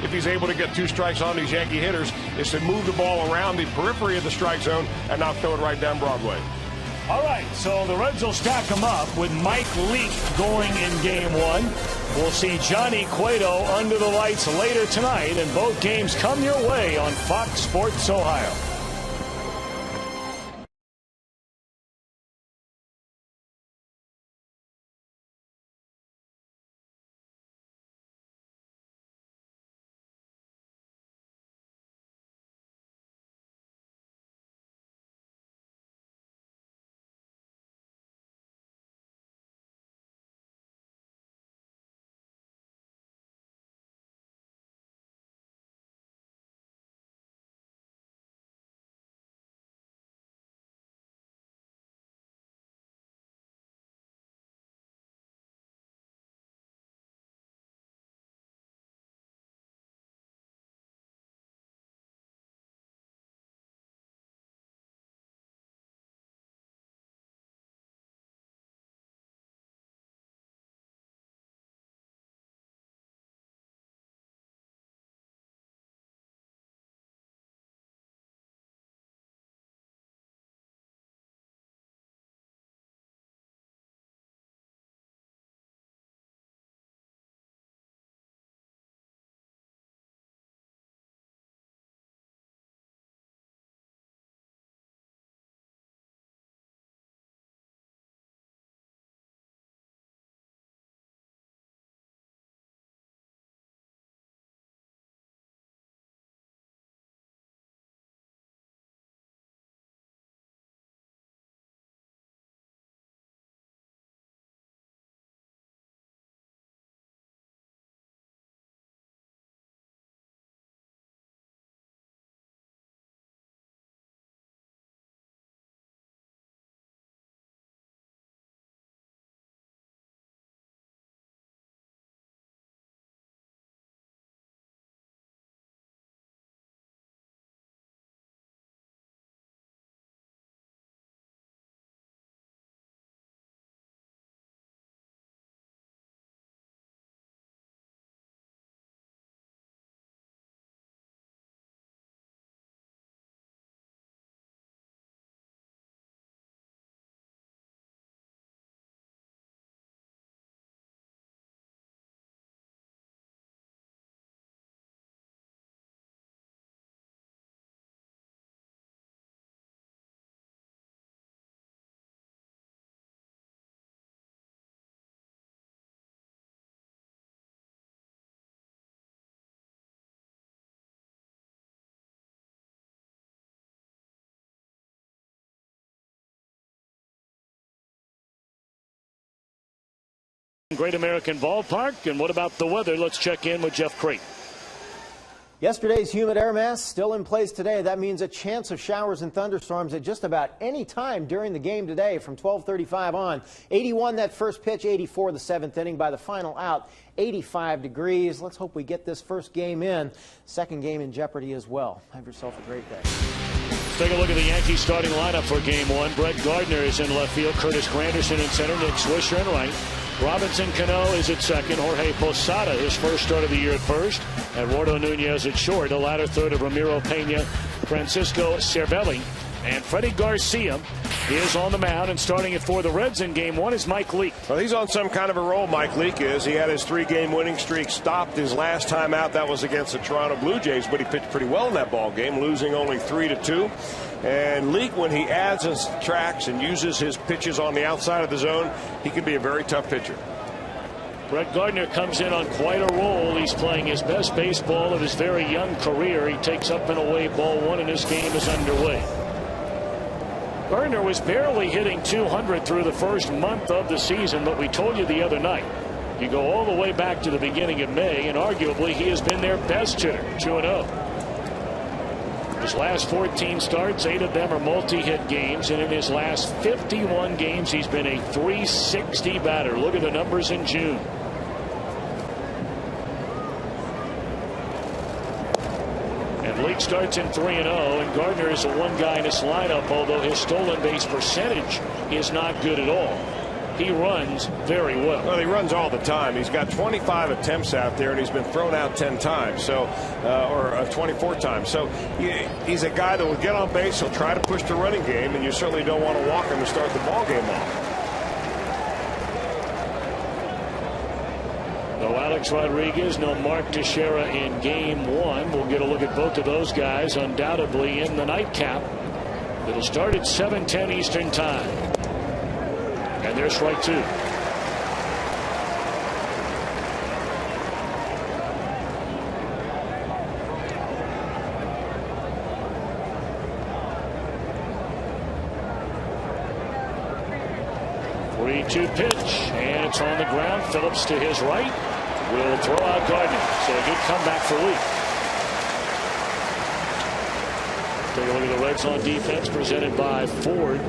if he's able to get 2 strikes on these Yankee hitters, is to move the ball around the periphery of the strike zone and not throw it right down Broadway. All right, so the Reds will stack them up with Mike Leake going in Game 1. We'll see Johnny Cueto under the lights later tonight, and both games come your way on Fox Sports Ohio. Great American Ballpark. And what about the weather? Let's check in with Jeff Crate. Yesterday's humid air mass still in place today. That means a chance of showers and thunderstorms at just about any time during the game today from 12:35 on. 81 that first pitch, 84 the 7th inning. By the final out, 85 degrees. Let's hope we get this first game in. Second game in jeopardy as well. Have yourself a great day. Let's take a look at the Yankees starting lineup for Game 1. Brett Gardner is in left field. Curtis Granderson in center. Nick Swisher in right. Robinson Cano is at second. Jorge Posada, his first start of the year at first. Eduardo Nunez at short. The latter third of Ramiro Pena, Francisco Cervelli, and Freddie Garcia is on the mound. And starting it for the Reds in Game 1 is Mike Leake. Well, he's on some kind of a roll, Mike Leake is. He had his 3-game winning streak stopped his last time out. That was against the Toronto Blue Jays, but he pitched pretty well in that ball game, losing only 3-2. And Leake, when he adds and subtracts and uses his pitches on the outside of the zone, he can be a very tough pitcher. Brett Gardner comes in on quite a roll. He's playing his best baseball of his very young career. He takes up and away ball 1, and this game is underway. Gardner was barely hitting 200 through the first month of the season, but we told you the other night, you go all the way back to the beginning of May, and arguably he has been their best hitter, 2-0. His last 14 starts, 8 of them are multi-hit games, and in his last 51 games, he's been a .360 batter. Look at the numbers in June. And Leake starts in 3-0, and Gardner is the one guy in this lineup, although his stolen base percentage is not good at all. he runs very well. Well, he runs all the time. He's got 25 attempts out there, and he's been thrown out 10 times, so or 24 times. So he's a guy that will get on base. He'll try to push the running game, and you certainly don't want to walk him to start the ball game off. No Alex Rodriguez, no Mark Teixeira in game one. We'll get a look at both of those guys undoubtedly in the nightcap. It'll start at 7:10 Eastern time. And there's strike two. Three-two pitch, and it's on the ground. Phillips to his right will throw out Gardner. So a good comeback for Lee. Take a look at the Reds on defense presented by Ford.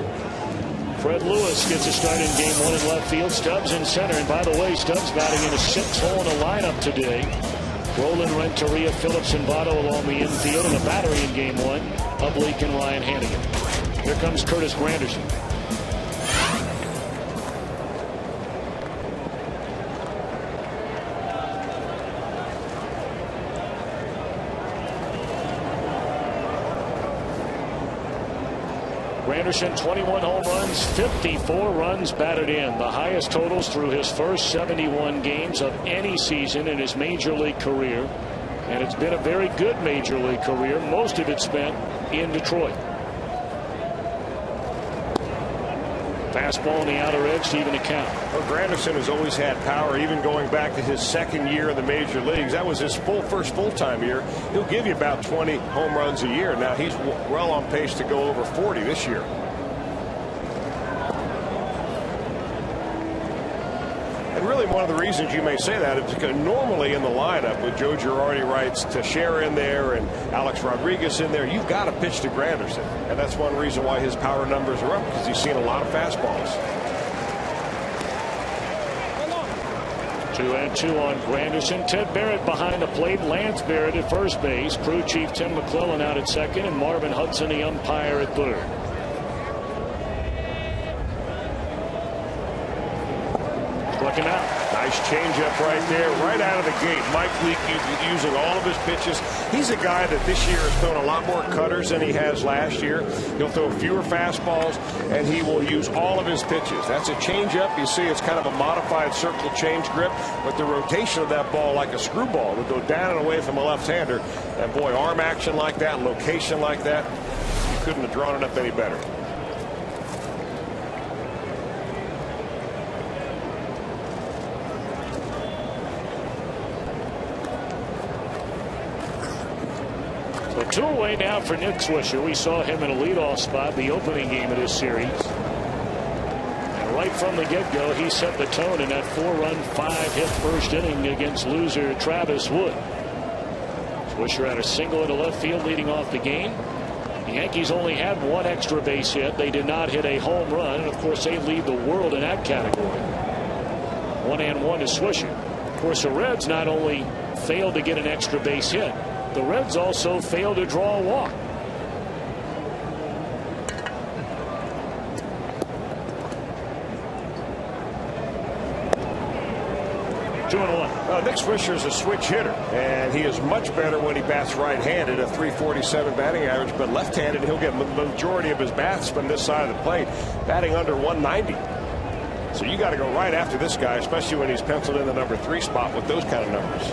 Fred Lewis gets a start in game one in left field. Stubbs in center. And by the way, Stubbs batting in a 6-hole in a lineup today. Roland, Renteria, Phillips, and Votto along the infield. And a battery in game one of Leake and Ryan Hannigan. Here comes Curtis Granderson. Granderson, 21 home runs, 54 runs batted in, the highest totals through his first 71 games of any season in his major league career. And it's been a very good major league career, most of it spent in Detroit. Fastball on the outer edge to even the count. Well, Granderson has always had power, even going back to his second year in the major leagues. That was his first full-time year. He'll give you about 20 home runs a year. Now he's well on pace to go over 40 this year. And really one of the reasons you may say that is because normally in the lineup with Joe Girardi writes Teixeira in there and Alex Rodriguez in there, you've got to pitch to Granderson. And that's one reason why his power numbers are up, because he's seen a lot of fastballs. 2-2 on Granderson. Ted Barrett behind the plate. Lance Barrett at first base. Crew chief Tim McClellan out at second, and Marvin Hudson the umpire at third. Struck him out. Nice changeup right there, right out of the gate. Mike Leake using all of his pitches. He's a guy that this year has thrown a lot more cutters than he has last year. He'll throw fewer fastballs, and he will use all of his pitches. That's a changeup. You see it's kind of a modified circle change grip, but the rotation of that ball like a screwball would go down and away from a left-hander. And boy, arm action like that, location like that, you couldn't have drawn it up any better. Two away now for Nick Swisher. We saw him in a leadoff spot the opening game of this series. And right from the get-go, he set the tone in that 4-run, 5-hit first inning against loser Travis Wood. Swisher had a single into left field leading off the game. The Yankees only had one extra base hit. They did not hit a home run. And, of course, they lead the world in that category. 1-1 to Swisher. Of course, the Reds not only failed to get an extra base hit, the Reds also failed to draw a walk. Two and one. Nick Swisher is a switch hitter, and he is much better when he bats right-handed, a .347 batting average, but left-handed he'll get the majority of his bats from this side of the plate, batting under 190. So you got to go right after this guy, especially when he's penciled in the number 3 spot with those kind of numbers.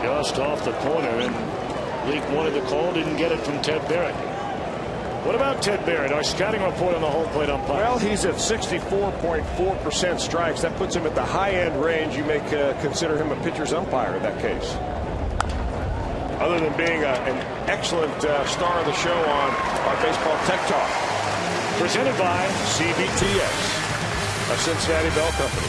Just off the corner, and Leake wanted the call, didn't get it from Ted Barrett. What about Ted Barrett, our scouting report on the home plate umpire? Well, he's at 64.4% strikes. That puts him at the high-end range. You may consider him a pitcher's umpire in that case. Other than being an excellent star of the show on our Baseball Tech Talk. Presented by CBTS, a Cincinnati Bell Company.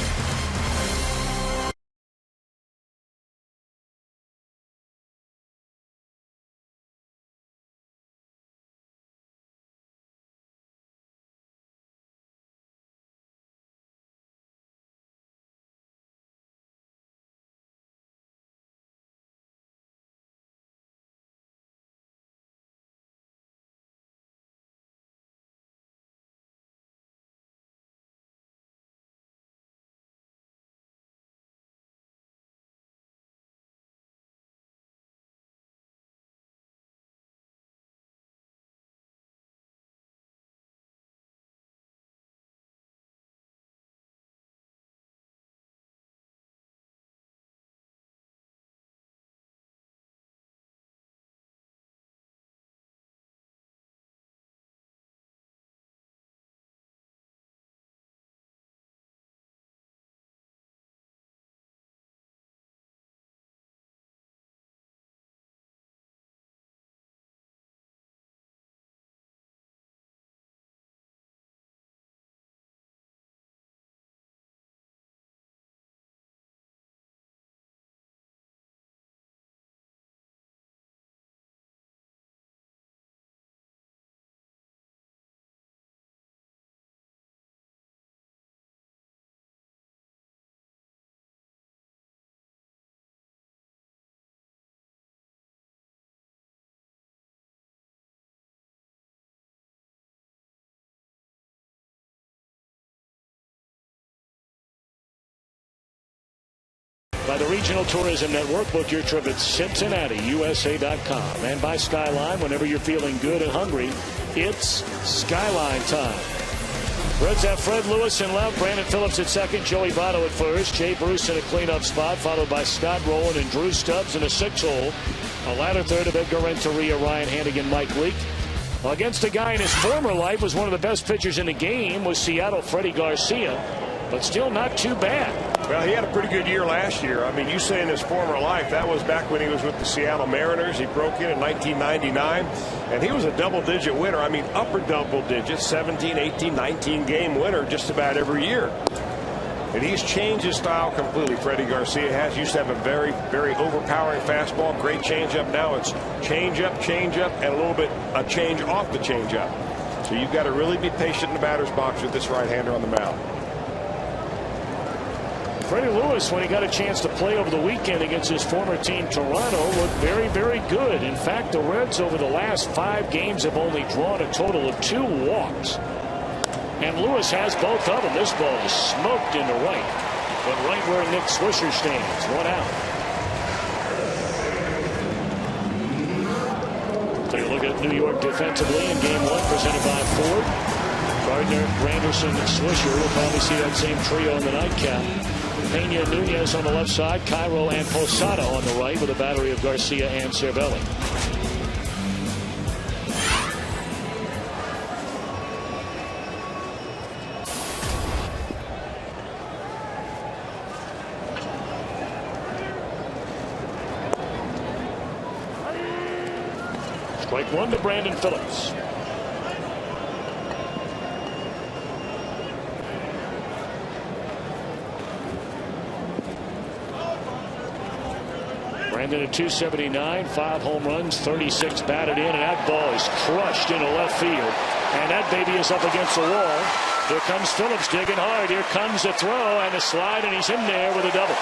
by the Regional Tourism Network. Book your trip at CincinnatiUSA.com. And by Skyline, whenever you're feeling good and hungry, it's Skyline time. Reds have Fred Lewis in left, Brandon Phillips at second, Joey Votto at first, Jay Bruce in a cleanup spot, followed by Scott Rowland and Drew Stubbs in a 6-hole. A latter third of Edgar Renteria, Ryan Hannigan, Mike Leake. Against a guy in his former life was one of the best pitchers in the game was Seattle Freddie Garcia, but still not too bad. Well, he had a pretty good year last year. I mean, you say in his former life, that was back when he was with the Seattle Mariners. He broke in 1999, and he was a double-digit winner. I mean, upper double digits, 17, 18, 19-game winner just about every year. And he's changed his style completely. Freddie Garcia has. Used to have a very, very overpowering fastball, great changeup. Now it's changeup, and a little bit a change off the changeup. So you've got to really be patient in the batter's box with this right-hander on the mound. Freddie Lewis, when he got a chance to play over the weekend against his former team Toronto, looked very, very good. In fact, the Reds over the last 5 games have only drawn a total of 2 walks. And Lewis has both of them. This ball is smoked into right, but right where Nick Swisher stands. 1 out. Take a look at New York defensively in Game 1, presented by Ford. Gardner, Granderson, and Swisher. We'll probably see that same trio in the nightcap. Pena, Nunez on the left side, Cairo and Posada on the right, with a battery of Garcia and Cervelli. Strike 1 to Brandon Phillips. Brandon at 279, 5 home runs, 36 batted in, and that ball is crushed into left field. And that baby is up against the wall. Here comes Phillips digging hard. Here comes the throw and the slide, and he's in there with a double.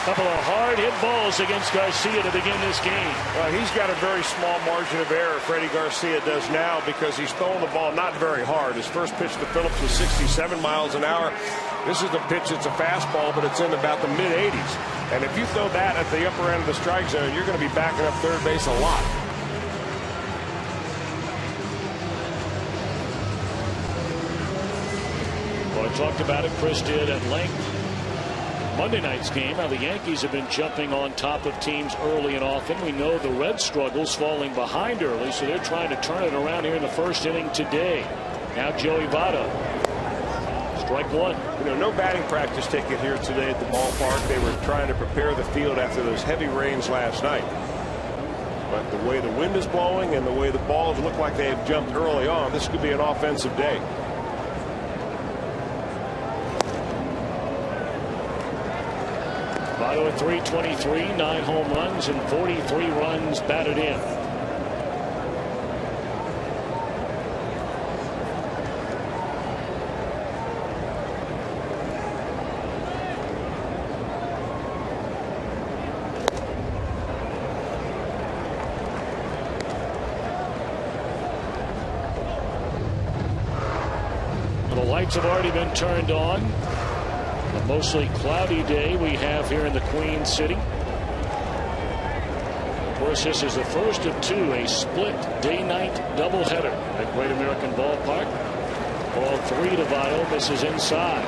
Couple of hard hit balls against Garcia to begin this game. Well, he's got a very small margin of error, Freddie Garcia does now, because he's throwing the ball not very hard. His first pitch to Phillips was 67 miles an hour. This is a pitch that's a fastball, but it's in about the mid-80s. And if you throw that at the upper end of the strike zone, you're going to be backing up third base a lot. Well, I talked about it. Chris did at length. Monday night's game, how the Yankees have been jumping on top of teams early and often. We know the Red struggles falling behind early, so they're trying to turn it around here in the first inning today. Now Joey Votto. Strike 1. You know, no batting practice ticket here today at the ballpark. They were trying to prepare the field after those heavy rains last night. But the way the wind is blowing and the way the balls look like they have jumped early on, this could be an offensive day. Votto at 323, 9 home runs and 43 runs batted in. The lights have already been turned on. A mostly cloudy day we have here in the Queen City. Of course, this is the first of 2, a split day-night doubleheader at Great American Ballpark. Ball 3 to Votto, misses inside.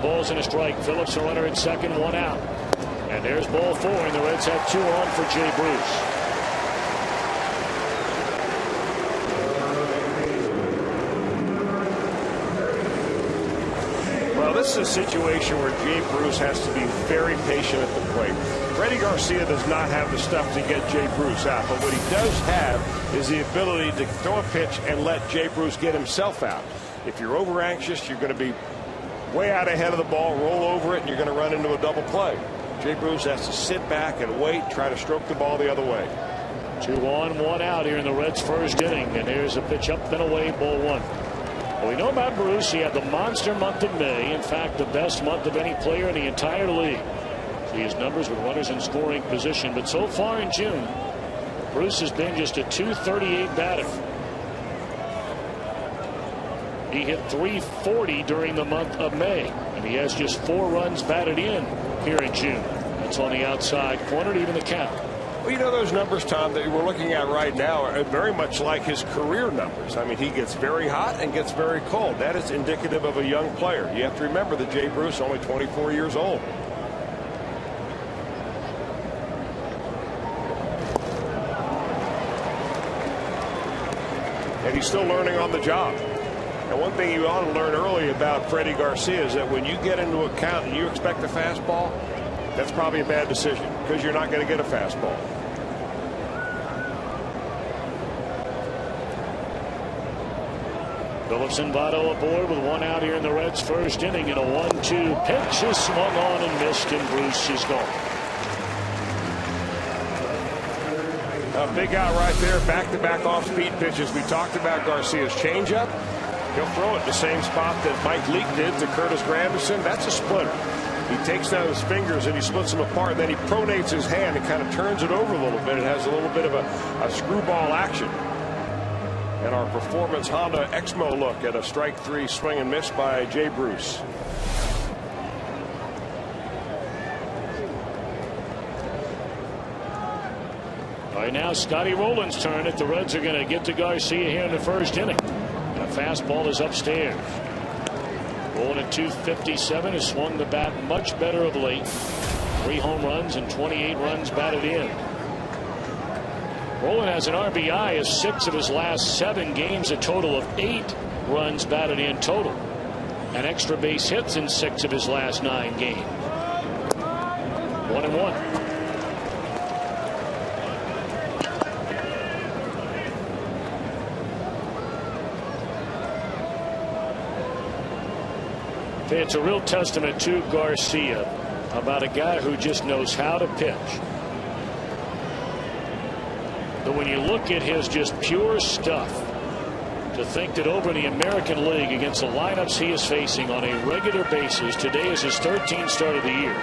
Balls and a strike. Phillips a runner at second, 1 out. And there's ball 4, and the Reds have 2 on for Jay Bruce. Well, this is a situation where Jay Bruce has to be very patient at the plate. Freddie Garcia does not have the stuff to get Jay Bruce out, but what he does have is the ability to throw a pitch and let Jay Bruce get himself out. If you're over anxious, you're going to be way out ahead of the ball, roll over it, and you're going to run into a double play. Jay Bruce has to sit back and wait, try to stroke the ball the other way. 2 on, 1 out here in the Reds' first inning. And here's a pitch up and away, ball 1. Well, we know about Bruce. He had the monster month of May. In fact, the best month of any player in the entire league. See his numbers with runners in scoring position. But so far in June, Bruce has been just a .238 batter. He hit .340 during the month of May, and he has just 4 runs batted in here in June. That's on the outside corner to even the count. Well, you know, those numbers, Tom, that we're looking at right now are very much like his career numbers. I mean, he gets very hot and gets very cold. That is indicative of a young player. You have to remember that Jay Bruce is only 24 years old. And he's still learning on the job. And one thing you ought to learn early about Freddie Garcia is that when you get into a count and you expect a fastball, that's probably a bad decision because you're not going to get a fastball. Phillips and Votto aboard with 1 out here in the Reds' first inning, and a 1-2 pitch is swung on and missed, and Bruce is gone. A big out right there, back-to-back off-speed pitches. We talked about Garcia's changeup. He'll throw it in the same spot that Mike Leake did to Curtis Granderson. That's a splitter. He takes down his fingers and he splits them apart, and then he pronates his hand and kind of turns it over a little bit. It has a little bit of a screwball action. And our Performance Honda Exmo look at a strike 3 swing and miss by Jay Bruce. All right, now Scotty Rowland's turn if the Reds are going to get to Garcia here in the first inning. And a fastball is upstairs. Rolling at .257, has swung the bat much better of late. 3 home runs and 28 runs batted in. Rowland has an RBI of 6 of his last 7 games, a total of 8 runs batted in total. And extra base hits in 6 of his last 9 games. 1-1. It's a real testament to Garcia about a guy who just knows how to pitch. But when you look at his just pure stuff, to think that over the American League against the lineups he is facing on a regular basis, today is his 13th start of the year,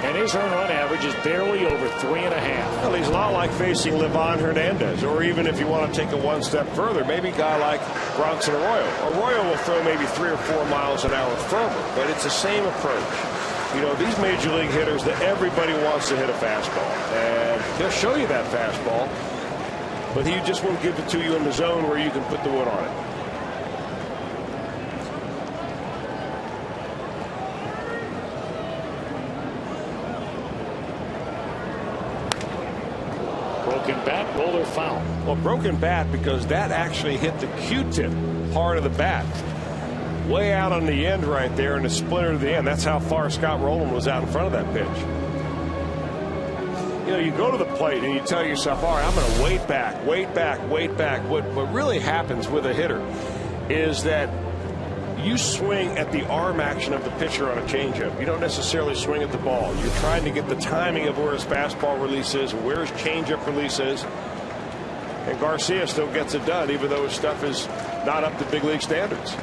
and his earned run average is barely over 3.5. Well, he's a lot like facing Livan Hernandez, or even if you want to take it one step further, maybe a guy like Bronson Arroyo. Arroyo will throw maybe 3 or 4 miles an hour firmer, but it's the same approach. You know, these major league hitters, that everybody wants to hit a fastball, and he'll show you that fastball, but he just won't give it to you in the zone where you can put the wood on it. Broken bat, roller foul. Well, broken bat because that actually hit the Q-tip part of the bat. Way out on the end right there, and it splintered to the end. That's how far Scott Rowland was out in front of that pitch. You know, you go to the plate and you tell yourself, all right, I'm going to wait back, wait back, wait back. What really happens with a hitter is that you swing at the arm action of the pitcher on a changeup. You don't necessarily swing at the ball. You're trying to get the timing of where his fastball release is, where his changeup release is. And Garcia still gets it done, even though his stuff is not up to big league standards.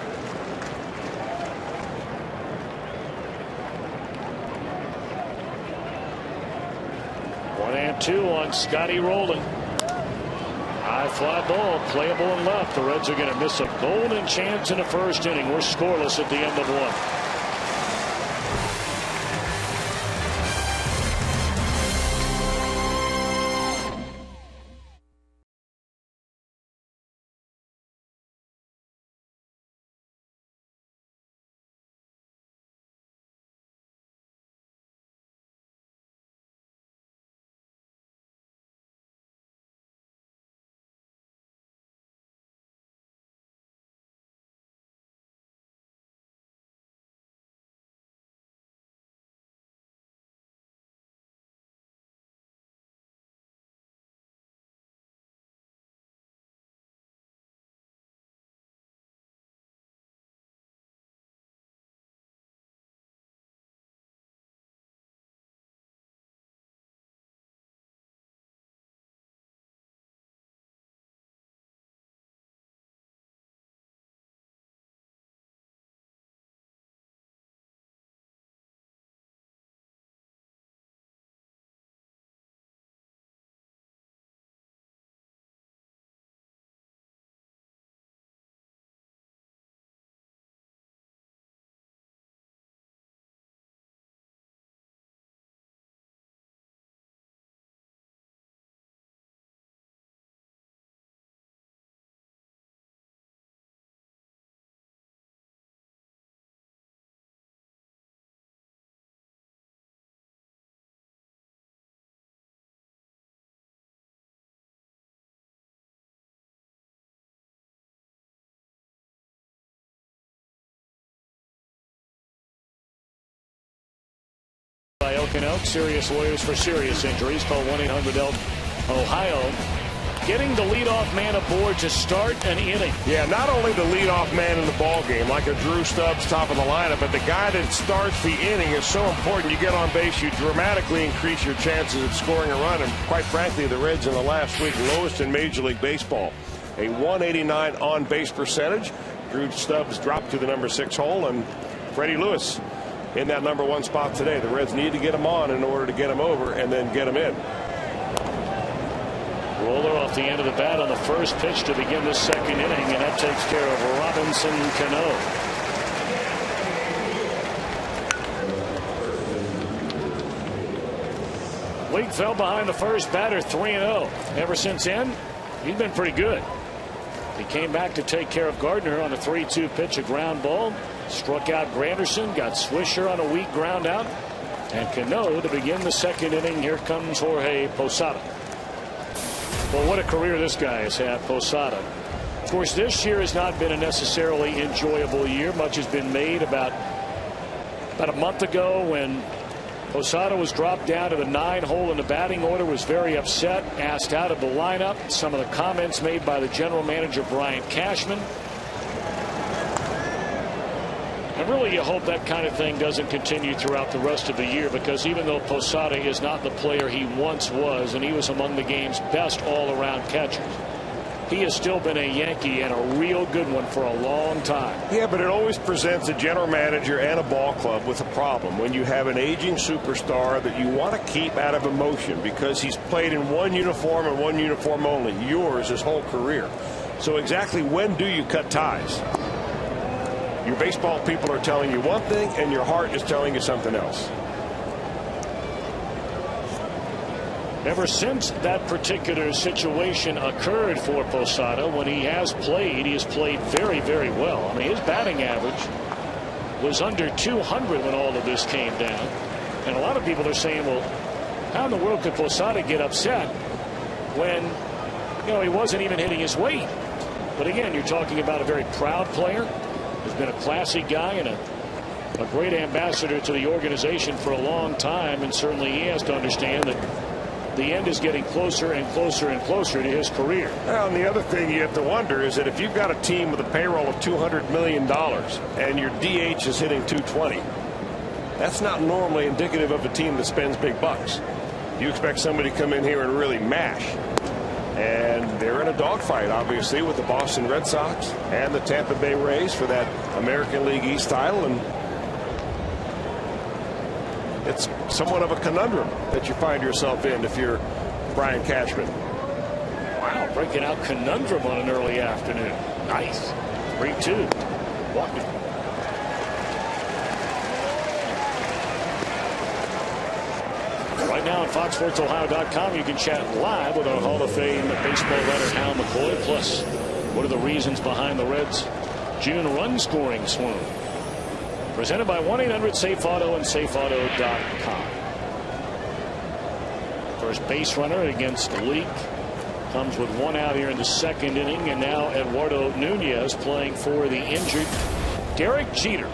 One and 2 on Scotty Rowland. High fly ball, playable and left. The Reds are going to miss a golden chance in the first inning. We're scoreless at the end of 1. by Elk and Elk, serious lawyers for serious injuries. Call 1-800-ELK-OHIO. Getting the leadoff man aboard to start an inning. Yeah, not only the leadoff man in the ball game, like a Drew Stubbs top of the lineup, but the guy that starts the inning is so important. You get on base, you dramatically increase your chances of scoring a run. And quite frankly, the Reds in the last week lowest in Major League Baseball. A 189 on base percentage. Drew Stubbs dropped to the number 6 hole, and Freddie Lewis in that number 1 spot today. The Reds need to get him on in order to get him over and then get him in. Roller off the end of the bat on the first pitch to begin the second inning, and that takes care of Robinson Cano. Leake fell behind the first batter 3-0. Ever since then, he's been pretty good. He came back to take care of Gardner on a 3-2 pitch, a ground ball. Struck out Granderson, got Swisher on a weak ground out, and Cano to begin the second inning. Here comes Jorge Posada. Well, what a career this guy has had, Posada. Of course, this year has not been a necessarily enjoyable year. Much has been made about a month ago when Posada was dropped down to the 9 hole in the batting order, was very upset, asked out of the lineup. Some of the comments made by the general manager, Brian Cashman. And really, you hope that kind of thing doesn't continue throughout the rest of the year, because even though Posada is not the player he once was, and he was among the game's best all-around catchers, he has still been a Yankee, and a real good one, for a long time. Yeah, but it always presents a general manager and a ball club with a problem when you have an aging superstar that you want to keep out of emotion, because he's played in one uniform and one uniform only, yours, his whole career. So exactly when do you cut ties? Your baseball people are telling you one thing, and your heart is telling you something else. Ever since that particular situation occurred for Posada, when he has played very, very well. I mean, his batting average was under 200 when all of this came down. And a lot of people are saying, well, how in the world could Posada get upset when, you know, he wasn't even hitting his weight? But again, you're talking about a very proud player. Has been a classy guy and a great ambassador to the organization for a long time, and certainly he has to understand that the end is getting closer and closer and closer to his career. Well, and the other thing you have to wonder is that if you've got a team with a payroll of $200 million and your DH is hitting 220, that's not normally indicative of a team that spends big bucks. You expect somebody to come in here and really mash. And they're in a dogfight, obviously, with the Boston Red Sox and the Tampa Bay Rays for that American League East title. And it's somewhat of a conundrum that you find yourself in if you're Brian Cashman. Wow, breaking out conundrum on an early afternoon. Nice. 3-2. Walking. Right now on FoxSportsOhio.com, you can chat live with our Hall of Fame baseball writer Hal McCoy. Plus, what are the reasons behind the Reds' June run scoring swoon? Presented by 1-800-SAFE-AUTO and SafeAuto.com. First base runner against Leake comes with 1 out here in the second inning, and now Eduardo Nunez playing for the injured Derek Jeter.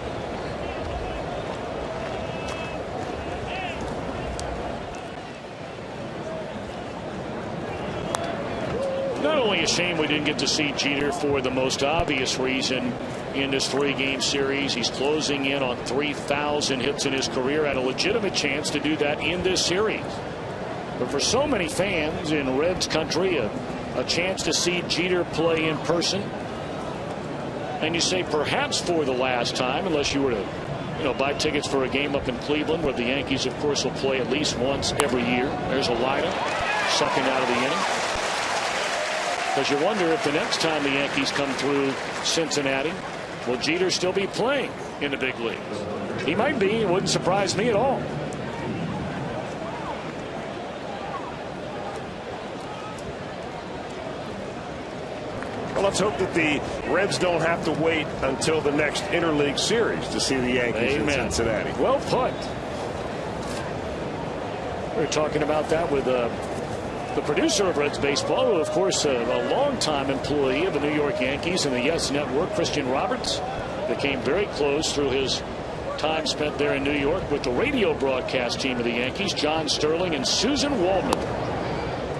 Not only a shame we didn't get to see Jeter for the most obvious reason in this 3-game series. He's closing in on 3,000 hits in his career, had a legitimate chance to do that in this series. But for so many fans in Reds country, a chance to see Jeter play in person, and you say perhaps for the last time, unless you were to buy tickets for a game up in Cleveland, where the Yankees, of course, will play at least once every year. There's a lineup sucking out of the inning. Because you wonder if the next time the Yankees come through Cincinnati, will Jeter still be playing in the big leagues? He might be. It wouldn't surprise me at all. Well, let's hope that the Reds don't have to wait until the next interleague series to see the Yankees in Cincinnati. Well put. We were talking about that with the producer of Reds baseball, who, of course, a longtime employee of the New York Yankees and the Yes Network, Christian Roberts, became very close through his time spent there in New York with the radio broadcast team of the Yankees, John Sterling and Susan Waldman.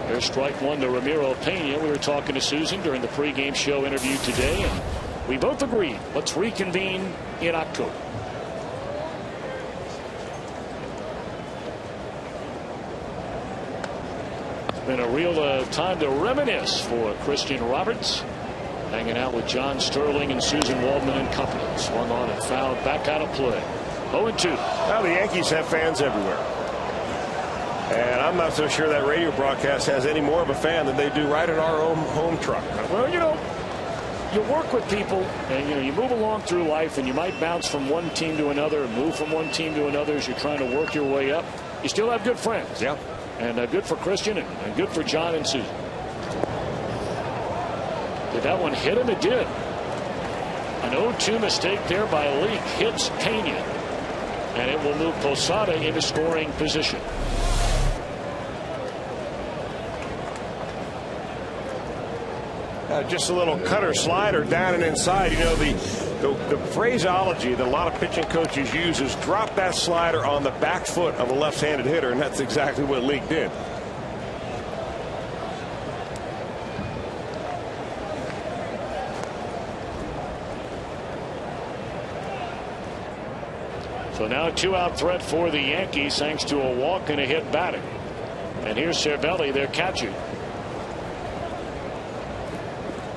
There's strike one to Ramiro Pena. We were talking to Susan during the pregame show interview today, and we both agreed, let's reconvene in October. It's been a real time to reminisce for Christian Roberts, hanging out with John Sterling and Susan Waldman and company. Swung on and fouled back out of play. 0-2. Now the Yankees have fans everywhere. And I'm not so sure that radio broadcast has any more of a fan than they do right in our own home truck. Well, you know, you work with people, and you move along through life, and you might bounce from one team to another and move from one team to another as you're trying to work your way up. You still have good friends. Yeah. And good for Christian and good for John and Susan. Did that one hit him? It did. An 0-2 mistake there by Leake hits Pena, and it will move Posada into scoring position. Just a little cutter slider down and inside. You know, the phraseology that a lot of pitching coaches use is drop that slider on the back foot of a left-handed hitter, and that's exactly what Leake did. So now a two-out threat for the Yankees thanks to a walk and a hit batter. And here's Cervelli, their catcher.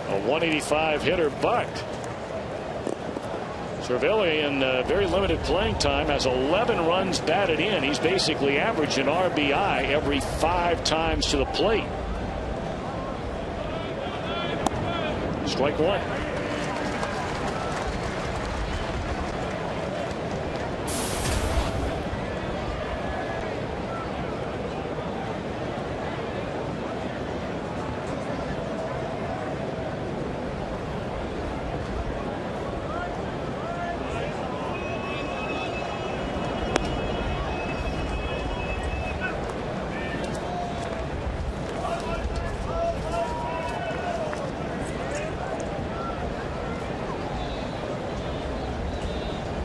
A 185 hitter, but Cervelli in very limited playing time has 11 runs batted in. He's basically averaged an RBI every 5 times to the plate. Strike one.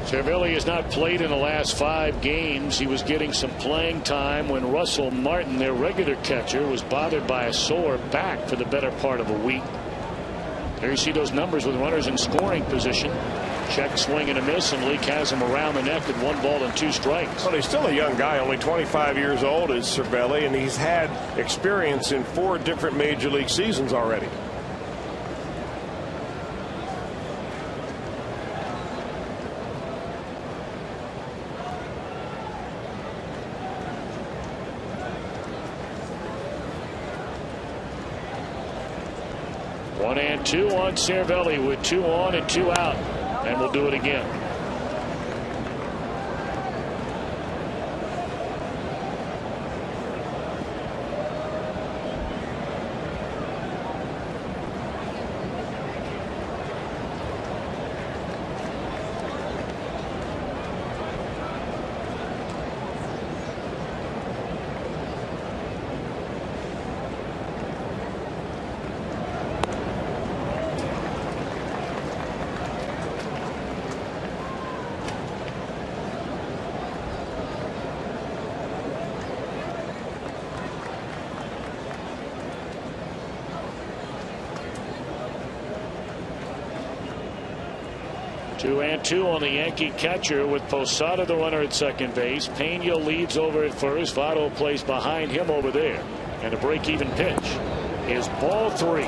Cervelli has not played in the last 5 games. He was getting some playing time when Russell Martin, their regular catcher, was bothered by a sore back for the better part of a week. There you see those numbers with runners in scoring position. Check swing and a miss, and Leake has him around the neck at 1 ball and 2 strikes. Well, he's still a young guy, only 25 years old is Cervelli, and he's had experience in 4 different major league seasons already. One and 2 on Cervelli with 2 on and 2 out, and we'll do it again. Two and 2 on the Yankee catcher with Posada the runner at second base. Pena leads over at first. Votto plays behind him over there. And a break-even pitch is ball 3.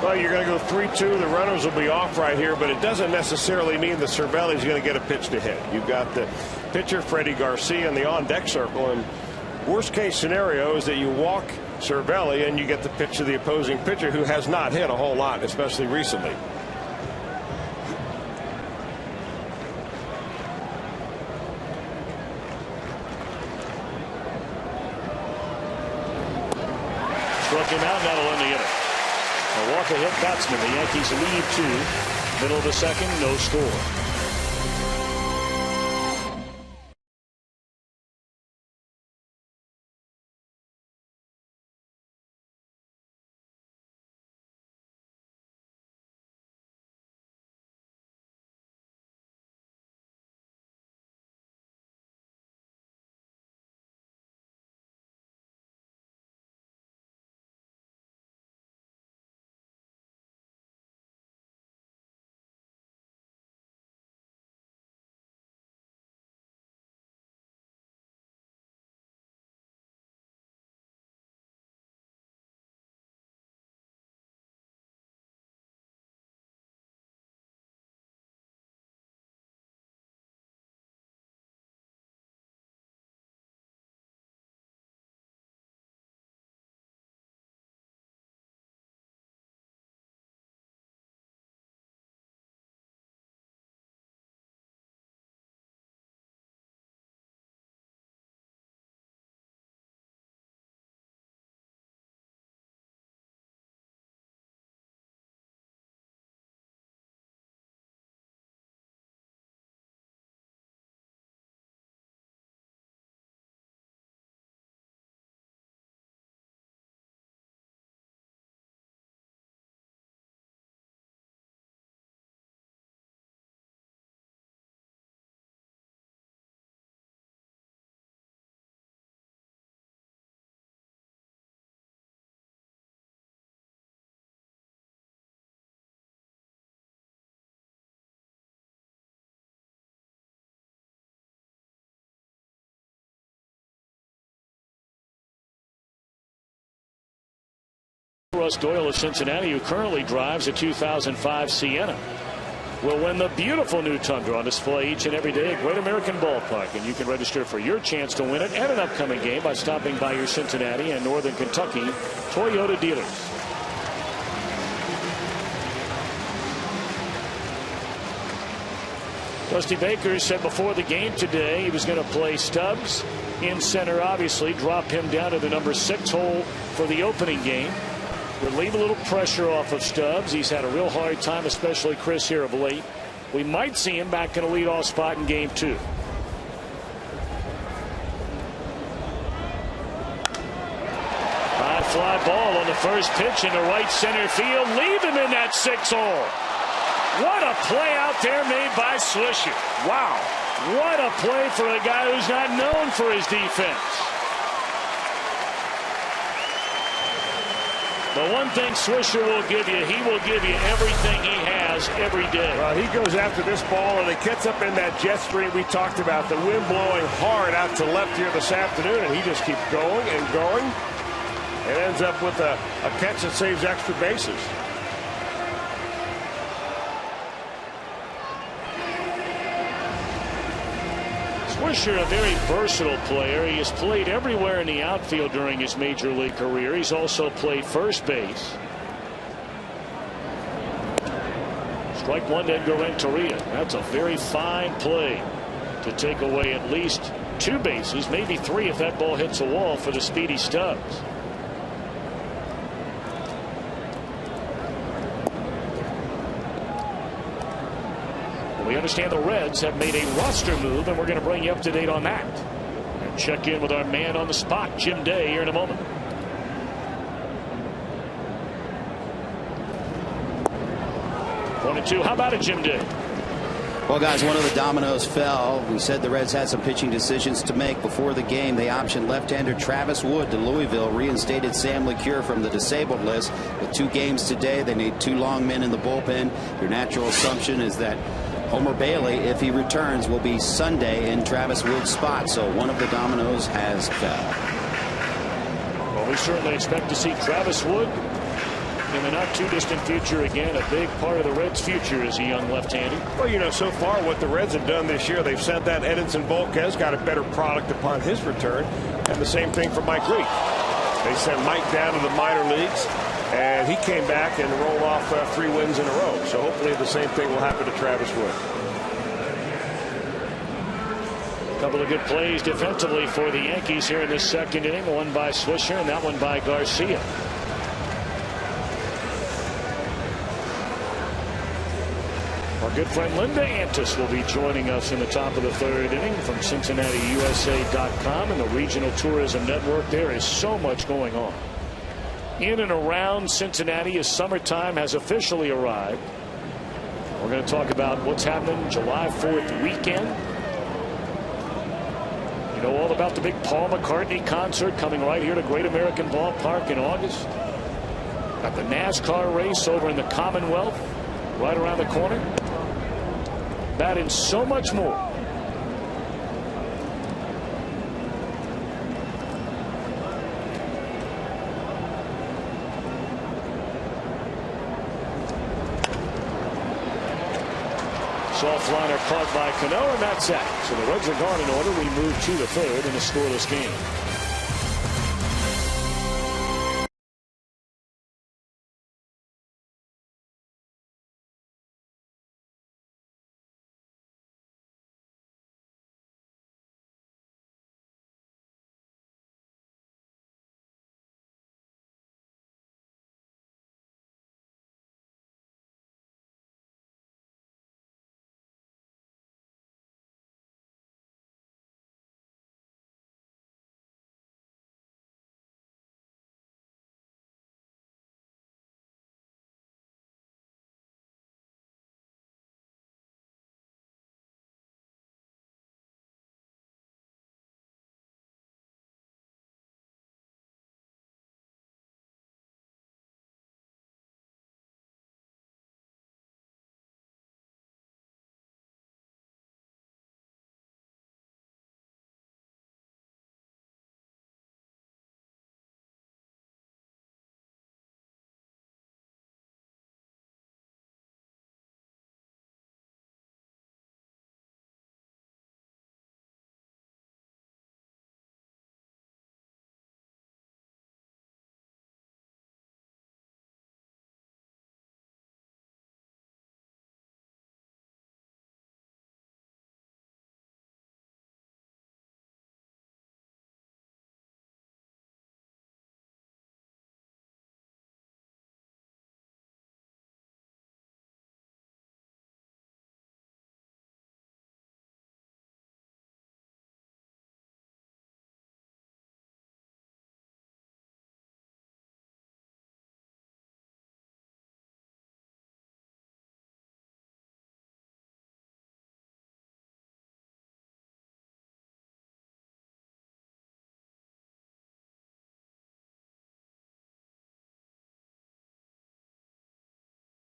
Well, you're going to go 3-2. The runners will be off right here, but it doesn't necessarily mean that Cervelli's going to get a pitch to hit. You've got the pitcher, Freddie Garcia, in the on-deck circle, and worst-case scenario is that you walk Cervelli and you get the pitch to the opposing pitcher, who has not hit a whole lot, especially recently. Struck him out, and that'll end the inning. A walk-ahead batsman. The Yankees lead 2. Middle of the second, no score. Russ Doyle of Cincinnati, who currently drives a 2005 Sienna, will win the beautiful new Tundra on display each and every day at Great American Ballpark. And you can register for your chance to win it and an upcoming game by stopping by your Cincinnati and Northern Kentucky Toyota dealers. Dusty Baker said before the game today he was going to play Stubbs in center, obviously drop him down to the number 6 hole for the opening game. Would leave a little pressure off of Stubbs. He's had a real hard time, especially Chris, here of late. We might see him back in a leadoff spot in game 2. High fly ball on the first pitch into right center field. Leave him in that 6 hole. What a play out there made by Swisher. Wow. What a play for a guy who's not known for his defense. The one thing Swisher will give you, he will give you everything he has every day. Well, he goes after this ball, and it gets up in that jet stream we talked about. The wind blowing hard out to left here this afternoon, and he just keeps going and going and ends up with a catch that saves extra bases. Swisher, a very versatile player. He has played everywhere in the outfield during his major league career. He's also played first base. Strike one to Edgar Renteria. That's a very fine play to take away at least 2 bases, maybe 3 if that ball hits a wall for the speedy Stubbs. We understand the Reds have made a roster move, and we're going to bring you up to date on that. And check in with our man on the spot, Jim Day, here in a moment. One and 2. How about it, Jim Day? Well, guys, one of the dominoes fell. We said the Reds had some pitching decisions to make before the game. They optioned left-hander Travis Wood to Louisville, reinstated Sam LeCure from the disabled list. With 2 games today, they need 2 long men in the bullpen. Your natural assumption is that Homer Bailey, if he returns, will be Sunday in Travis Wood's spot. So one of the dominoes has fell. Well, we certainly expect to see Travis Wood in the not too distant future again. A big part of the Reds' future is a young left-hander. Well, you know, so far what the Reds have done this year, they've sent that Edinson Volquez, got a better product upon his return, and the same thing for Mike Leake. They sent Mike down to the minor leagues, and he came back and rolled off 3 wins in a row. So hopefully the same thing will happen to Travis Wood. A couple of good plays defensively for the Yankees here in this second inning. One by Swisher and that one by Garcia. Our good friend Linda Antis will be joining us in the top of the 3rd inning from CincinnatiUSA.com and the Regional Tourism Network. There is so much going on in and around Cincinnati as summertime has officially arrived. We're going to talk about what's happening July 4th weekend. You know all about the big Paul McCartney concert coming right here to Great American Ballpark in August. Got the NASCAR race over in the Commonwealth right around the corner. That and so much more. Soft liner caught by Cano, and that's that. So the Reds are gone in order. We move to the 3rd in a scoreless game.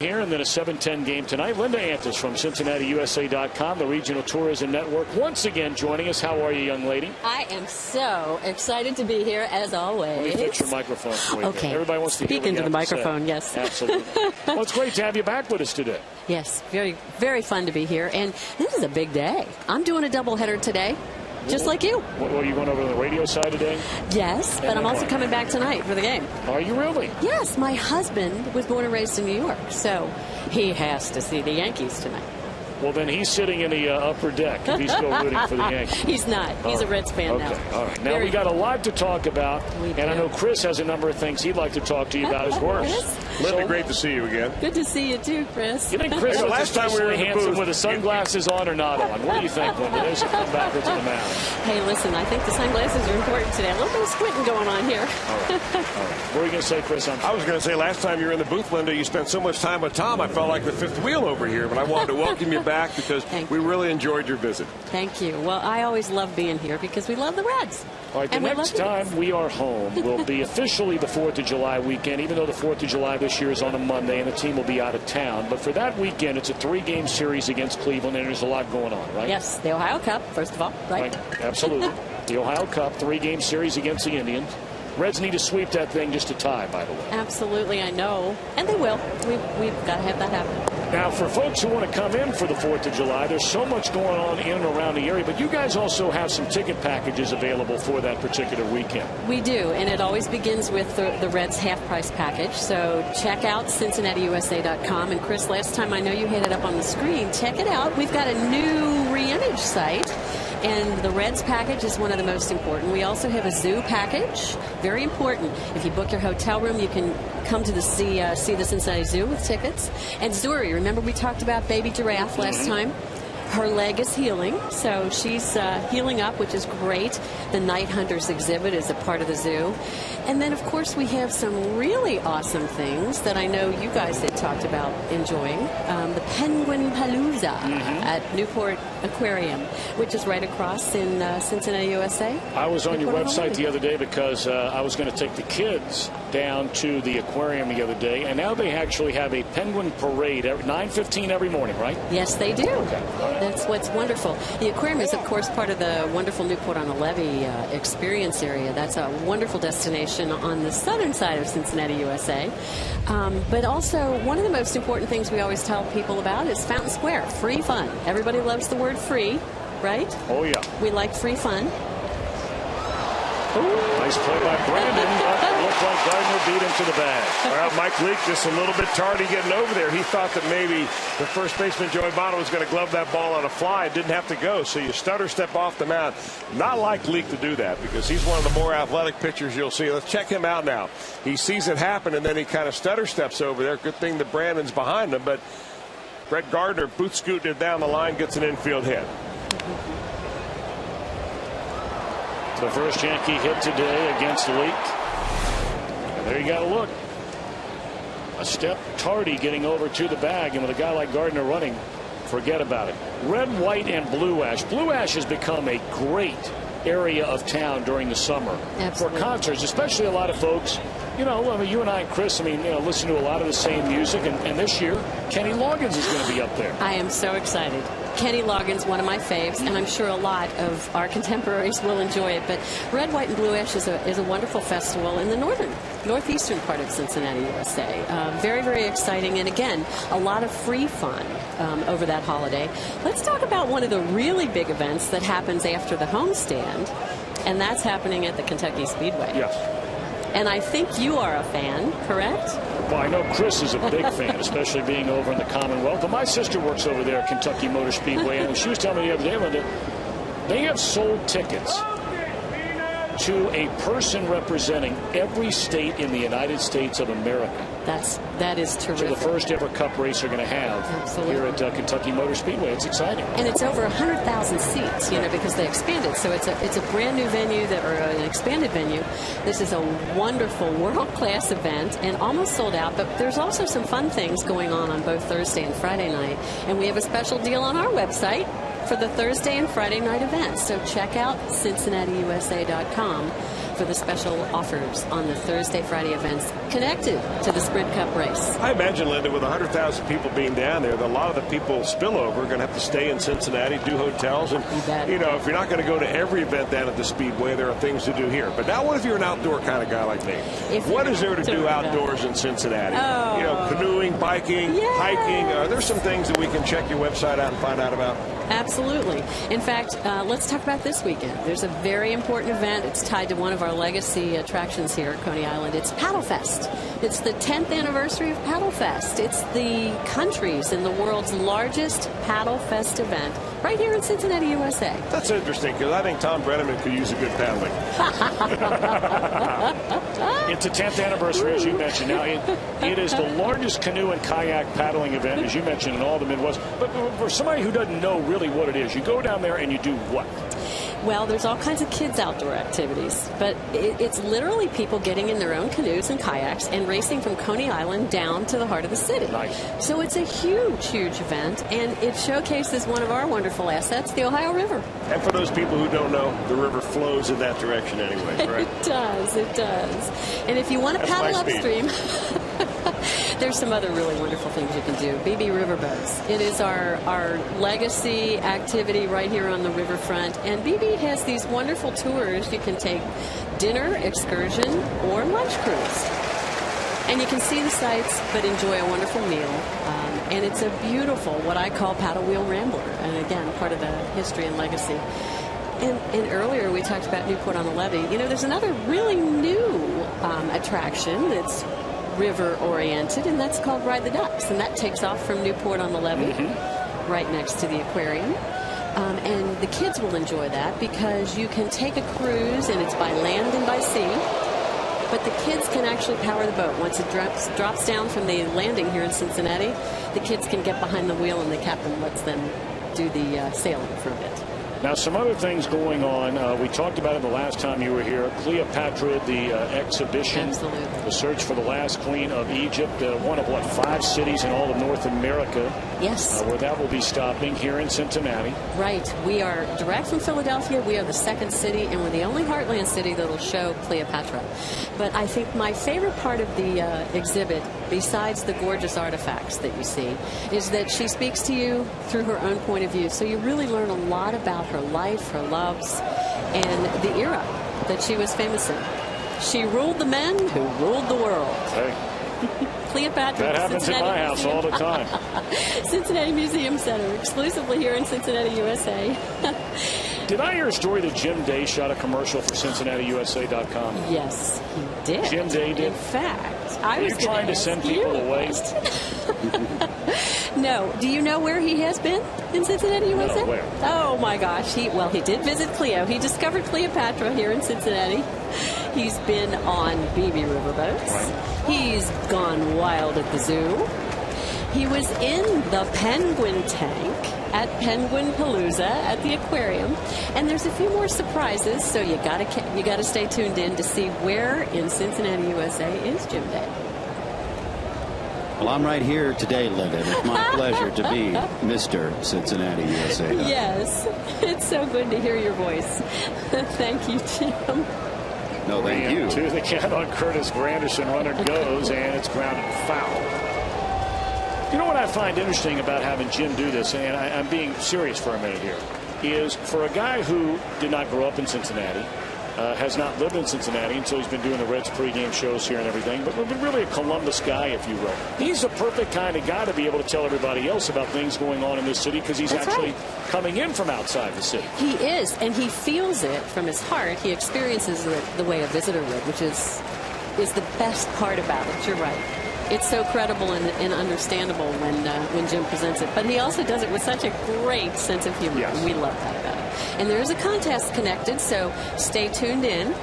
here, and then a 7:10 game tonight. Linda Antis from CincinnatiUSA.com, the Regional Tourism Network, once again joining us. How are you, young lady? I am so excited to be here, as always. Let me fix your microphone for you. Okay. Everybody wants to hear Speak into the microphone, yes. Absolutely. Well, it's great to have you back with us today. Yes, very, very fun to be here. And this is a big day. I'm doing a doubleheader today. Just like you. Well, you going over to the radio side today? Yes, but I'm also coming back tonight for the game. Are you really? Yes, my husband was born and raised in New York, so he has to see the Yankees tonight. Well, then he's sitting in the upper deck if he's still rooting for the Yankees. He's not. He's a Reds fan now. Okay, all right. Now we got a lot to talk about, and I know Chris has a number of things he'd like to talk to you about as well. Linda, great to see you again. Good to see you too, Chris. You think Chris was last time we were handsome with the sunglasses on or not on? What do you think, Linda? There's a come backwards to the mound. Hey, listen, I think the sunglasses are important today. A little bit of squinting going on here. All right. What were you going to say, Chris? I was going to say last time you were in the booth, Linda, you spent so much time with Tom, I felt like the fifth wheel over here. But I wanted to welcome you back because we really enjoyed your visit. Thank you. Well, I always love being here because we love the Reds. All right, the next time we are home will be officially the 4th of July weekend, even though the 4th of July this year is on a Monday and the team will be out of town. But for that weekend, it's a 3-game series against Cleveland, and there's a lot going on, right? Yes, the Ohio Cup, first of all, right? Absolutely. The Ohio Cup, 3-game series against the Indians. Reds need to sweep that thing just to tie, by the way. Absolutely, I know. And they will. We've got to have that happen. Now, for folks who want to come in for the 4th of July, there's so much going on in and around the area, but you guys also have some ticket packages available for that particular weekend. We do, and it always begins with the Reds half-price package. So check out CincinnatiUSA.com. And, Chris, last time I know you had it up on the screen. Check it out. We've got a new reimage site. And the Reds package is one of the most important. We also have a zoo package, very important. If you book your hotel room, you can come to see the Cincinnati Zoo with tickets. And Zuri, remember we talked about baby giraffe last time? Her leg is healing, so she's healing up, which is great. The Night Hunters exhibit is a part of the zoo. And then, of course, we have some really awesome things that I know you guys had talked about enjoying. The Penguin Palooza at Newport Aquarium, which is right across in Cincinnati, USA. I was on your website the other day because I was going to take the kids down to the aquarium the other day, and now they actually have a penguin parade at 9:15 every morning, right? Yes, they do. Okay. That's what's wonderful. The aquarium is, of course, part of the wonderful Newport on the Levee experience area. That's a wonderful destination on the southern side of Cincinnati, USA. But also, one of the most important things we always tell people about is Fountain Square, free fun. Everybody loves the word free, right? Oh, yeah. We like free fun. Nice play by Brandon. It looked like Gardner beat him to the bag. Well, Mike Leake just a little bit tardy getting over there. He thought that maybe the first baseman, Joey Votto, was going to glove that ball on a fly. It didn't have to go, so you stutter step off the mound. Not like Leake to do that because he's one of the more athletic pitchers you'll see. Let's check him out now. He sees it happen, and then he kind of stutter steps over there. Good thing that Brandon's behind him, but Brett Gardner boot scooting it down the line, gets an infield hit. The first Yankee hit today against Leake. And there you got to look. A step tardy getting over to the bag, and with a guy like Gardner running, forget about it. Red, white, and blue ash. Blue ash has become a great area of town during the summer. Absolutely. For concerts, especially a lot of folks. You know, I mean, you and I and Chris, I mean, you know, listen to a lot of the same music, and this year, Kenny Loggins is going to be up there. I am so excited. Kenny Loggins, one of my faves, and I'm sure a lot of our contemporaries will enjoy it. But Red, White, and Blue Ash is a wonderful festival in the northeastern part of Cincinnati, USA. Very, very exciting, and again, a lot of free fun over that holiday. Let's talk about one of the really big events that happens after the homestand, and that's happening at the Kentucky Speedway. Yes. And I think you are a fan, correct? Well, I know Chris is a big fan, especially being over in the Commonwealth. But my sister works over there at Kentucky Motor Speedway, and she was telling me the other day, Linda, they have sold tickets to a person representing every state in the United States of America. That is terrific. So the first ever Cup race they're going to have here at Kentucky Motor Speedway. It's exciting. And it's over 100,000 seats, you know, because they expanded. So it's a brand new venue or an expanded venue. This is a wonderful world-class event and almost sold out. But there's also some fun things going on both Thursday and Friday night. And we have a special deal on our website for the Thursday and Friday night events. So check out CincinnatiUSA.com. for the special offers on the Thursday, Friday events connected to the Sprint Cup race. I imagine, Linda, with 100,000 people being down there, that a lot of the people spillover are going to have to stay in Cincinnati, do hotels. And, you know, if you're not going to go to every event down at the Speedway, there are things to do here. But now what if you're an outdoor kind of guy like me? What is there to do outdoors in Cincinnati? Oh. You know, canoeing, biking, hiking. Are there some things that we can check your website out and find out about? Absolutely. In fact, let's talk about this weekend. There's a very important event. It's tied to one of our legacy attractions here at Coney Island. It's Paddle Fest. It's the 10th anniversary of Paddle Fest. It's the country's and the world's largest Paddle Fest event right here in Cincinnati, USA. That's interesting, because I think Tom Brenneman could use a good paddling. It's the 10th anniversary, as you mentioned. Now, it is the largest canoe and kayak paddling event, as you mentioned, in all the Midwest. But for somebody who doesn't know really what it is, you go down there and you do what? Well, there's all kinds of kids' outdoor activities, but it's literally people getting in their own canoes and kayaks and racing from Coney Island down to the heart of the city. Nice. So it's a huge, huge event, and it showcases one of our wonderful assets, the Ohio River. And for those people who don't know, the river flows in that direction anyway, right? It does, it does. And if you want to paddle upstream, there's some other really wonderful things you can do. BB Riverboats. It is our legacy activity right here on the riverfront. And BB has these wonderful tours. You can take dinner, excursion, or lunch cruise. And you can see the sights, but enjoy a wonderful meal. And it's a beautiful, what I call paddle wheel rambler. And again, part of the history and legacy. And earlier we talked about Newport on the Levee. You know, there's another really new attraction that's river-oriented, and that's called Ride the Ducks. And that takes off from Newport on the Levee, right next to the aquarium. And the kids will enjoy that because you can take a cruise, and it's by land and by sea. But the kids can actually power the boat. Once it drops down from the landing here in Cincinnati, the kids can get behind the wheel, and the captain lets them do the sailing for a bit. Now, some other things going on. We talked about it the last time you were here. Cleopatra, the exhibition. Absolutely. The search for the last queen of Egypt. One of, 5 cities in all of North America. Yes. Where that will be stopping here in Cincinnati. Right. We are direct from Philadelphia. We are the second city, and we're the only Heartland city that will show Cleopatra. But I think my favorite part of the exhibit, besides the gorgeous artifacts that you see, is that she speaks to you through her own point of view. So you really learn a lot about her life, her loves, and the era that she was famous in. She ruled the men who ruled the world. Hey. Cleopatra. That happens in my house all the time. Cincinnati Museum Center, exclusively here in Cincinnati, USA. Did I hear a story that Jim Day shot a commercial for CincinnatiUSA.com? Yes, he did. Jim Day did? In fact, I was trying to send people away? No. Do you know where he has been in Cincinnati, USA? No, where? Oh, my gosh. He did visit Cleo. He discovered Cleopatra here in Cincinnati. He's been on BB Riverboats. Right. He's gone wild at the zoo. He was in the penguin tank at Penguin Palooza at the aquarium, and there's a few more surprises, so you gotta stay tuned in to see where in Cincinnati, USA is Jim Day. Well, I'm right here today, Linda. It's my pleasure to be Mr. Cincinnati, USA. Yes, it's so good to hear your voice. Thank you, Jim. No, thank you. To the count on Curtis Granderson. Runner goes, and it's grounded foul. You know what I find interesting about having Jim do this, and I'm being serious for a minute here, is for a guy who did not grow up in Cincinnati, has not lived in Cincinnati until he's been doing the Reds pregame shows here and everything, but really a Columbus guy, if you will. He's the perfect kind of guy to be able to tell everybody else about things going on in this city because he's coming in from outside the city. He is, and he feels it from his heart. He experiences it the way a visitor would, which is the best part about it. You're right. It's so credible and understandable when Jim presents it. But he also does it with such a great sense of humor. Yes. And we love that about him. And there is a contest connected, so stay tuned in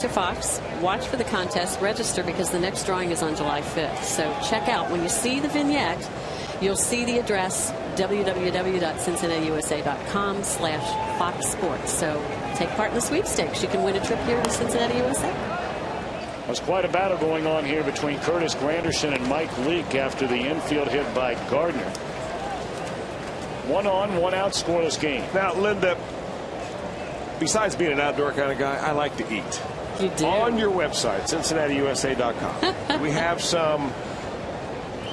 to Fox. Watch for the contest. Register because the next drawing is on July 5th. So check out. When you see the vignette, you'll see the address, www.cincinnatiusa.com/Fox Sports. So take part in the sweepstakes. You can win a trip here to Cincinnati, USA. There's quite a battle going on here between Curtis Granderson and Mike Leake after the infield hit by Gardner. 1 on, 1 out, scoreless game. Now, Linda, besides being an outdoor kind of guy, I like to eat. You do. On your website, CincinnatiUSA.com, we have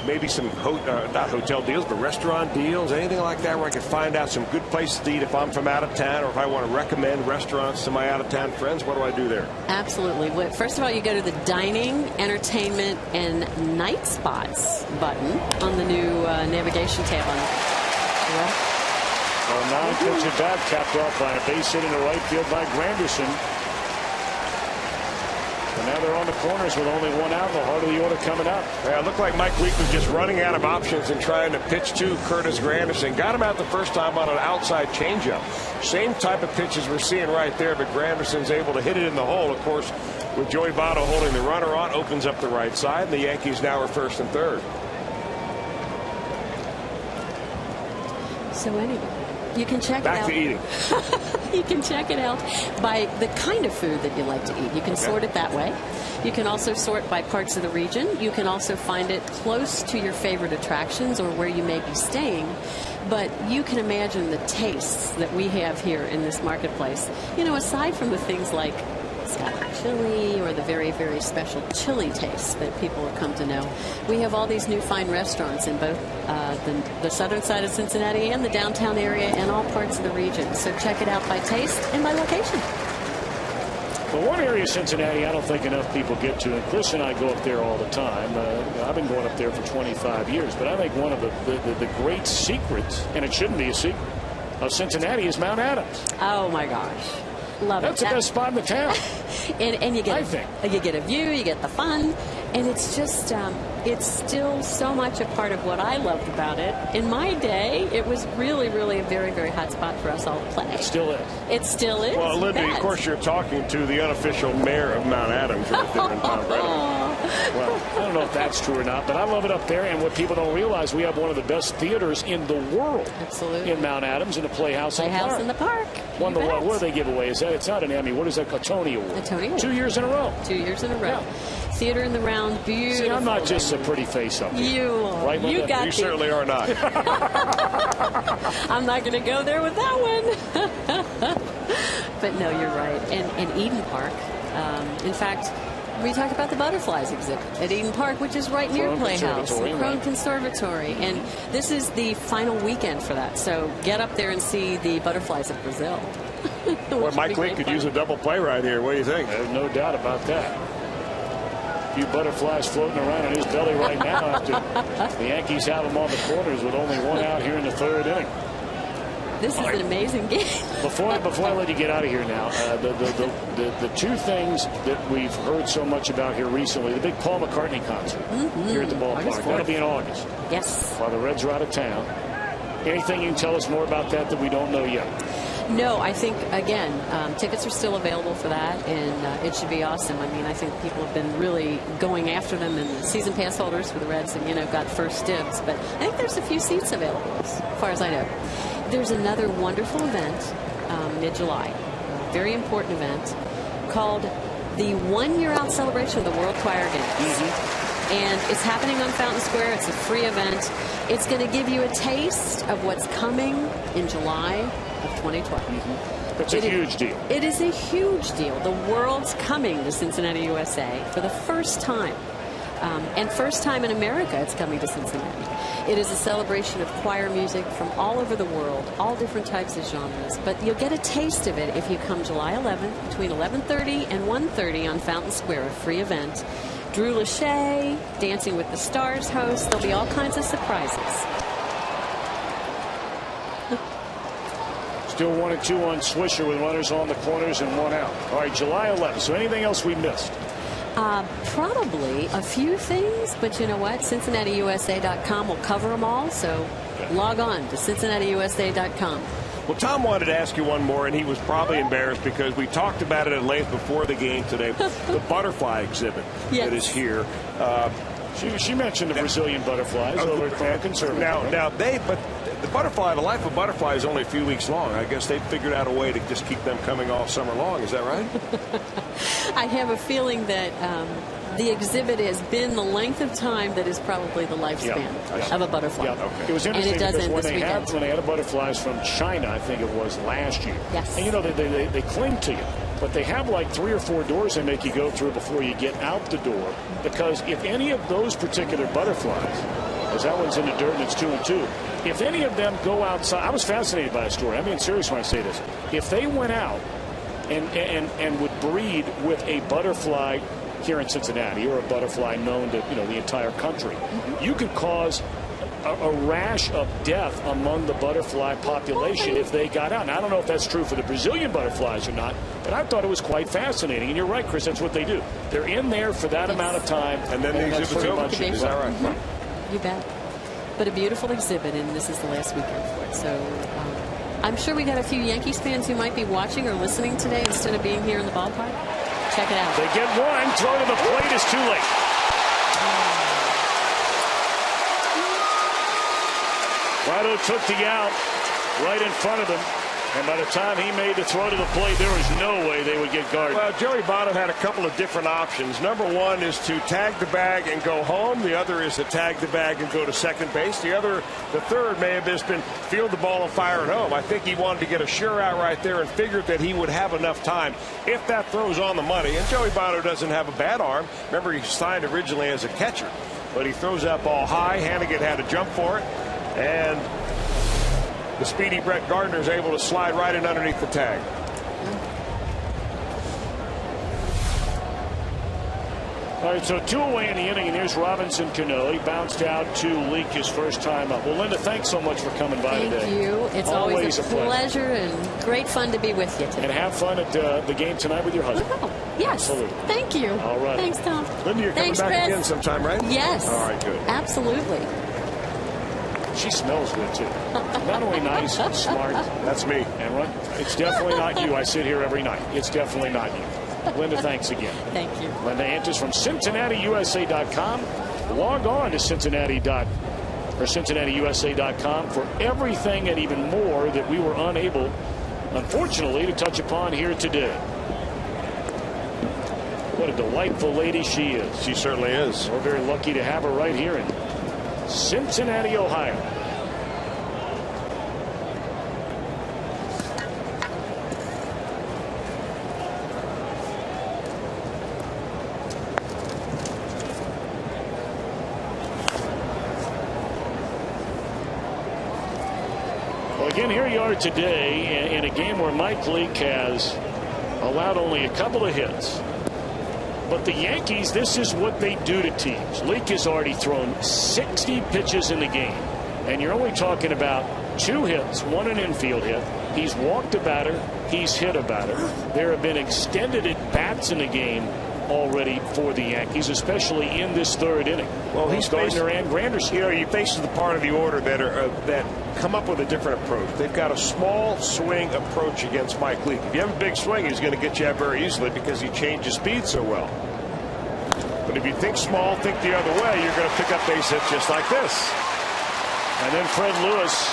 maybe some not hotel deals, but restaurant deals, anything like that where I can find out some good places to eat if I'm from out of town, or if I want to recommend restaurants to my out-of-town friends. What do I do there? Absolutely. First of all, you go to the Dining, Entertainment, and Night Spots button on the new navigation tab on Well, non-pitch at bat, capped off by a base hit in the right field by Granderson. And now they're on the corners with only one out in the heart of the order coming up. Yeah, it looked like Mike Leake was just running out of options and trying to pitch to Curtis Granderson. Got him out the first time on an outside changeup. Same type of pitches we're seeing right there, but Granderson's able to hit it in the hole. Of course, with Joey Votto holding the runner on, opens up the right side, and the Yankees now are first and third. So anyway, you can check Back it out. to eating. You can check it out by the kind of food that you like to eat. You can sort it that way. You can also sort by parts of the region. You can also find it close to your favorite attractions or where you may be staying. But you can imagine the tastes that we have here in this marketplace. You know, aside from the things like Scotch chili or the very, very special chili tastes that people have come to know, we have all these new fine restaurants in both the southern side of Cincinnati and the downtown area and all parts of the region. So check it out by taste and by location. Well, one area of Cincinnati I don't think enough people get to, and Chris and I go up there all the time. I've been going up there for 25 years, but I think one of the great secrets, and it shouldn't be a secret, of Cincinnati is Mount Adams. Oh, my gosh. Love it. That's the best spot in the town. and you get, I think. You get a view, you get the fun, and it's just, it's still so much a part of what I loved about it. In my day, it was really, really a very, very hot spot for us all to play. It still is. It still is. Well, Lindy, of course, you're talking to the unofficial mayor of Mount Adams right there in Tom Brady. Well, I don't know if that's true or not, but I love it up there. And what people don't realize, we have one of the best theaters in the world. Absolutely. In Mount Adams, in the Playhouse in the Park. Won the what do they give away? Is that it's not an Emmy? What is that? A Tony Award. A Tony Award. 2 years in a row. 2 years in a row. Yeah. Theater in the round, beautiful. See, I'm not just a pretty face up here. You are. Right, you got You certainly are not. I'm not going to go there with that one. But no, you're right. And Eden Park. In fact, we talked about the butterflies exhibit at Eden Park, which is right near Playhouse, the Crone Conservatory. And this is the final weekend for that. So get up there and see the butterflies of Brazil. Well, Mike Leake could use a double play right here. What do you think? There's no doubt about that. A few butterflies floating around in his belly right now after the Yankees have him on the corners with only one out here in the third inning. This is an amazing game. Before I let you get out of here now, the two things that we've heard so much about here recently, the big Paul McCartney concert here at the ballpark. That'll be in August. Yes. While the Reds are out of town. Anything you can tell us more about that we don't know yet? No, I think, again, tickets are still available for that, and it should be awesome. I mean, I think people have been really going after them, and the season pass holders for the Reds have, got first dibs. But I think there's a few seats available, as far as I know. There's another wonderful event mid-July, a very important event, called the 1 Year Out celebration of the World Choir Games. And it's happening on Fountain Square. It's a free event. It's going to give you a taste of what's coming in July of 2012. It's a huge deal. It is a huge deal. The world's coming to Cincinnati, USA for the first time. And first time in America it's coming to Cincinnati. It is a celebration of choir music from all over the world, all different types of genres. But you'll get a taste of it if you come July 11th between 11:30 and 1:30 on Fountain Square, a free event. Drew Lachey, Dancing with the Stars host. There'll be all kinds of surprises. Still 1-2 on Swisher with runners on the corners and one out. All right, July 11th. So anything else we missed? Probably a few things, but you know what? CincinnatiUSA.com will cover them all. So log on to CincinnatiUSA.com. Well, Tom wanted to ask you one more, and he was probably embarrassed because we talked about it at length before the game today. The butterfly exhibit that is here. She mentioned the Brazilian butterflies over at Crone Conservatory. Now but the butterfly, the life of butterfly is only a few weeks long. I guess they figured out a way to just keep them coming all summer long. Is that right? I have a feeling that the exhibit has been the length of time that is probably the lifespan of a butterfly. It was interesting and it does because end when this weekend. they had the butterflies from China, I think it was last year. Yes. And they cling to you. But they have like 3 or 4 doors they make you go through before you get out the door. Because if any of those particular butterflies, as that one's in the dirt and it's 2 and 2, if any of them go outside, I was fascinated by a story. I'm being serious when I say this. If they went out and would breed with a butterfly here in Cincinnati, or a butterfly known to the entire country, you could cause a rash of death among the butterfly population if they got out. Now, I don't know if that's true for the Brazilian butterflies or not, but I thought it was quite fascinating. And you're right, Chris, that's what they do. They're in there for that amount of time, and then the exhibit's over. Is that right? You bet. But a beautiful exhibit, and this is the last weekend for it. So I'm sure we got a few Yankees fans who might be watching or listening today instead of being here in the ballpark. Check it out. They get one. Throw to the plate is too late. Votto took the out right in front of him. And by the time he made the throw to the plate, there was no way they would get Gardner. Well, Joey Votto had a couple of different options. Number one is to tag the bag and go home. The other is to tag the bag and go to second base. The third may have just been field the ball and fire it home. I think he wanted to get a sure out right there and figured that he would have enough time if that throw's on the money. And Joey Votto doesn't have a bad arm. Remember, he signed originally as a catcher, but he throws that ball high. Hannigan had to jump for it, and the speedy Brett Gardner is able to slide right in underneath the tag. All right, so 2 away in the inning, and here's Robinson Cano. He bounced out to Leake his first time up. Well, Linda, thanks so much for coming by today. Thank you. It's always a pleasure and great fun to be with you today. And have fun at the game tonight with your husband. Oh, yes. Absolutely. Thank you. All right. Thanks, Tom. Linda, you're coming back Chris. again sometime, right? Yes. All right, good. Absolutely. She smells good, too. Not only nice, but smart. That's me. And run. It's definitely not you. I sit here every night. It's definitely not you. Linda, thanks again. Thank you. Linda Antis from CincinnatiUSA.com. Log on to CincinnatiUSA.com for everything and even more that we were unable, unfortunately, to touch upon here today. What a delightful lady she is. She certainly is. We're very lucky to have her right here in Cincinnati, Ohio. Well, again, here you are today in a game where Mike Leake has allowed only a couple of hits. But the Yankees, this is what they do to teams. Leake has already thrown 60 pitches in the game. And you're only talking about 2 hits, 1 an infield hit. He's walked a batter. He's hit a batter. There have been extended at-bats in the game already for the Yankees, especially in this 3rd inning. Well, he's Gardner and Granderson. You know, he faces the part of the order that come up with a different approach. They've got a small swing approach against Mike Leake. If you have a big swing, he's going to get you out very easily because he changes speed so well. But if you think small, think the other way, you're going to pick up base hits just like this. And then Fred Lewis,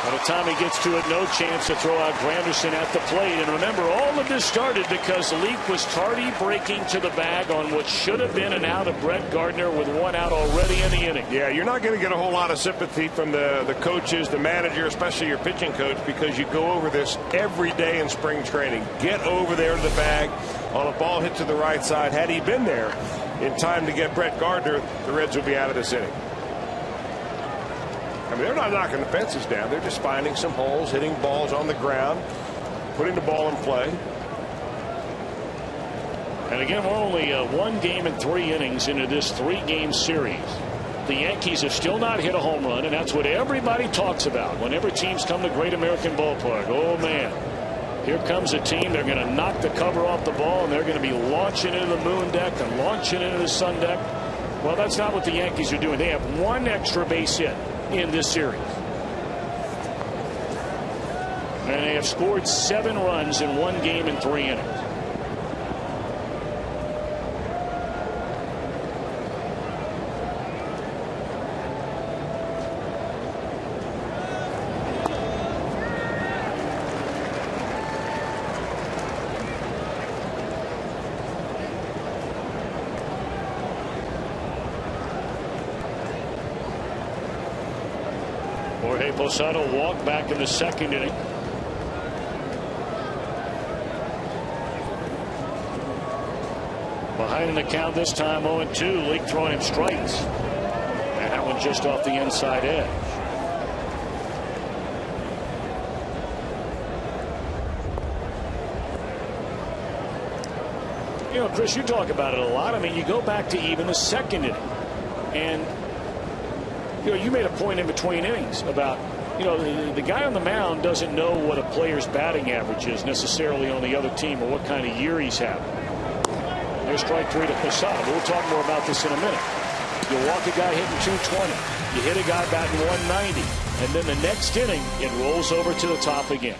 by the time he gets to it, no chance to throw out Granderson at the plate. And remember, all of this started because Leake was tardy breaking to the bag on what should have been an out of Brett Gardner with 1 out already in the inning. Yeah, you're not going to get a whole lot of sympathy from the coaches, the manager, especially your pitching coach, because you go over this every day in spring training. Get over there to the bag on a ball hit to the right side. Had he been there in time to get Brett Gardner, the Reds would be out of this inning. I mean, they're not knocking the fences down. They're just finding some holes, hitting balls on the ground, putting the ball in play. And again, we're only 1 game and 3 innings into this 3-game series. The Yankees have still not hit a home run, and that's what everybody talks about whenever teams come to Great American Ballpark. Oh, man. Here comes a team. They're going to knock the cover off the ball, and they're going to be launching into the moon deck and launching into the sun deck. Well, that's not what the Yankees are doing. They have 1 extra base hit in this series. And they have scored 7 runs in 1 game and 3 innings. Jorge Posada walked back in the 2nd inning. Behind in the count this time, 0-2. Leake throwing him strikes. And that one just off the inside edge. You know, Chris, you talk about it a lot. I mean, you go back to even the second inning. And, you know, you made a point in between innings about, you know, the guy on the mound doesn't know what a player's batting average is necessarily on the other team or what kind of year he's having. There's strike 3 to Posada. We'll talk more about this in a minute. You walk a guy hitting 220. You hit a guy batting 190. And then the next inning, it rolls over to the top again.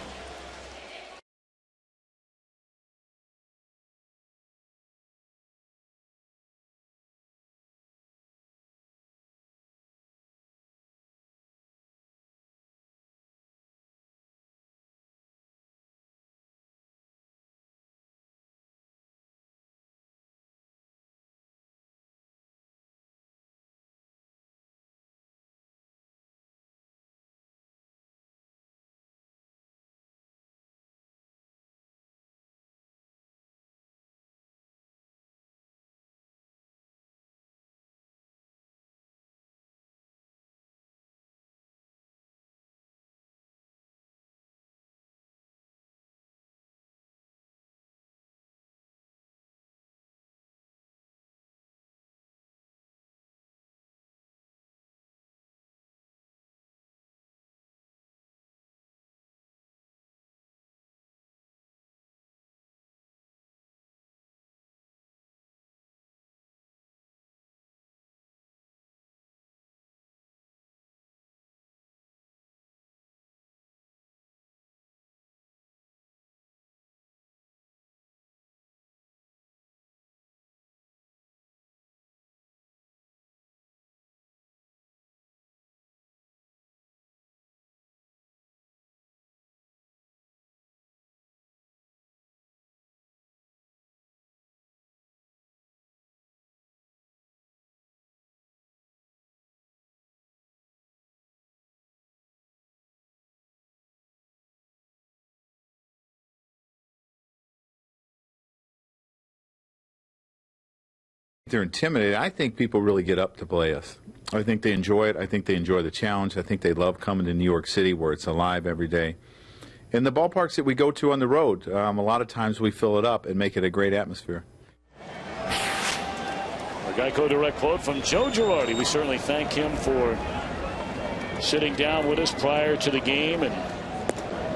They're intimidated. I think people really get up to play us. I think they enjoy it. I think they enjoy the challenge. I think they love coming to New York City where it's alive every day. In the ballparks that we go to on the road, a lot of times we fill it up and make it a great atmosphere. A Geico Direct quote from Joe Girardi. We certainly thank him for sitting down with us prior to the game. And,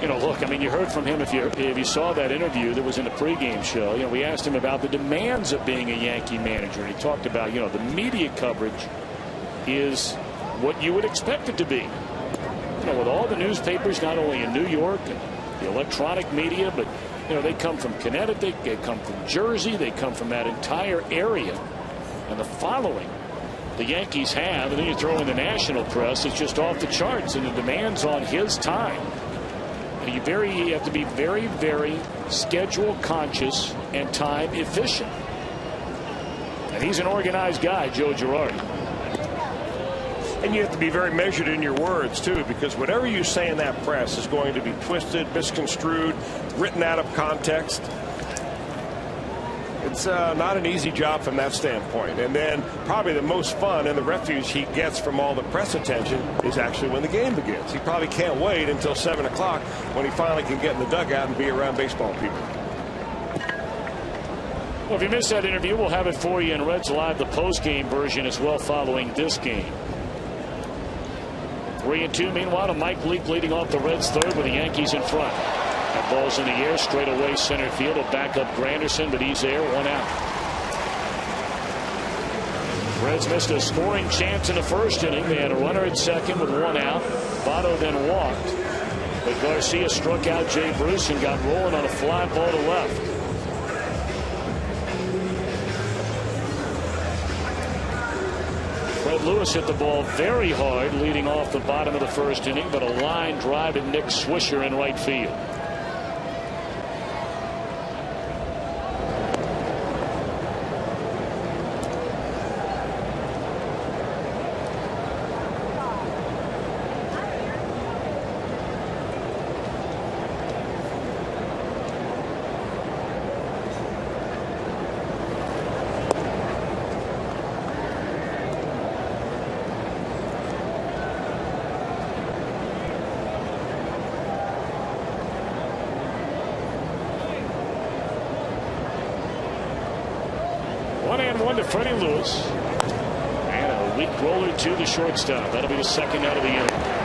you know, look, I mean, you heard from him if you saw that interview that was in the pregame show. You know, we asked him about the demands of being a Yankee manager. And he talked about, you know, the media coverage is what you would expect it to be. You know, with all the newspapers, not only in New York and the electronic media, but, you know, they come from Connecticut, they come from Jersey, they come from that entire area. And the following the Yankees have, and then you throw in the national press, it's just off the charts. And the demands on his time. You have to be very, very schedule conscious and time efficient. And he's an organized guy, Joe Girardi. And you have to be very measured in your words, too, because whatever you say in that press is going to be twisted, misconstrued, written out of context. It's not an easy job from that standpoint. And then probably the most fun and the refuge he gets from all the press attention is actually when the game begins. He probably can't wait until 7 o'clock when he finally can get in the dugout and be around baseball people. Well, if you missed that interview, we'll have it for you in Reds Live, the post-game version as well following this game. 3-2. Meanwhile, to Mike Leake leading off the Reds third with the Yankees in front. That ball's in the air, straight away center field. Will back up Granderson, but he's there, 1 out. Reds missed a scoring chance in the first inning. They had a runner at second with 1 out. Votto then walked, but Garcia struck out Jay Bruce and got rolling on a fly ball to left. Fred Lewis hit the ball very hard leading off the bottom of the first inning, but a line drive to Nick Swisher in right field. 1 to Freddie Lewis. And a weak roller to the shortstop. That'll be the second out of the inning.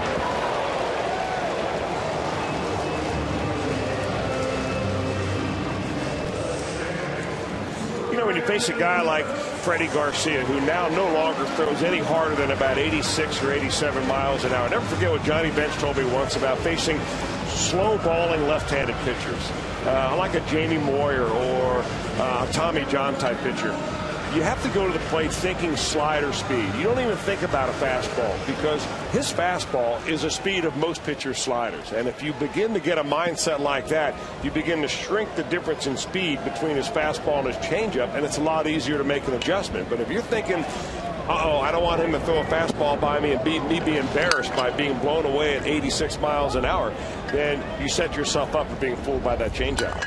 When you face a guy like Freddie Garcia, who now no longer throws any harder than about 86 or 87 miles an hour. Never forget what Johnny Bench told me once about facing slow balling left-handed pitchers, like a Jamie Moyer or Tommy John type pitcher. You have to go to the plate thinking slider speed. You don't even think about a fastball, because his fastball is the speed of most pitchers' sliders. And if you begin to get a mindset like that, you begin to shrink the difference in speed between his fastball and his changeup, and it's a lot easier to make an adjustment. But if you're thinking, uh-oh, I don't want him to throw a fastball by me and me be embarrassed by being blown away at 86 miles an hour, then you set yourself up for being fooled by that changeup.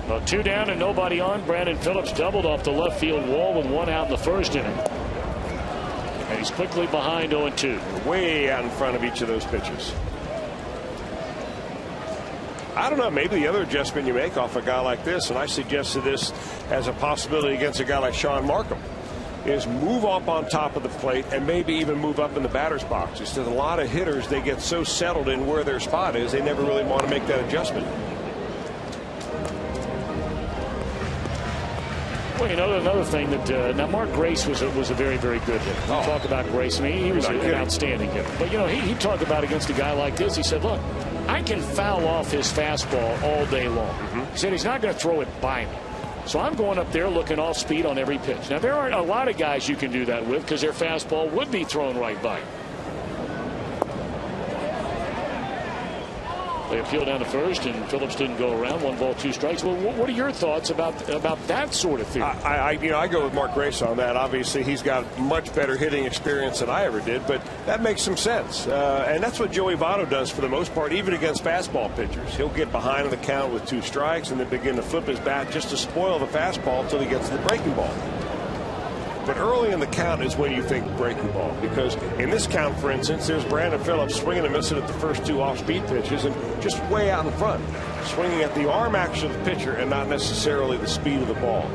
Well, 2 down and nobody on. Brandon Phillips doubled off the left field wall with 1 out in the first inning. And he's quickly behind 0-2. Way out in front of each of those pitches. I don't know, maybe the other adjustment you make off a guy like this, and I suggested this as a possibility against a guy like Sean Markham, is move up on top of the plate and maybe even move up in the batter's box. Just a lot of hitters, they get so settled in where their spot is, they never really want to make that adjustment. Well, you know, another thing that now Mark Grace was a very, very good hitter. You talk about Grace. I mean, he was an outstanding hitter. But, you know, he talked about against a guy like this. He said, look, I can foul off his fastball all day long. He said he's not going to throw it by me. So I'm going up there looking off speed on every pitch. Now, there aren't a lot of guys you can do that with because their fastball would be thrown right by you. They appeal down to first, and Phillips didn't go around. 1 ball, 2 strikes. Well, what are your thoughts about that sort of theory? I go with Mark Grace on that. Obviously, he's got much better hitting experience than I ever did, but that makes some sense. And that's what Joey Votto does for the most part, even against fastball pitchers. He'll get behind on the count with 2 strikes and then begin to flip his bat just to spoil the fastball until he gets to the breaking ball. But early in the count is when you think breaking ball, because in this count, for instance, there's Brandon Phillips swinging and missing at the first 2 off-speed pitches and just way out in front, swinging at the arm action of the pitcher and not necessarily the speed of the ball.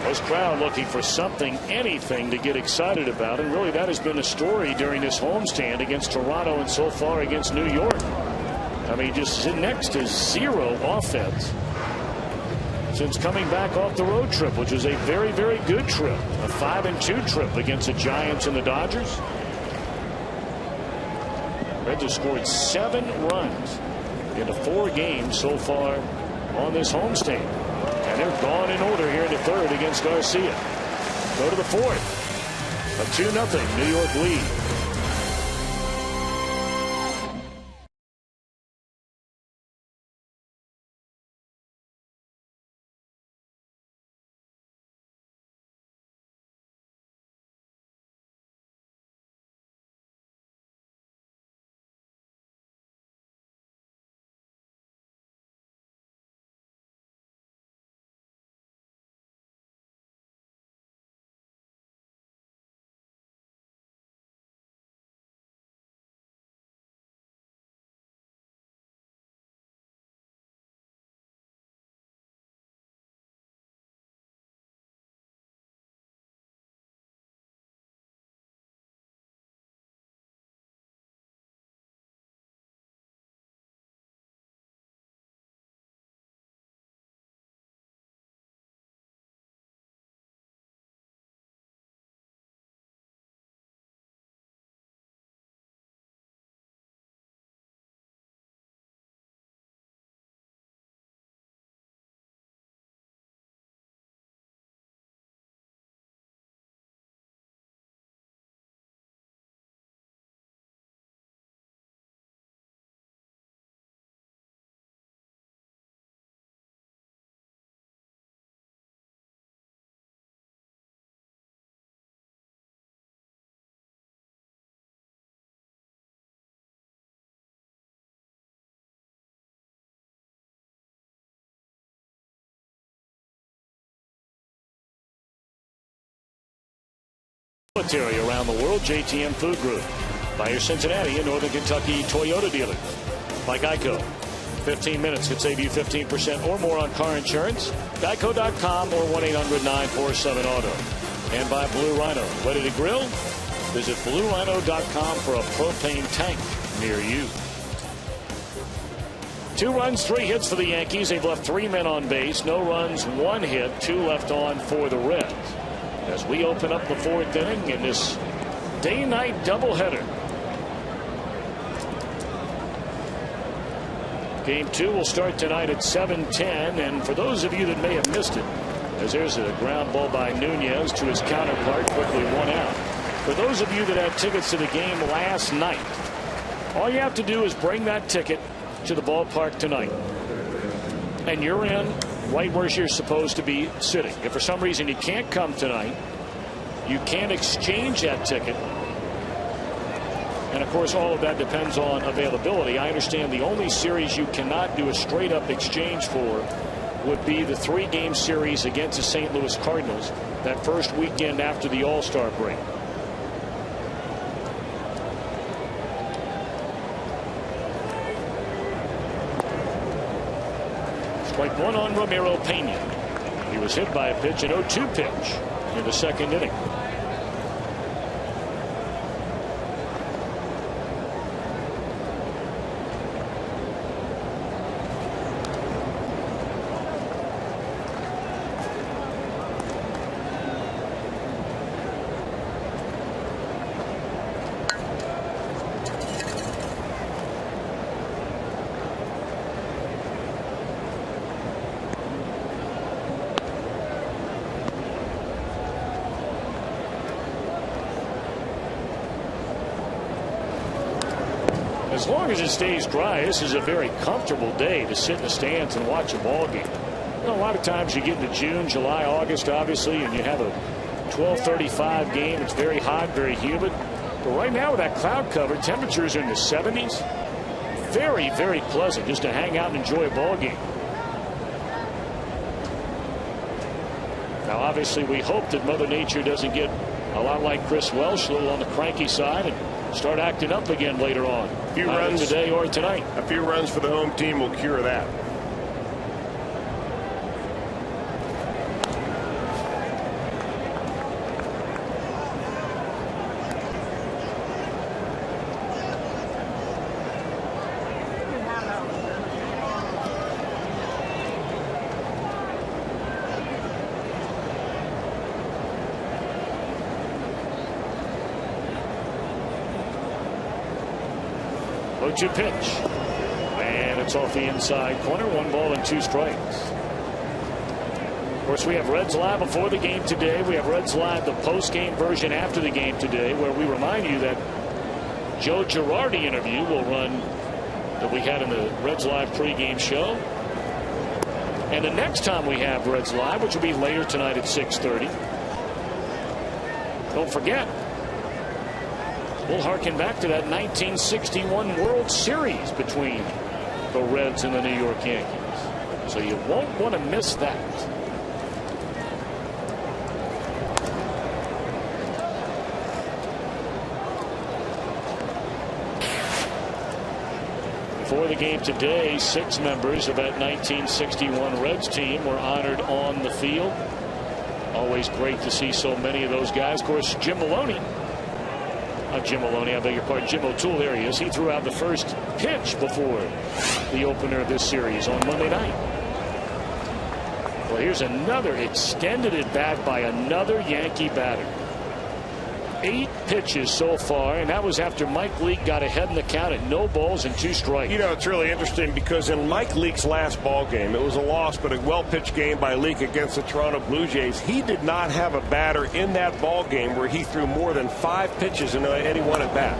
This crowd looking for something, anything to get excited about, and really that has been a story during this homestand against Toronto and so far against New York. I mean, just next to 0 offense since coming back off the road trip, which was a very, very good trip. A 5-2 trip against the Giants and the Dodgers. Reds have scored 7 runs into 4 games so far on this homestand. And they're gone in order here in the 3rd against Garcia. Go to the 4th. A 2-0 New York lead. military around the world. JTM Food Group. By your Cincinnati and Northern Kentucky Toyota dealers. By Geico. 15 minutes could save you 15% or more on car insurance. Geico.com or 1-800-947-AUTO. And by Blue Rhino. Ready to grill? Visit BlueRhino.com for a propane tank near you. 2 runs, 3 hits for the Yankees. They've left 3 men on base. No runs, 1 hit, 2 left on for the Reds. As we open up the 4th inning in this day-night doubleheader. Game 2 will start tonight at 7:10. And for those of you that may have missed it, as there's a ground ball by Nunez to his counterpart, quickly 1 out. For those of you that had tickets to the game last night, all you have to do is bring that ticket to the ballpark tonight. And you're in right where you're supposed to be sitting. If for some reason you can't come tonight, you can't exchange that ticket. And of course, all of that depends on availability. I understand the only series you cannot do a straight up exchange for would be the 3-game series against the St. Louis Cardinals that first weekend after the All-Star break. Strike 1 on Ramiro Pena. He was hit by a pitch, an 0-2 pitch in the 2nd inning. As long as it stays dry, this is a very comfortable day to sit in the stands and watch a ball game. You know, a lot of times you get into June, July, August, obviously, and you have a 12:35 game. It's very hot, very humid. But right now with that cloud cover, temperatures are in the 70s. Very, very pleasant just to hang out and enjoy a ball game. Now, obviously, we hope that Mother Nature doesn't get a lot like Chris Welsh, a little on the cranky side, and start acting up again later on. A few runs today or tonight. A few runs for the home team will cure that. To pitch, and it's off the inside corner. 1 ball and 2 strikes. Of course, we have Reds Live before the game today. We have Reds Live, the post-game version after the game today, where we remind you that Joe Girardi interview will run that we had in the Reds Live pregame show. And the next time we have Reds Live, which will be later tonight at 6:30, don't forget, we'll harken back to that 1961 World Series between the Reds and the New York Yankees. So you won't want to miss that. Before the game today, 6 members of that 1961 Reds team were honored on the field. Always great to see so many of those guys. Of course, Jim Maloney. Jim Maloney, I beg your pardon. Jim O'Toole, there he is. He threw out the first pitch before the opener of this series on Monday night. Well, here's another extended at bat by another Yankee batter. 8 pitches so far, and that was after Mike Leake got ahead in the count at no balls and 2 strikes. You know, it's really interesting because in Mike Leake's last ball game, it was a loss, but a well-pitched game by Leake against the Toronto Blue Jays. He did not have a batter in that ball game where he threw more than 5 pitches in any one at bat.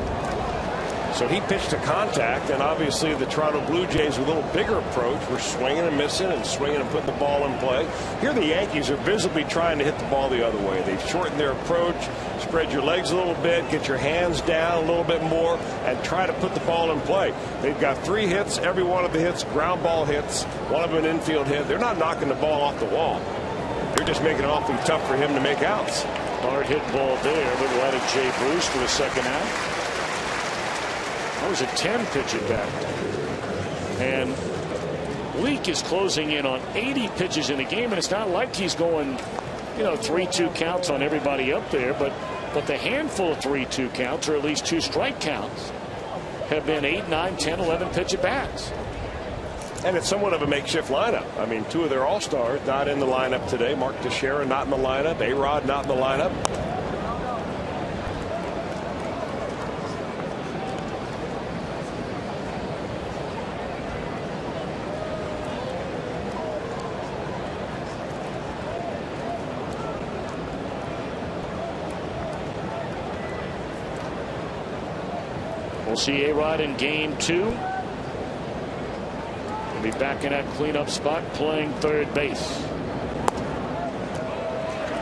So he pitched to contact, and obviously the Toronto Blue Jays, with a little bigger approach, were swinging and missing and swinging and putting the ball in play. Here the Yankees are visibly trying to hit the ball the other way. They've shortened their approach, spread your legs a little bit, get your hands down a little bit more, and try to put the ball in play. They've got 3 hits. Every one of the hits, ground ball hits, one of them an infield hit. They're not knocking the ball off the wall. They're just making it awfully tough for him to make outs. Hard hit ball there, but right at Jay Bruce for the second out. That was a 10 pitch at bat. And Leake is closing in on 80 pitches in a game, and it's not like he's going, 3-2 counts on everybody up there, but the handful of 3-2 counts, or at least 2 strike counts, have been 8, 9, 10, 11 pitch at bats. And it's somewhat of a makeshift lineup. I mean, 2 of their all-stars not in the lineup today. Mark Teixeira not in the lineup. A-Rod not in the lineup. We'll see A-Rod in game 2. He'll be back in that cleanup spot playing third base.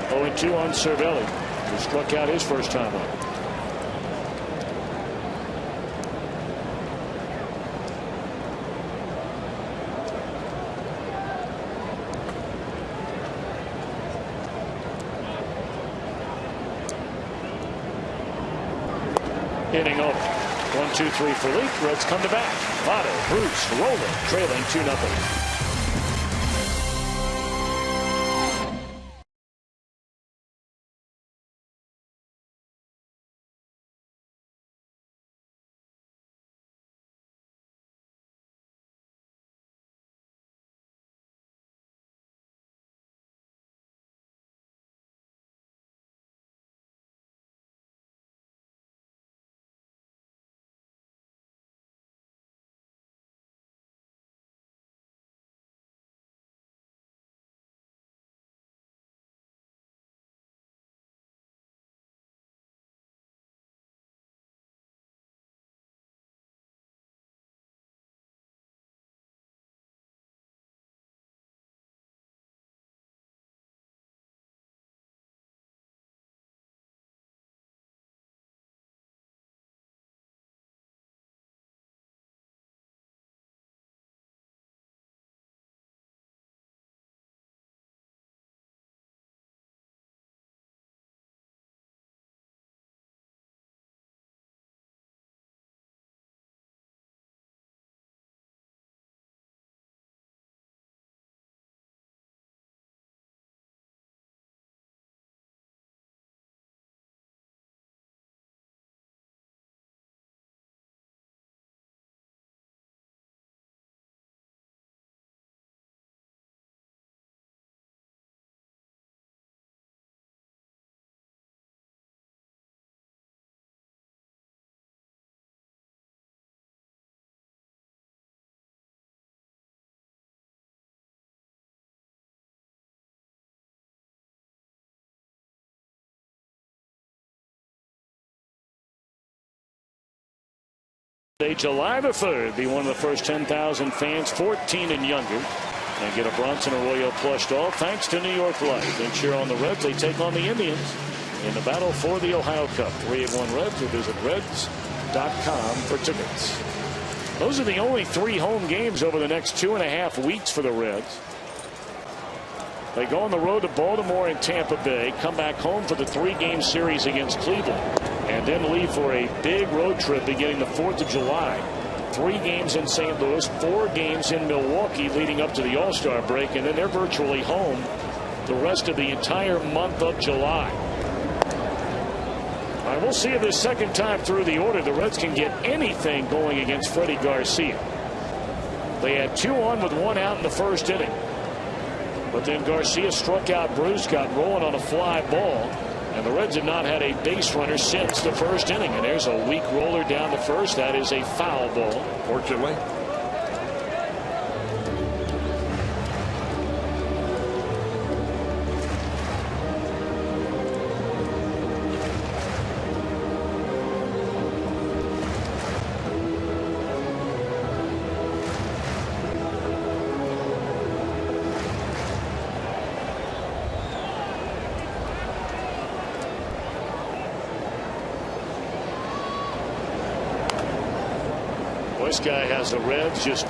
0-2 on Cervelli, who struck out his first time up. Inning over. 1-2-3 for Leake. Reds come to bat. Votto, Bruce, rolling, trailing 2-0. July the 3rd, be one of the first 10,000 fans 14 and younger and get a Bronson Arroyo plush doll thanks to New York Life. And cheer on the Reds. They take on the Indians in the battle for the Ohio Cup. 381 Reds, or visit Reds.com for tickets. Those are the only 3 home games over the next 2.5 weeks for the Reds. They go on the road to Baltimore and Tampa Bay, come back home for the 3-game series against Cleveland, and then leave for a big road trip beginning the 4th of July. 3 games in St. Louis, 4 games in Milwaukee leading up to the All-Star break, and then they're virtually home the rest of the entire month of July. All right, we'll see if this second time through the order the Reds can get anything going against Freddie Garcia. They had 2 on with 1 out in the first inning. But then Garcia struck out Bruce, got rolling on a fly ball. And the Reds have not had a base runner since the first inning. And there's a weak roller down the first. That is a foul ball, fortunately. This guy has the Reds just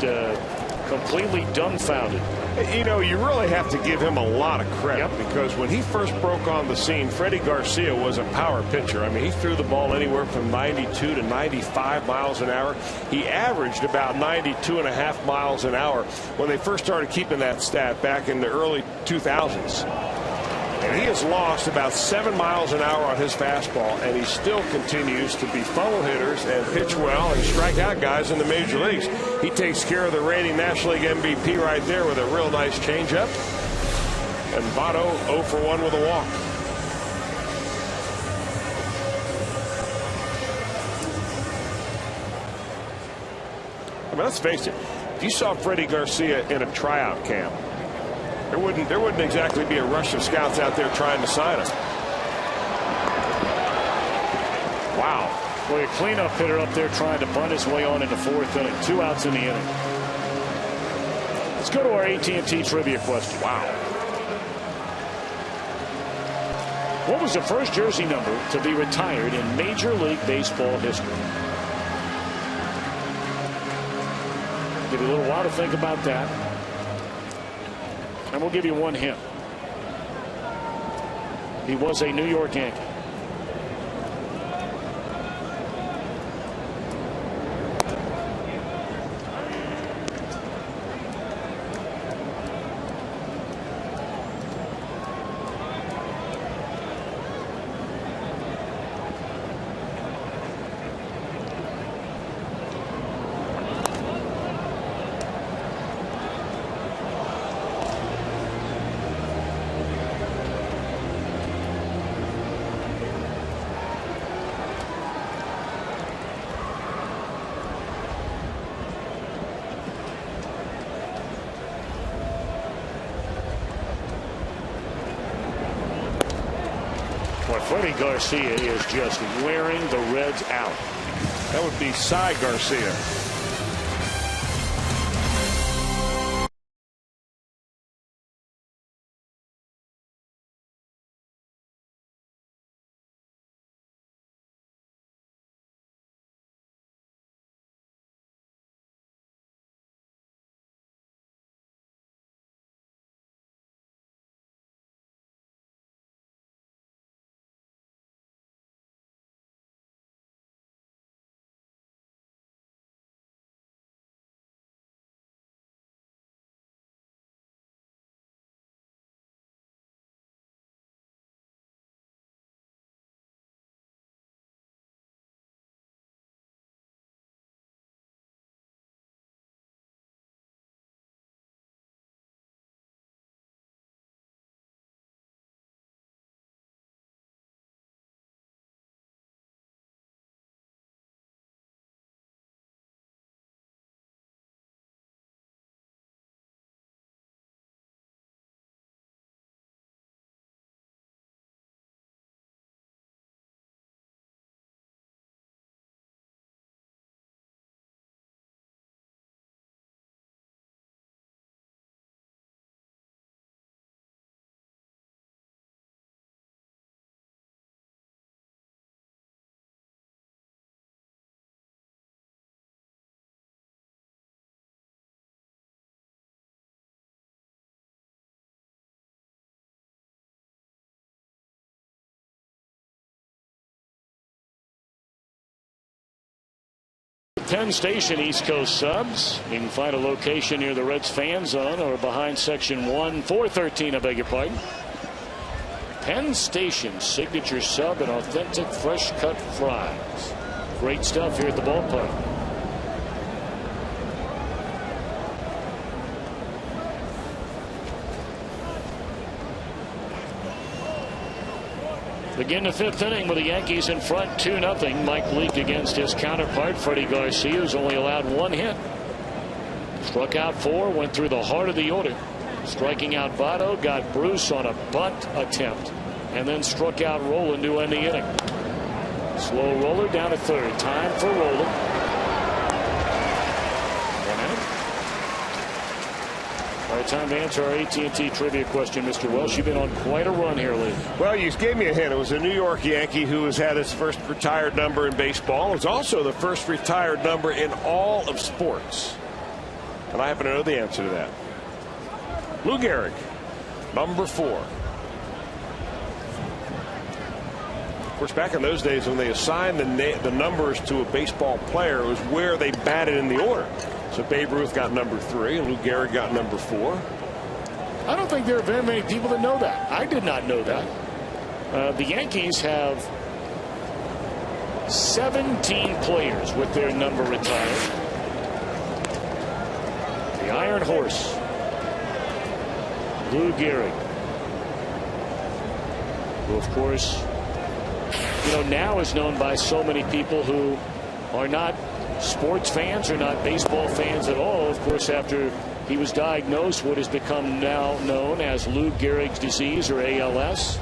completely dumbfounded. You know, you really have to give him a lot of credit because when he first broke on the scene, Freddie Garcia was a power pitcher. I mean, he threw the ball anywhere from 92 to 95 miles an hour. He averaged about 92.5 miles an hour when they first started keeping that stat back in the early 2000s. And he has lost about 7 miles an hour on his fastball, and he still continues to be funnel hitters and pitch well and strike out guys in the major leagues. He takes care of the reigning National League MVP right there with a real nice changeup. And Votto 0 for 1 with a walk. I mean, let's face it. If you saw Freddie Garcia in a tryout camp, there wouldn't exactly be a rush of scouts out there trying to sign him. Wow. Boy, a cleanup hitter up there trying to bunt his way on in the 4th inning. 2 outs in the inning. Let's go to our AT&T trivia question. Wow. What was the first jersey number to be retired in Major League Baseball history? Give you a little while to think about that. And we'll give you one hint. He was a New York Yankee. Freddie Garcia is just wearing the Reds out. That would be Cy Garcia. Penn Station East Coast subs. You can find a location near the Reds fan zone or behind section 413, I beg your pardon. Penn Station signature sub and authentic fresh cut fries. Great stuff here at the ballpark. Begin the 5th inning with the Yankees in front 2-0. Mike Leake against his counterpart Freddie Garcia, who's only allowed 1 hit. Struck out 4, went through the heart of the order. Striking out Votto, got Bruce on a bunt attempt, and then struck out Rolen to end the inning. Slow roller down to 3rd. Time for Rolen. All right, time to answer our AT&T trivia question, Mr. Welsh. You've been on quite a run here lately. Well, you gave me a hint. It was a New York Yankee who has had his first retired number in baseball. It's also the first retired number in all of sports. And I happen to know the answer to that. Lou Gehrig, number 4. Of course, back in those days when they assigned the numbers to a baseball player, it was where they batted in the order. So Babe Ruth got number 3 and Lou Gehrig got number 4. I don't think there are very many people that know that. I did not know that. The Yankees have 17 players with their number retired. The Iron Horse, Lou Gehrig, who of course, now is known by so many people who are not sports fans or not baseball fans at all. Of course, after he was diagnosed what has become now known as Lou Gehrig's disease, or ALS.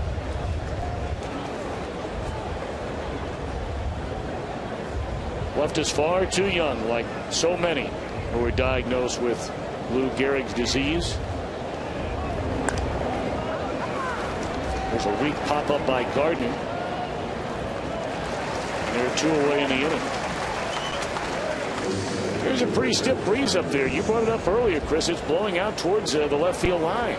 Left us far too young, like so many who were diagnosed with Lou Gehrig's disease. There's a weak pop-up by Gardner. And they're 2 away in the inning. There's a pretty stiff breeze up there. You brought it up earlier, Chris. It's blowing out towards the left field line.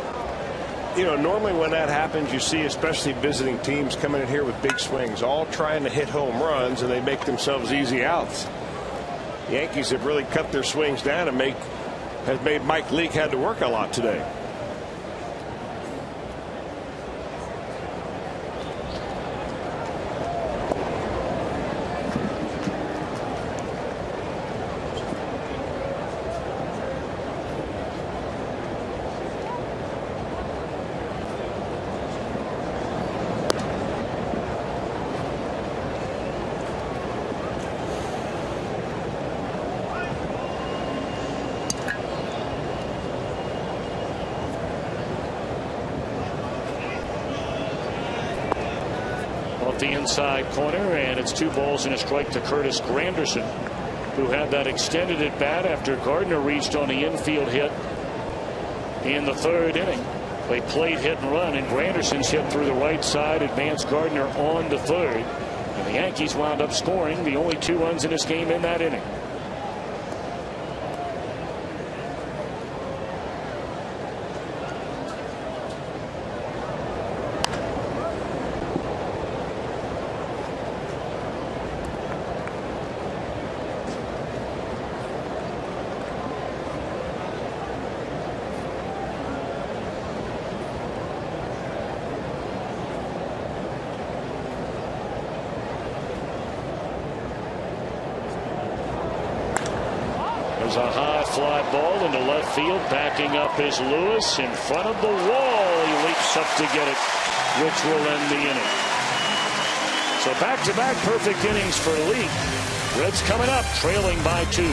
Normally when that happens, you see especially visiting teams coming in here with big swings, all trying to hit home runs, and they make themselves easy outs. The Yankees have really cut their swings down and has made Mike Leake had to work a lot today. The inside corner, and it's 2 balls and a strike to Curtis Granderson, who had that extended at bat after Gardner reached on the infield hit in the 3rd inning. They played hit and run, and Granderson's hit through the right side advanced Gardner on to 3rd, and the Yankees wound up scoring the only 2 runs in this game in that inning. There's a high fly ball into left field. Backing up is Lewis in front of the wall. He leaps up to get it, which will end the inning. So back-to-back perfect innings for Leake. Reds coming up, trailing by 2.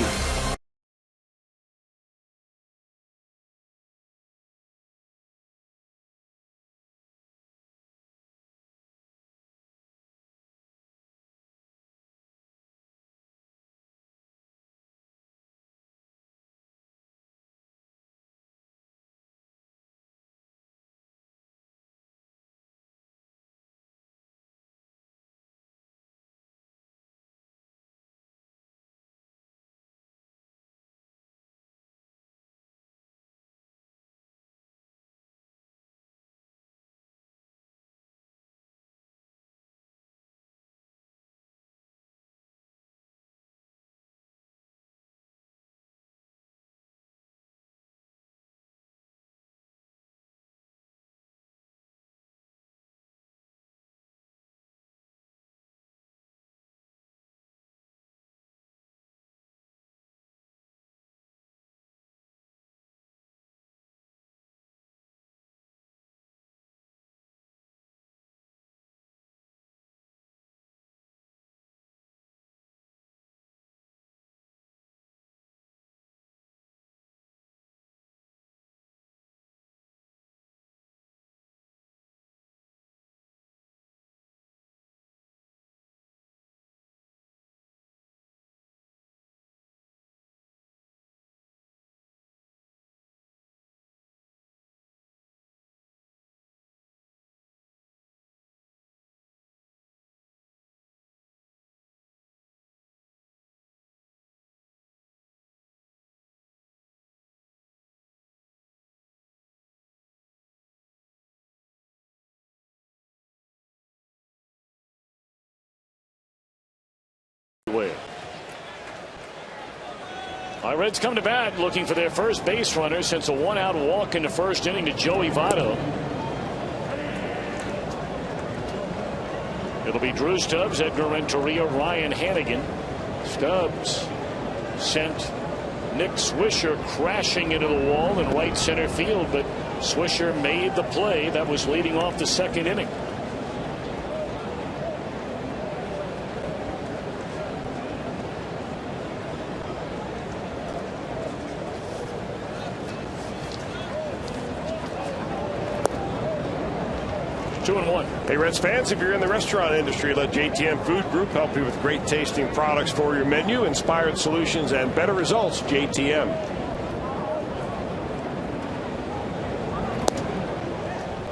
Our Reds come to bat looking for their first base runner since a one-out walk in the first inning to Joey Votto. It'll be Drew Stubbs, Edgar Renteria, Ryan Hanigan. Stubbs sent Nick Swisher crashing into the wall in right center field, but Swisher made the play that was leading off the second inning. Two and one. Hey, Reds fans, if you're in the restaurant industry, let JTM Food Group help you with great tasting products for your menu, inspired solutions, and better results. JTM.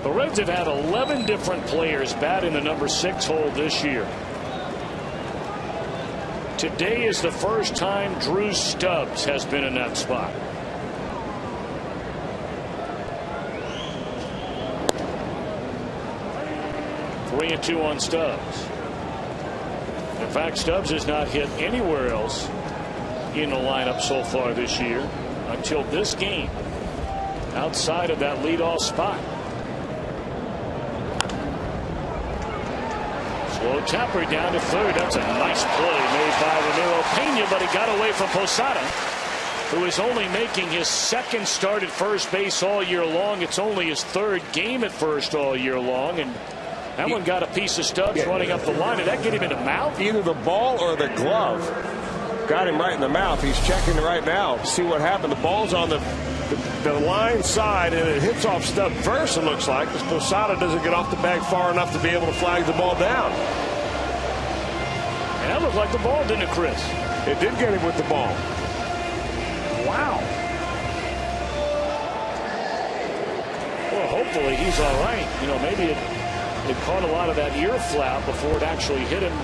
The Reds have had 11 different players bat in the number 6 hole this year. Today is the first time Drew Stubbs has been in that spot. Three and two on Stubbs. In fact, Stubbs has not hit anywhere else in the lineup so far this year until this game outside of that leadoff spot. Slow tapper down to third. That's a nice play made by Ramiro Pena, but he got away from Posada, who is only making his second start at first base all year long. It's only his third game at first all year long, and that one got a piece of Stubbs running up the line. Did that get him in the mouth? Either the ball or the glove got him right in the mouth. He's checking right now to see what happened. The ball's on the line side, and it hits off Stubbs first, it looks like, because Posada doesn't get off the bag far enough to be able to flag the ball down. And that looked like the ball, didn't it, Chris? It did get him with the ball. Wow. Well, hopefully he's all right. You know, maybe it caught a lot of that ear flap before it actually hit him.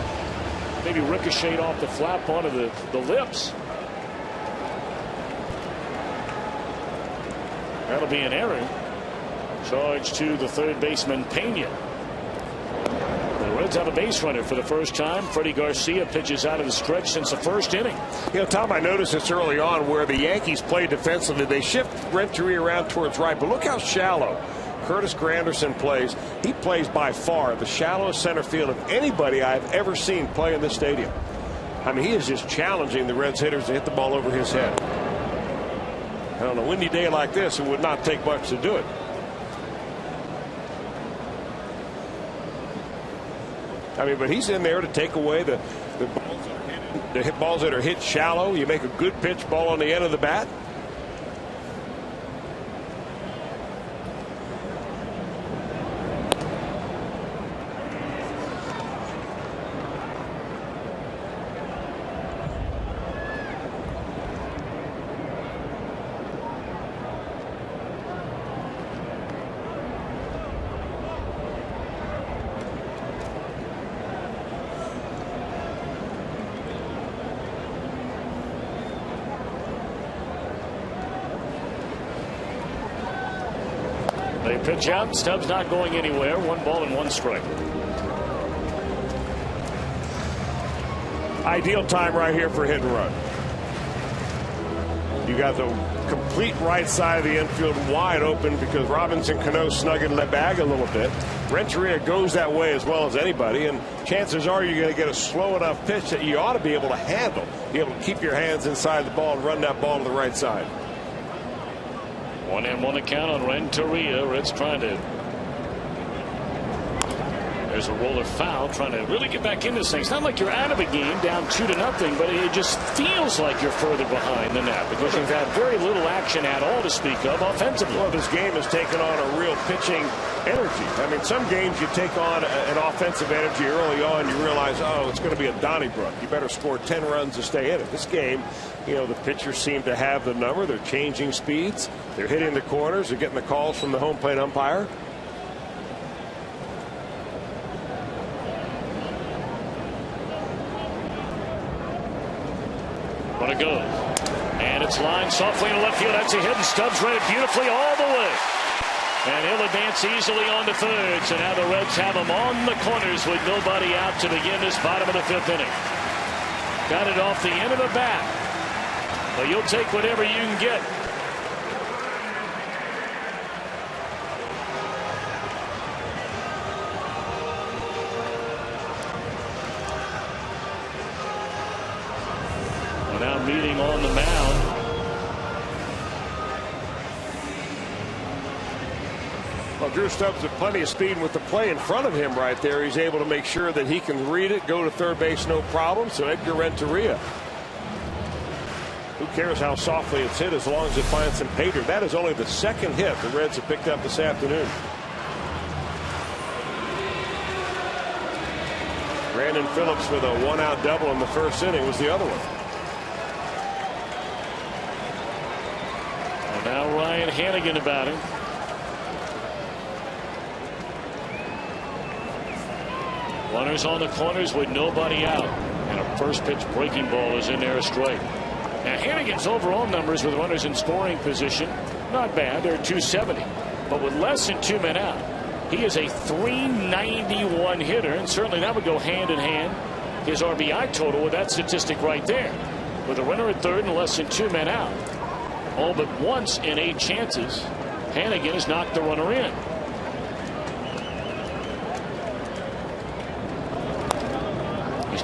Maybe ricocheted off the flap onto the lips. That'll be an error. Charge to the third baseman, Pena. The Reds have a base runner for the first time. Freddie Garcia pitches out of the stretch since the first inning. You know, Tom, I noticed this early on where the Yankees play defensively. They shift Renteria around towards right, but look how shallow Curtis Granderson plays. He plays by far the shallowest center field of anybody I've ever seen play in this stadium. I mean, he is just challenging the Reds hitters to hit the ball over his head. And on a windy day like this, it would not take much to do it. I mean, but he's in there to take away the balls that are hit shallow. You make a good pitch ball on the end of the bat. They pitch out. Stubbs not going anywhere. 1 ball and 1 strike. Ideal time right here for a hit and run. You got the complete right side of the infield wide open because Robinson Cano snug in the bag a little bit. Renteria goes that way as well as anybody, and chances are you're going to get a slow enough pitch that you ought to be able to handle, be able to keep your hands inside the ball and run that ball to the right side. 1-1 account on Renteria. Reds trying to. There's a roller foul, trying to really get back into this thing. It's not like you're out of a game down 2-0, but it just feels like you're further behind than that because you've had very little action at all to speak of offensively. Well, this game has taken on a real pitching energy. I mean, some games you take on an offensive energy early on, you realize, oh, it's going to be a Donnybrook. You better score 10 runs to stay in it. This game, you know, the pitchers seem to have the number. They're changing speeds. They're hitting the corners. They're getting the calls from the home plate umpire. What a go. And it's lined softly in left field. That's a hit, and Stubbs read it beautifully all the way. And he'll advance easily on to third. So now the Reds have him on the corners with nobody out to begin this bottom of the 5th inning. Got it off the end of the bat. But you'll take whatever you can get. Well, now meeting on the mound. Well, Drew Stubbs with plenty of speed with the play in front of him right there. He's able to make sure that he can read it, go to third base, no problem. So Edgar Renteria. Who cares how softly it's hit as long as it finds some pay dirt? That is only the second hit the Reds have picked up this afternoon. Brandon Phillips with a 1-out double in the first inning was the other one. And now Ryan Hannigan about him. Runners on the corners with nobody out. And a first pitch breaking ball is in there, a strike. Now Hannigan's overall numbers with runners in scoring position, not bad. They're 270. But with less than 2 men out, he is a .391 hitter. And certainly that would go hand in hand his RBI total with that statistic right there. With a runner at third and less than 2 men out. All but once in 8 chances, Hannigan has knocked the runner in.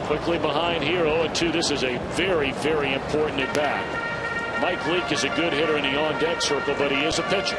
Quickly behind here, 0-2. This is a very, very important at bat. Mike Leake is a good hitter in the on deck circle, but he is a pitcher.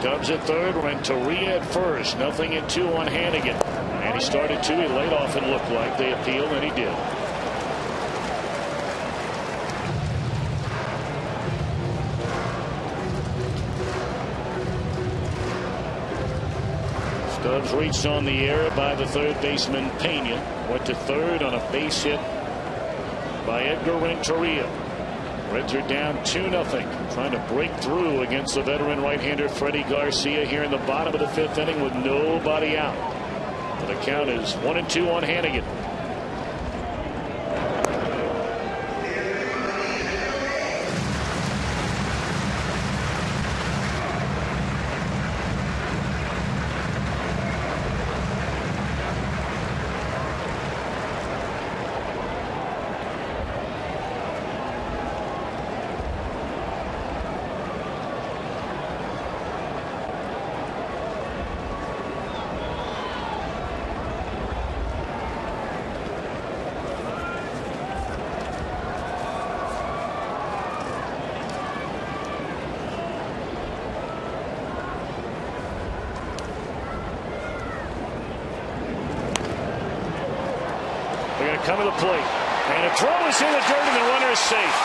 Stubbs at third, Renteria at first. Nothing at 2 on Hannigan. And he started 2. He laid off, it looked like. They appealed, and he did. Stubbs reached on the air by the third baseman Pena. Went to third on a base hit by Edgar Renteria. Reds are down 2-0. Trying to break through against the veteran right-hander Freddie Garcia here in the bottom of the 5th inning with nobody out. The count is 1-2 on Hannigan. Come to the plate, and a throw is in the dirt, and the runner is safe.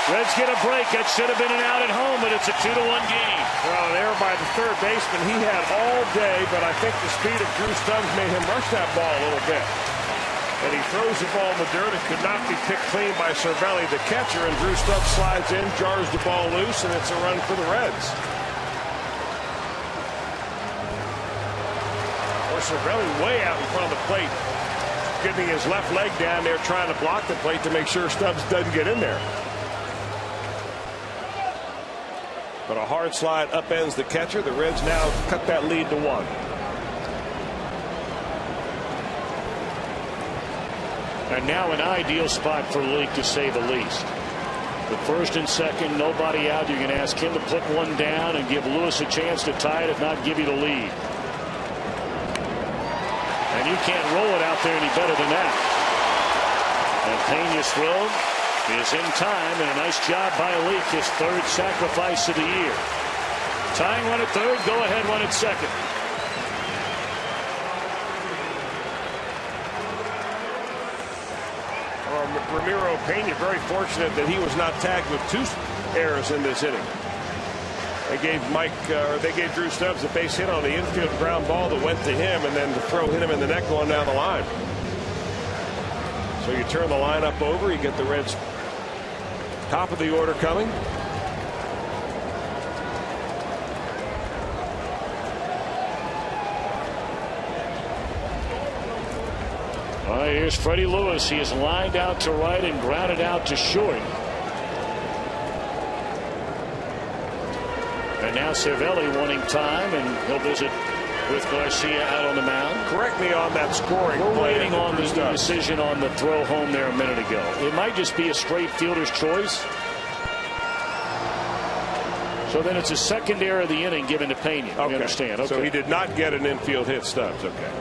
Reds get a break. That should have been an out at home, but it's a 2-1 game. Well, there by the third baseman, he had all day, but I think the speed of Drew Stubbs made him rush that ball a little bit. And he throws the ball in the dirt. It could not be picked clean by Cervelli, the catcher, and Drew Stubbs slides in, jars the ball loose, and it's a run for the Reds. Or Cervelli way out in front of the plate, getting his left leg down there trying to block the plate to make sure Stubbs doesn't get in there. But a hard slide upends the catcher. The Reds now cut that lead to 1. And now an ideal spot for Leake, to say the least. The first and second, nobody out. You can ask him to put one down and give Lewis a chance to tie it, if not give you the lead. And you can't roll it out there any better than that. And Pena's throw is in time, and a nice job by Leake, his third sacrifice of the year. Tying one at third, go ahead one at second. Ramiro Pena very fortunate that he was not tagged with 2 errors in this inning. They gave Drew Stubbs a base hit on the infield ground ball that went to him, and then the throw hit him in the neck going down the line. So you turn the lineup over, you get the Reds top of the order coming. Here's Freddie Lewis. He is lined out to right and grounded out to short. And now Cervelli wanting time, and he'll visit with Garcia out on the mound. Correct me on that scoring. We're waiting on the decision on the throw home there a minute ago. It might just be a straight fielder's choice. So then it's a second error of the inning given to Pena. You understand? Okay. So he did not get an infield hit, Stubbs. Okay.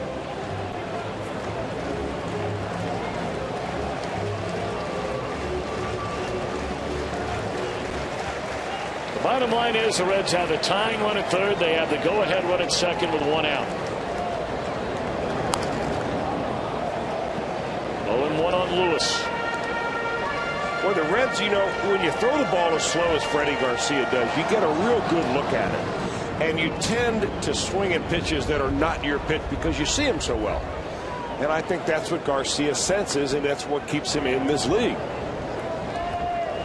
The bottom line is the Reds have the tying run at third. They have the go-ahead run at second with 1 out. 0-1 on Lewis. Well, the Reds, you know, when you throw the ball as slow as Freddie Garcia does, you get a real good look at it. And you tend to swing at pitches that are not your pitch because you see him so well. And I think that's what Garcia senses, and that's what keeps him in this league.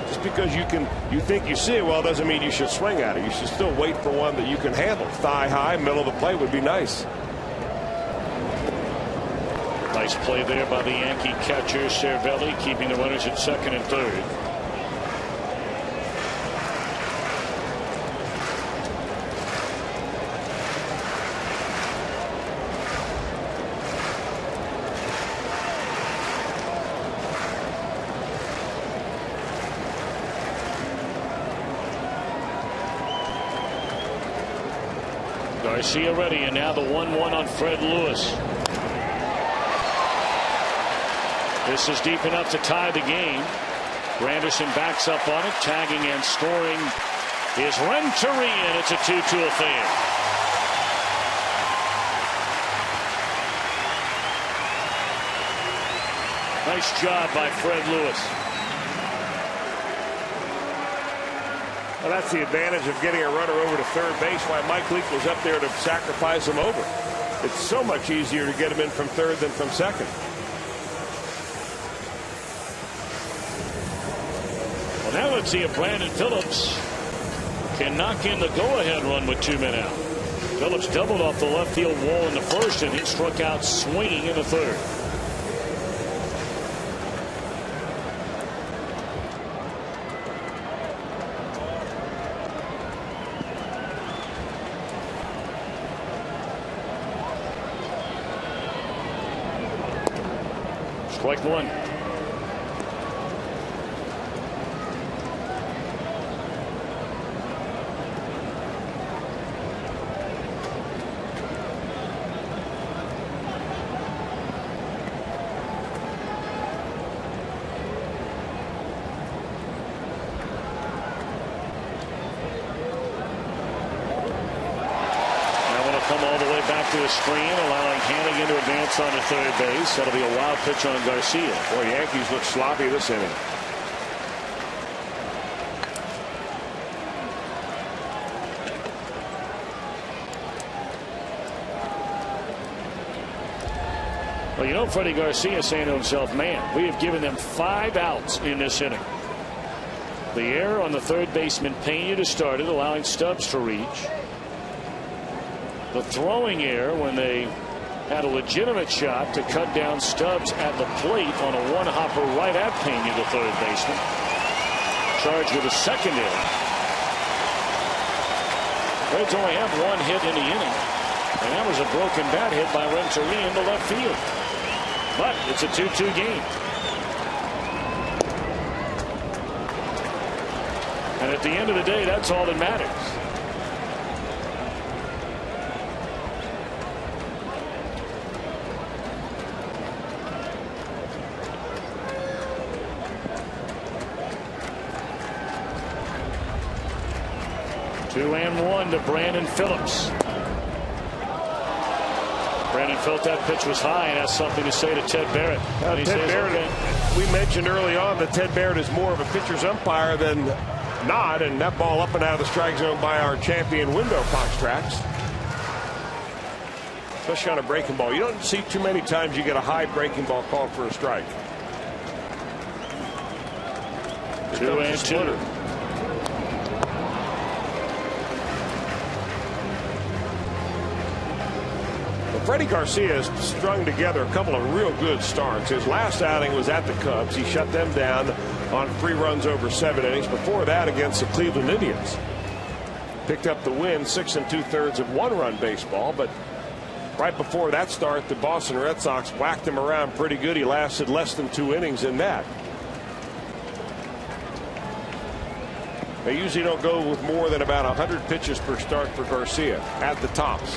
Just because you think you see it well doesn't mean you should swing at it. You should still wait for one that you can handle. Thigh high, middle of the plate would be nice. Nice play there by the Yankee catcher Cervelli, keeping the runners at second and third. Garcia ready, and now the 1-1 on Fred Lewis. This is deep enough to tie the game. Granderson backs up on it. Tagging and scoring is Renteria. It's a 2-2 affair. Nice job by Fred Lewis. Well, that's the advantage of getting a runner over to third base, why Mike Leake was up there to sacrifice him over. It's so much easier to get him in from third than from second. Now let's see if Brandon Phillips can knock in the go-ahead run with 2 men out. Phillips doubled off the left field wall in the first inning, struck out swinging in the third. Strike one. To the screen, allowing Hannigan to advance on to third base. That'll be a wild pitch on Garcia. Boy, Yankees look sloppy this inning. Well, you know, Freddie Garcia is saying to himself, man, we have given them 5 outs in this inning. The error on the third baseman Pena to start it, allowing Stubbs to reach. The throwing error when they had a legitimate shot to cut down Stubbs at the plate on a one-hopper right at Pena, the third baseman. Charged with a second error. Reds only have 1 hit in the inning, and that was a broken bat hit by Renteria into left field. But it's a 2-2 game. And at the end of the day, that's all that matters. Two and one to Brandon Phillips. Brandon felt that pitch was high and has something to say to Ted Barrett. Ted Barrett, okay. We mentioned early on that Ted Barrett is more of a pitcher's umpire than not, and that ball up and out of the strike zone by our champion window Fox Tracks. Especially on a breaking ball. You don't see too many times you get a high breaking ball called for a strike. 2-2. Freddie Garcia has strung together a couple of real good starts. His last outing was at the Cubs. He shut them down on 3 runs over 7 innings. Before that, against the Cleveland Indians. Picked up the win, 6 2/3 of 1-run baseball. But right before that start, the Boston Red Sox whacked him around pretty good. He lasted less than 2 innings in that. They usually don't go with more than about 100 pitches per start for Garcia at the tops.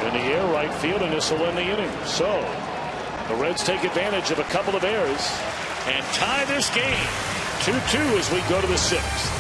In the air, right field, and this will end the inning. So the Reds take advantage of a couple of errors and tie this game 2-2 as we go to the 6th.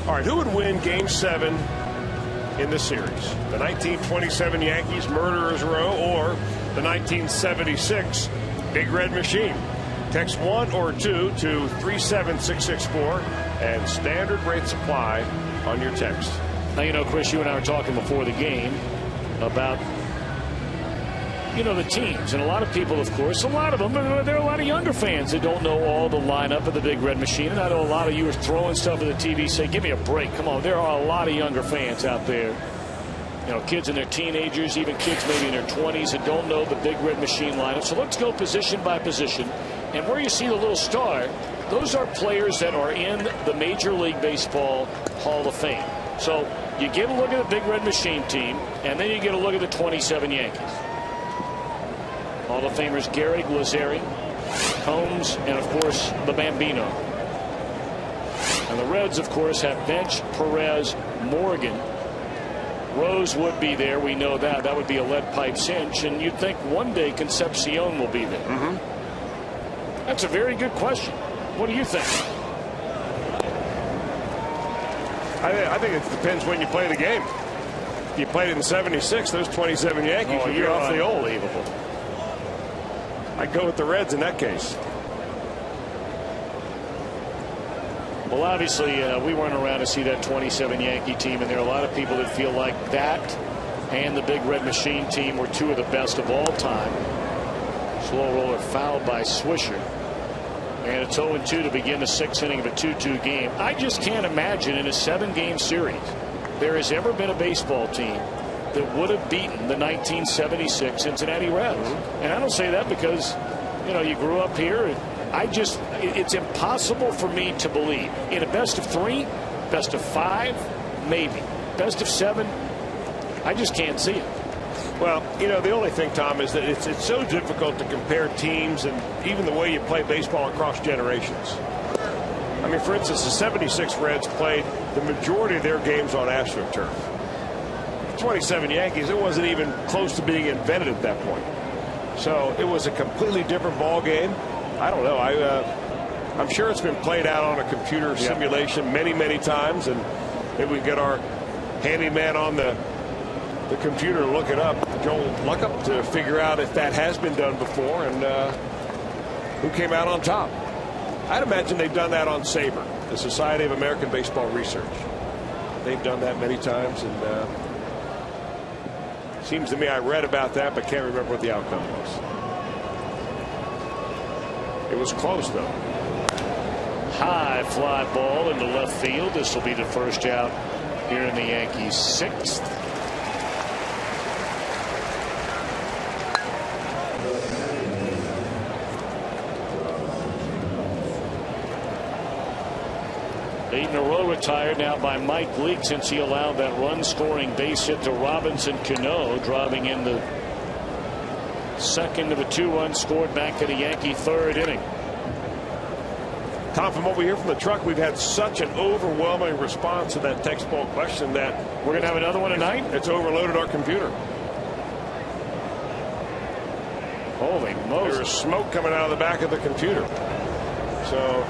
All right, who would win Game 7 in the series? The 1927 Yankees Murderers Row or the 1976 Big Red Machine? Text 1 or 2 to 37664 and standard rate supply on your text. Now, you know, Chris, you and I were talking before the game about, you know, the teams. And a lot of people, of course, a lot of them, there are a lot of younger fans that don't know all the lineup of the Big Red Machine. And I know a lot of you are throwing stuff at the TV, say, give me a break. Come on, there are a lot of younger fans out there. You know, kids in their teenagers, even kids maybe in their 20s that don't know the Big Red Machine lineup. So let's go position by position. And where you see the little star, those are players that are in the Major League Baseball Hall of Fame. So you get a look at the Big Red Machine team, and then you get a look at the 27 Yankees. Hall of Famers Gehrig, Lazzeri, Combs, and of course the Bambino. And the Reds, of course, have Bench, Perez, Morgan. Rose would be there. We know that. That would be a lead pipe cinch. And you'd think one day Concepcion will be there. That's a very good question. What do you think? I think it depends when you play the game. If you played it in '76, those 27 Yankees would be awfully old. I'd go with the Reds in that case. Well, obviously, we weren't around to see that 27 Yankee team, and there are a lot of people that feel like that and the Big Red Machine team were two of the best of all time. Slow roller fouled by Swisher. And it's 0-2 to begin the 6th inning of a 2-2 game. I just can't imagine in a 7-game series there has ever been a baseball team that would have beaten the 1976 Cincinnati Reds. And I don't say that because, you know, you grew up here. It's impossible for me to believe in a best of 3, best of 5, maybe best of 7. I just can't see it. Well, you know, the only thing, Tom, is that it's so difficult to compare teams and even the way you play baseball across generations. I mean, for instance, the 76 Reds played the majority of their games on AstroTurf. 27 Yankees, it wasn't even close to being invented at that point. So it was a completely different ball game. I don't know. I'm sure it's been played out on a computer simulation many times, and maybe we can get our handyman on the computer to look it up, Joel Luckup, to figure out if that has been done before and who came out on top. I'd imagine they've done that on SABR, the Society of American Baseball Research. They've done that many times, and seems to me I read about that but can't remember what the outcome was. It was close, though. High fly ball into left field. This will be the first out here in the Yankees' 6th. 8 in a row retired now by Mike Leake since he allowed that run-scoring base hit to Robinson Cano, driving in the second of a 2-run scored back in the Yankee third inning. Tom, from what we hear from the truck, we've had such an overwhelming response to that text poll question that we're going to have another one tonight. It's overloaded our computer. Holy Moses. There's smoke coming out of the back of the computer. So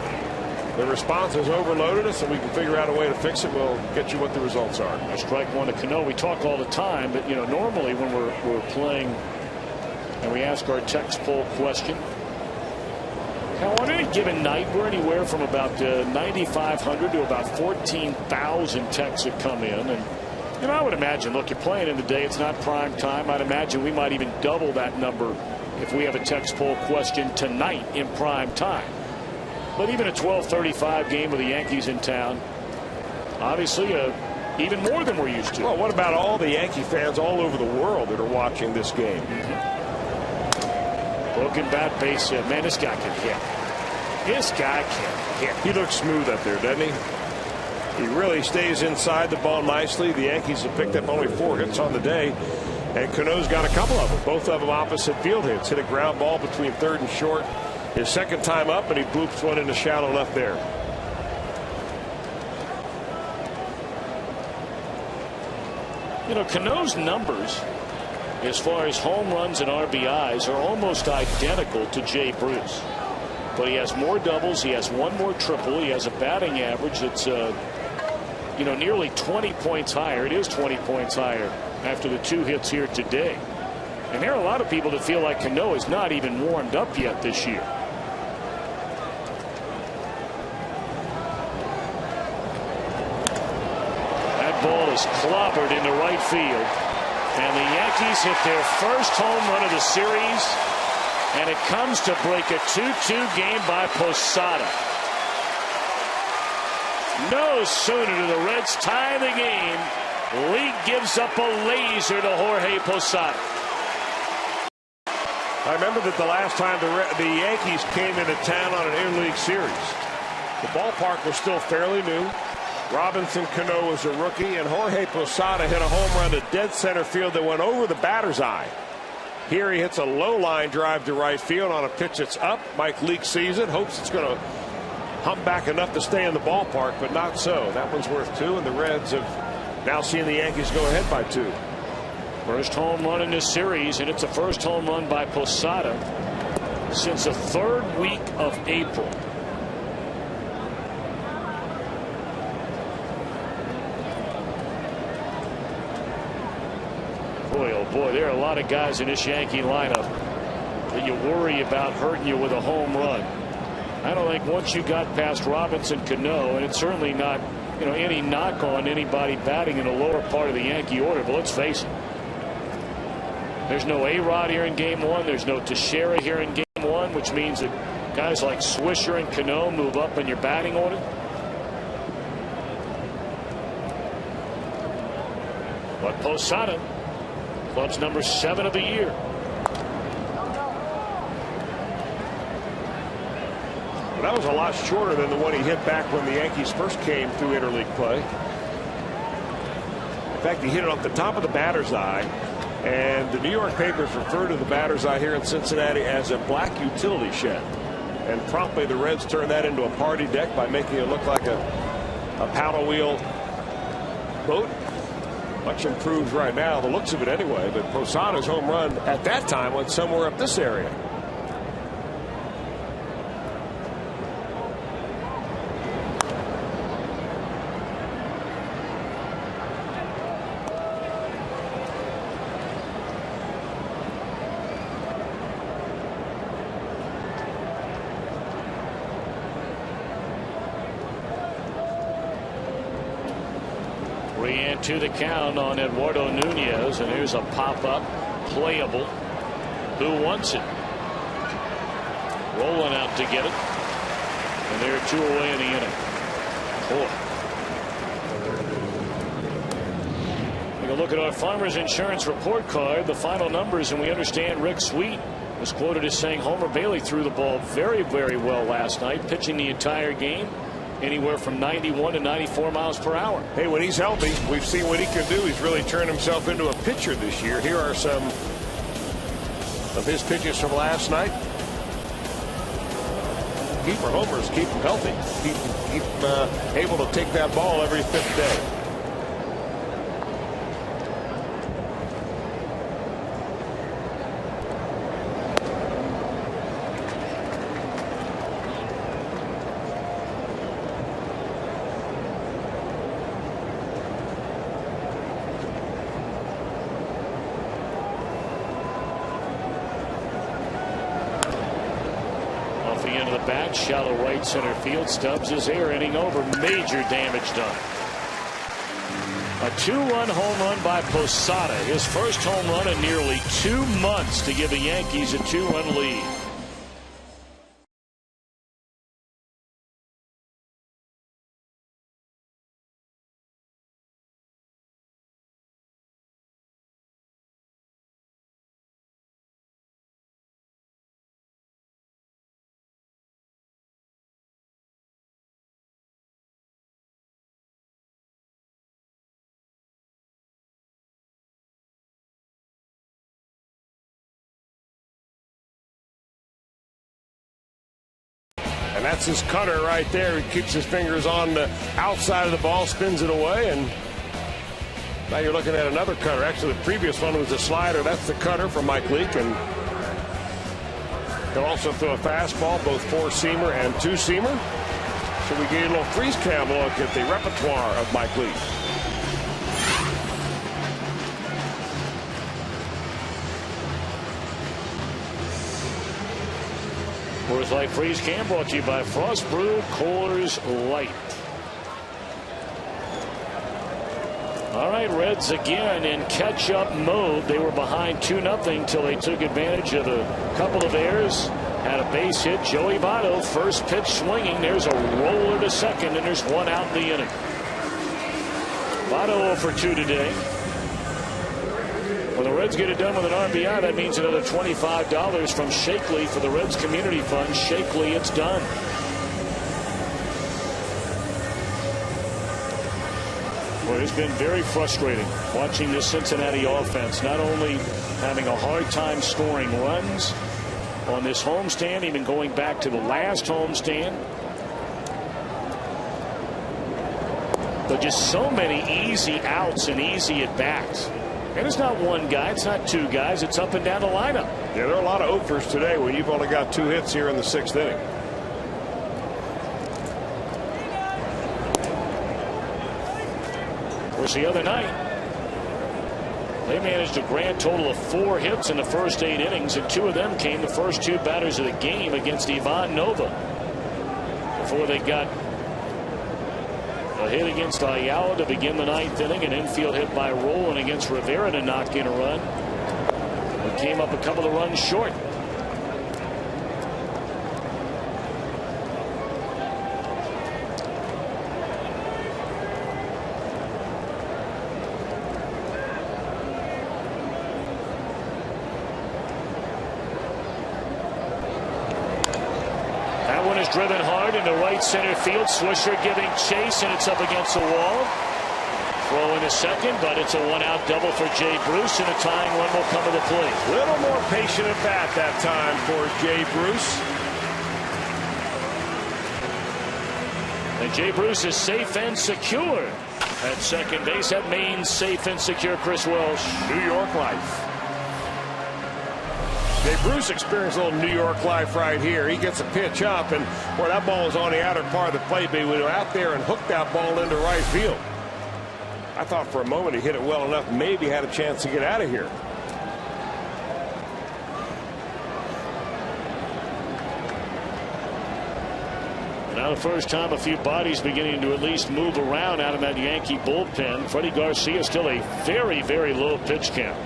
the response has overloaded us, and we can figure out a way to fix it. We'll get you what the results are. Strike one to Cano. We talk all the time, but you know, normally when we're playing and we ask our text poll question, now on any given night we're anywhere from about 9,500 to about 14,000 texts that come in. And you know, I would imagine, look, you're playing in the day, it's not prime time. I'd imagine we might even double that number if we have a text poll question tonight in prime time. But even a 12:35 game with the Yankees in town, obviously even more than we're used to. Well, what about all the Yankee fans all over the world that are watching this game? Broken bat base hit. Man, this guy can hit. This guy can hit. He looks smooth up there, doesn't he? He really stays inside the ball nicely. The Yankees have picked up only 4 hits on the day, and Cano's got a couple of them. Both of them opposite field hits. Hit a ground ball between third and short his second time up, and he bloops one into shallow left there. You know, Cano's numbers as far as home runs and RBIs are almost identical to Jay Bruce, but he has more doubles, he has one more triple, he has a batting average that's you know, nearly 20 points higher. It is 20 points higher after the 2 hits here today. And there are a lot of people that feel like Cano is not even warmed up yet this year. That ball is clobbered into right field. And the Yankees hit their first home run of the series, and it comes to break a 2-2 game by Posada. No sooner do the Reds tie the game, Leake gives up a laser to Jorge Posada. I remember that the last time the Yankees came into town on an interleague series, the ballpark was still fairly new. Robinson Cano was a rookie, and Jorge Posada hit a home run to dead center field that went over the batter's eye. Here he hits a low line drive to right field on a pitch that's up. Mike Leake sees it, hopes it's going to hum back enough to stay in the ballpark, but not so. That one's worth 2, and the Reds have now seen the Yankees go ahead by 2. First home run in this series, and it's the first home run by Posada since the 3rd week of April. Boy, oh boy, there are a lot of guys in this Yankee lineup that you worry about hurting you with a home run. I don't think once you got past Robinson Cano, and it's certainly not, you know, any knock on anybody batting in the lower part of the Yankee order, but let's face it, there's no A-Rod here in game 1. There's no Teixeira here in game 1, which means that guys like Swisher and Cano move up in your batting order. But Posada, club's number 7 of the year. Well, that was a lot shorter than the one he hit back when the Yankees first came through interleague play. In fact, he hit it off the top of the batter's eye, and the New York papers refer to the batter's eye here in Cincinnati as a black utility shed. And promptly the Reds turned that into a party deck by making it look like a paddle wheel boat. Much improved right now, the looks of it anyway, but Posada's home run at that time went somewhere up this area. To the count on Eduardo Nunez, and here's a pop-up, playable. Who wants it? Rolling out to get it, and they're 2 away in the inning. Boy. Take a look at our Farmers Insurance report card, the final numbers, and we understand Rick Sweet was quoted as saying Homer Bailey threw the ball very, very well last night, pitching the entire game. anywhere from 91 to 94 miles per hour. Hey, when he's healthy, we've seen what he can do. He's really turned himself into a pitcher this year. Here are some of his pitches from last night. Keeper homers, keep him healthy, keep him able to take that ball every fifth day. Shallow right center field. Stubbs is there, inning over. Major damage done. A 2-run home run by Posada. His first home run in nearly 2 months to give the Yankees a 2-run lead. And that's his cutter right there. He keeps his fingers on the outside of the ball, spins it away, and now you're looking at another cutter. Actually, the previous one was a slider. That's the cutter from Mike Leake, and he'll also throw a fastball, both four-seamer and two-seamer. So we get a little freeze cam look at the repertoire of Mike Leake. Coors Light Freeze Cam brought to you by Frost Brew Coors Light. All right, Reds again in catch-up mode. They were behind 2-0 till they took advantage of a couple of errors. Had a base hit. Joey Votto, first pitch swinging. There's a roller to second, and there's one out in the inning. Votto 0 for 2 today. When the Reds get it done with an RBI, that means another $25 from Shakely for the Reds Community Fund. Shakely, it's done. Well, it's been very frustrating watching this Cincinnati offense, not only having a hard time scoring runs on this homestand, even going back to the last homestand, but just so many easy outs and easy at-bats. And it's not one guy, it's not two guys, it's up and down the lineup. Yeah, there are a lot of offers today when you've only got 2 hits here in the 6th inning. Of course, the other night, they managed a grand total of 4 hits in the first 8 innings, and 2 of them came the first 2 batters of the game against Ivan Nova. Before they got a hit against Ayala to begin the 9th inning, an infield hit by Rowland against Rivera to knock in a run. It came up a couple of runs short. Driven hard into right center field. Swisher giving chase, and it's up against the wall. Throw in a second, but it's a 1-out double for Jay Bruce, and a tying run will come to the plate. A little more patient at bat that time for Jay Bruce. And Jay Bruce is safe and secure at second base. That means safe and secure Chris Welsh. New York life. Jay Bruce experienced a little New York life right here. He gets a pitch up, and boy, that ball was on the outer part of the plate, but he went out there and hooked that ball into right field. I thought for a moment he hit it well enough, maybe had a chance to get out of here. Now the first time a few bodies beginning to at least move around out of that Yankee bullpen. Freddie Garcia still a very, very low pitch count.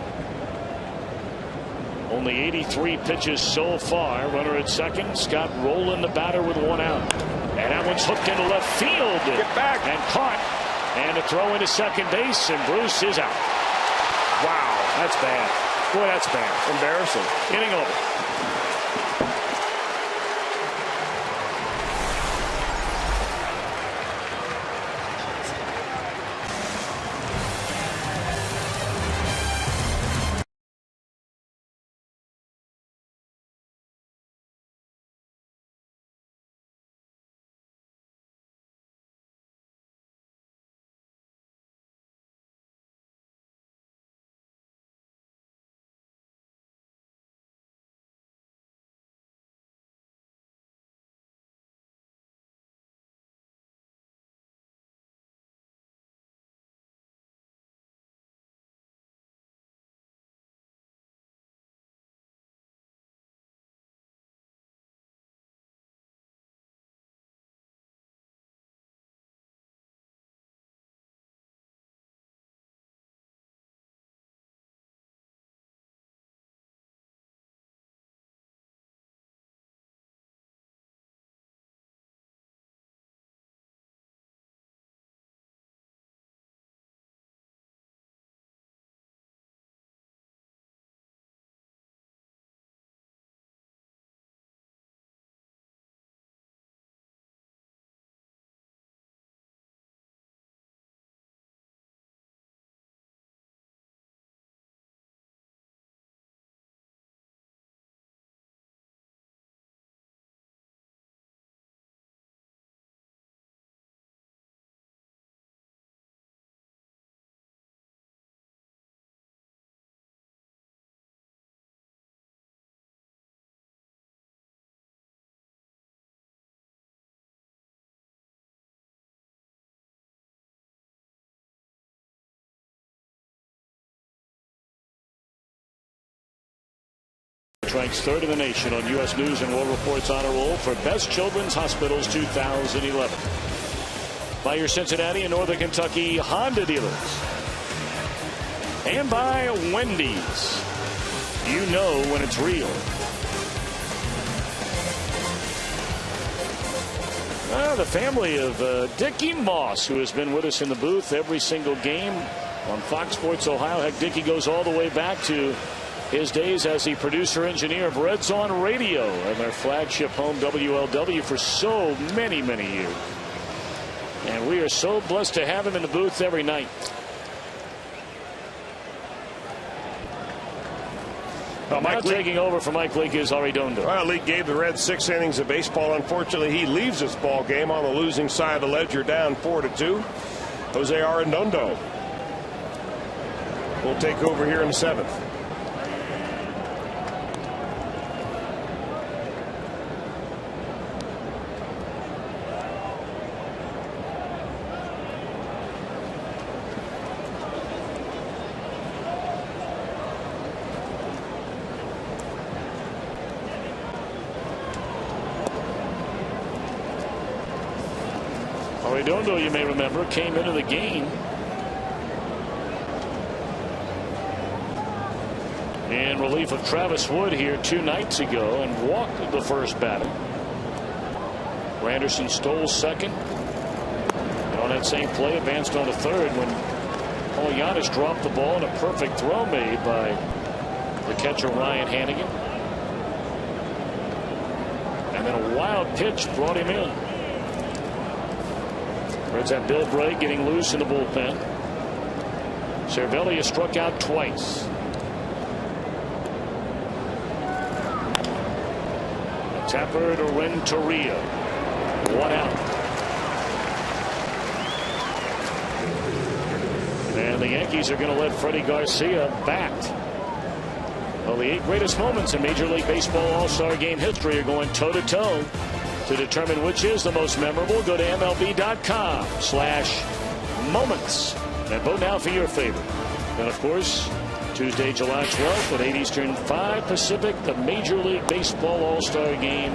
Only 83 pitches so far. Runner at second. Scott Rowland, the batter, with 1 out. And that one's hooked into left field. Get back. And caught. And a throw into second base, and Bruce is out. Wow, that's bad. Boy, that's bad. Embarrassing. Inning over. which ranks 3rd in the nation on U.S. News and World Report's honor roll for Best Children's Hospitals 2011. By your Cincinnati and Northern Kentucky Honda dealers. And by Wendy's. You know when it's real. The family of Dickie Moss, who has been with us in the booth every single game on Fox Sports Ohio. Heck, Dickie goes all the way back to his days as the producer-engineer of Reds on Radio and their flagship home WLW for so many, many years. And we are so blessed to have him in the booth every night. Now taking over for Mike Leake is Arredondo. Well, Leake gave the Reds 6 innings of baseball. Unfortunately, he leaves this ball game on the losing side of the ledger, down 4-2. Jose Arredondo will take over here in the 7th. Arredondo, you may remember, came into the game in relief of Travis Wood here 2 nights ago and walked the first batter. Granderson stole second. And on that same play, advanced on to third when Paul Giannis dropped the ball and a perfect throw made by the catcher Ryan Hannigan. And then a wild pitch brought him in. Reds have Bill Bray getting loose in the bullpen. Cervelli has struck out twice. Tapper to Renteria. 1 out. And the Yankees are going to let Freddie Garcia bat. Well, the 8 greatest moments in Major League Baseball All-Star Game history are going toe-to-toe. To determine which is the most memorable, go to MLB.com/moments and vote now for your favorite. And of course, Tuesday, July 12th at 8 Eastern, 5 Pacific, the Major League Baseball All-Star Game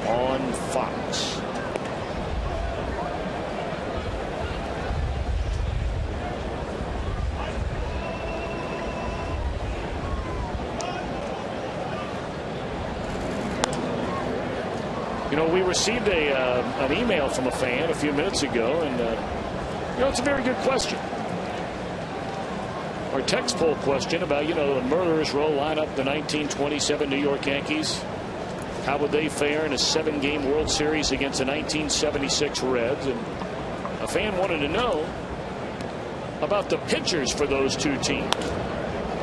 on Fox. You know, we received an email from a fan a few minutes ago, and you know, it's a very good question. Our text poll question about, you know, the murderer's row lineup, the 1927 New York Yankees. How would they fare in a 7-game World Series against the 1976 Reds? And a fan wanted to know about the pitchers for those 2 teams.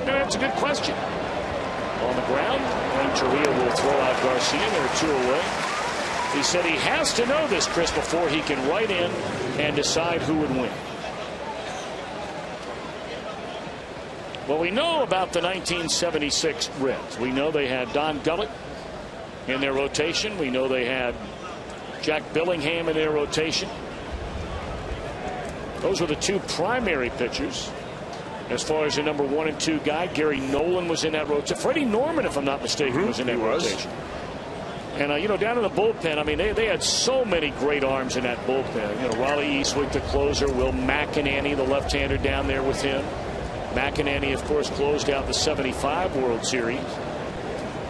Now, that's a good question. On the ground, Renteria will throw out Garcia. There are 2 away. He said he has to know this, Chris, before he can write in and decide who would win. Well, we know about the 1976 Reds. We know they had Don Gullett in their rotation. We know they had Jack Billingham in their rotation. Those were the 2 primary pitchers. As far as the number 1 and 2 guy, Gary Nolan was in that rotation. Freddie Norman, if I'm not mistaken, was in that rotation. And, you know, down in the bullpen, I mean, they had so many great arms in that bullpen. You know, Raleigh Eastwick, the closer, Will McEnany, the left-hander down there with him. McEnany, of course, closed out the 75 World Series.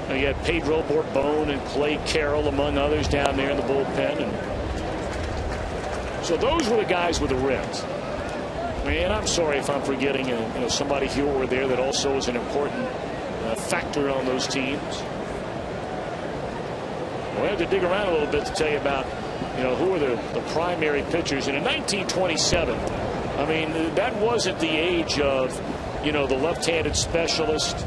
You had Pedro Borbon and Clay Carroll, among others, down there in the bullpen. And so those were the guys with the Reds. Man, I'm sorry if I'm forgetting you know, somebody here or there that also was an important factor on those temes. We have to dig around a little bit to tell you about, you know, who are the primary pitchers. And in 1927, I mean, that wasn't the age of, you know, the left-handed specialist,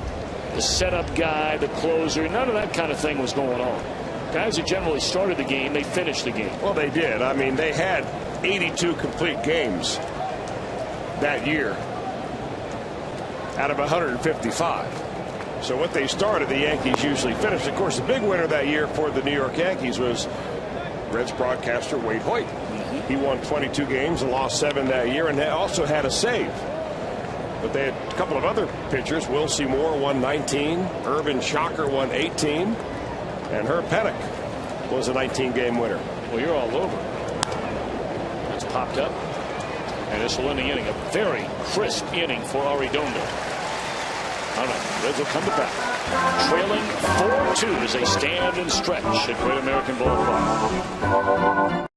the setup guy, the closer. None of that kind of thing was going on. Guys that generally started the game, they finished the game. Well, they did. I mean, they had 82 complete games that year out of 155. So what they started, the Yankees usually finished. Of course, the big winner that year for the New York Yankees was Reds broadcaster Wade Hoyt. He won 22 games and lost 7 that year, and also had a save. But they had a couple of other pitchers. Will Seymour won 19. Irvin Shocker won 18. And Herb Pennock was a 19-game winner. Well, you're all over. That's popped up. And this will end the inning. A very crisp inning for Arredondo. All right, Reds will come to bat. Trailing 4-2 as they stand and stretch at Great American Ballpark.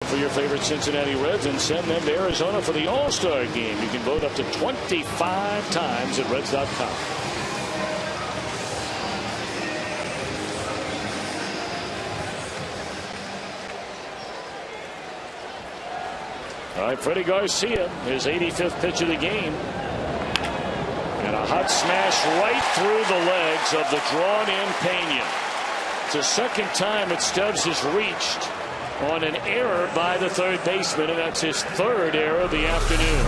For your favorite Cincinnati Reds and send them to Arizona for the All-Star game. You can vote up to 25 times at Reds.com. All right, Freddie Garcia, his 85th pitch of the game. And a hot smash right through the legs of the drawn-in Pena. It's the second time that Stubbs has reached on an error by the third baseman, and that's his third error of the afternoon.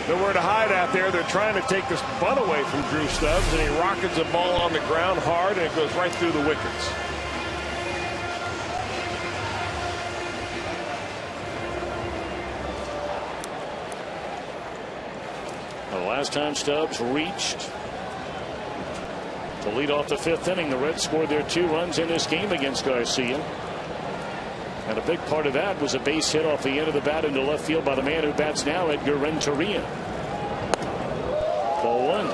Nowhere to hide out there. They're trying to take this bunt away from Drew Stubbs, and he rockets the ball on the ground hard, and it goes right through the wickets. The last time Stubbs reached to lead off the fifth inning, the Reds scored their 2 runs in this game against Garcia. And a big part of that was a base hit off the end of the bat into left field by the man who bats now, Edgar Renteria. Ball 1.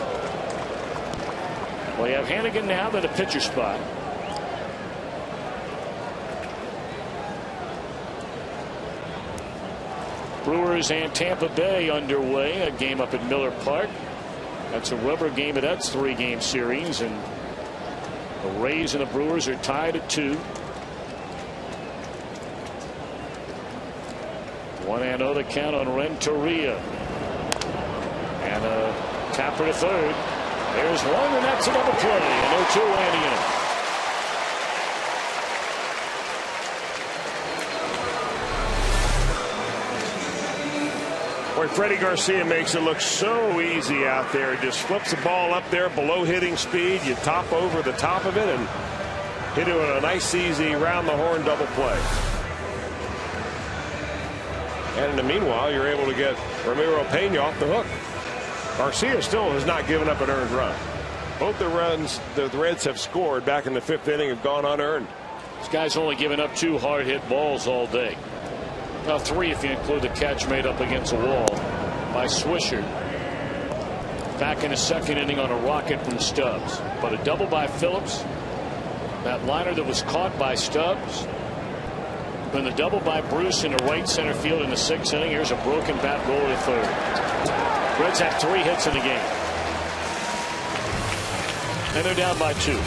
Well, you have Hannigan now at a pitcher spot. Brewers and Tampa Bay underway, a game up at Miller Park. That's a rubber game, but that's 3-game series, and the Rays and the Brewers are tied at 2. 1-0 the count on Renteria, and a tapper to third. There's one, and that's a double play, and 0-2 in the inning. Boy, Freddie Garcia makes it look so easy out there. He just flips the ball up there below hitting speed. You top over the top of it and hit it with a nice, easy, round-the-horn double play. And in the meanwhile, you're able to get Ramiro Pena off the hook. Garcia still has not given up an earned run. Both the runs the Reds have scored back in the 5th inning have gone unearned. This guy's only given up 2 hard-hit balls all day. Now 3 if you include the catch made up against the wall by Swisher. Back in the 2nd inning on a rocket from Stubbs. But a double by Phillips. That liner that was caught by Stubbs. Then the double by Bruce into right center field in the 6th inning. Here's a broken bat roll to third. Reds have 3 hits in the game. And they're down by 2.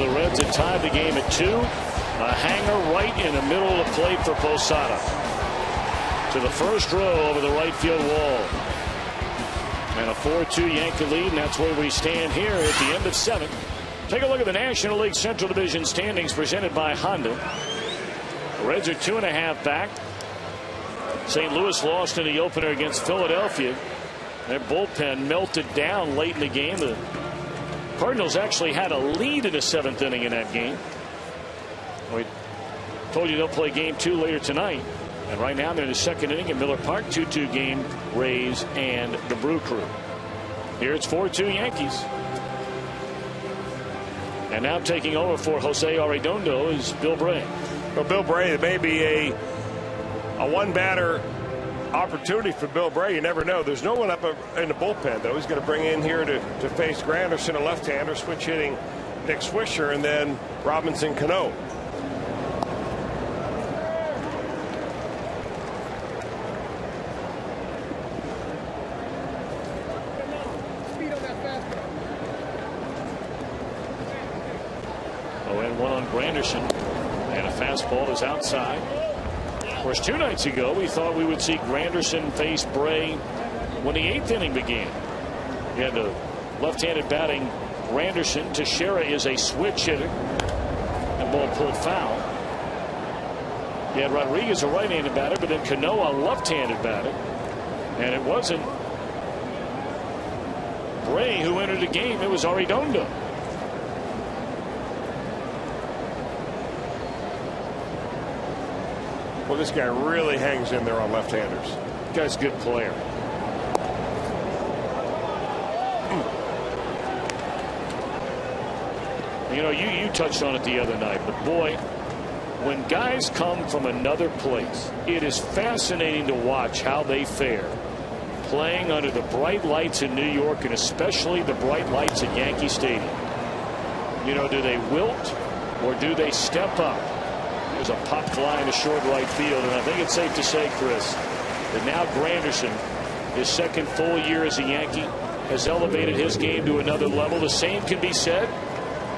the Reds had tied the game at 2. A hanger right in the middle of the plate for Posada. To the first row over the right field wall. And a 4-2 Yankee lead, and that's where we stand here at the end of 7. Take a look at the National League Central Division standings presented by Honda. The Reds are 2.5 back. St. Louis lost in the opener against Philadelphia. Their bullpen melted down late in the game. The Cardinals actually had a lead in the 7th inning in that game. We told you they'll play game 2 later tonight. And right now they're in the 2nd inning at Miller Park. 2-2 game, Rays and the Brew Crew. Here it's 4-2 Yankees. And now taking over for Jose Arredondo is Bill Bray. Well, Bill Bray, it may be a one-batter opportunity for Bill Bray. You never know. There's no one up in the bullpen, though. He's going to bring in here to face Granderson, a left-hander, switch hitting Nick Swisher, and then Robinson Cano. Granderson, and a fastball is outside. Of course, 2 nights ago we thought we would see Granderson face Bray when the 8th inning began. You had the left-handed batting Granderson. Teixeira is a switch hitter. The ball pulled foul. You had Rodriguez, a right-handed batter, but then Cano, a left-handed batter. And it wasn't Bray who entered the game. It was Arredondo. Well, this guy really hangs in there on left-handers. This guy's a good player. You know, you touched on it the other night, but boy, when guys come from another place, it is fascinating to watch how they fare playing under the bright lights in New York, and especially the bright lights at Yankee Stadium. You know, do they wilt or do they step up? There's a pop fly in the short right field, and I think it's safe to say, Chris, that now Granderson, his 2nd full year as a Yankee, has elevated his game to another level. The same can be said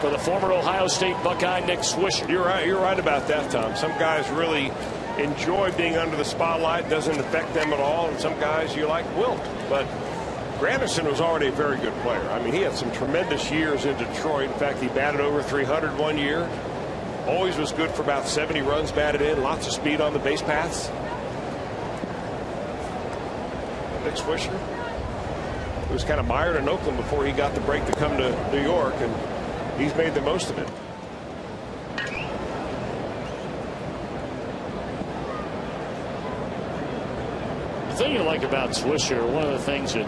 for the former Ohio State Buckeye Nick Swisher. You're right about that, Tom. Some guys really enjoy being under the spotlight. Doesn't affect them at all, and some guys you like wilt. But Granderson was already a very good player. I mean, he had some tremendous years in Detroit. In fact, he batted over 300 one year. Always was good for about 70 runs batted in. Lots of speed on the base paths. Nick Swisher, he was kind of mired in Oakland before he got the break to come to New York, and he's made the most of it. The thing you like about Swisher, one of the things that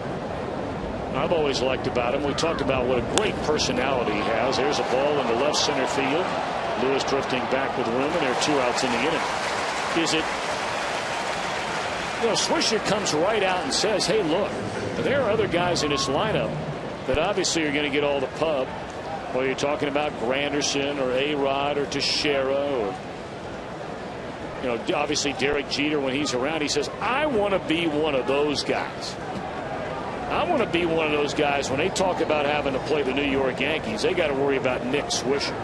I've always liked about him, we talked about what a great personality he has. There's a ball in the left center field. Lewis drifting back with room, and there are 2 outs in the inning. Is it, you know, Swisher comes right out and says, hey, look, there are other guys in this lineup that obviously are going to get all the pub. Whether you're talking about Granderson or A-Rod or Teixeira or, you know, obviously Derek Jeter when he's around. He says, I want to be one of those guys. I want to be one of those guys when they talk about having to play the New York Yankees. They got to worry about Nick Swisher.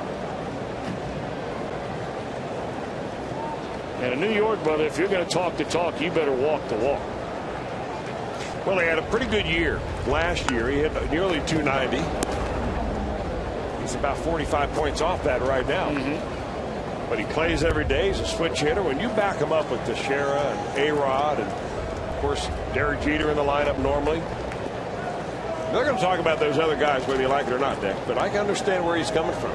And in New York, brother, if you're going to talk the talk, you better walk the walk. Well, he had a pretty good year last year. He hit nearly 290. He's about 45 points off that right now. But he plays every day. He's a switch hitter. When you back him up with Teixeira and A-Rod and, of course, Derek Jeter in the lineup normally, they're going to talk about those other guys whether you like it or not, Dick. But I can understand where he's coming from.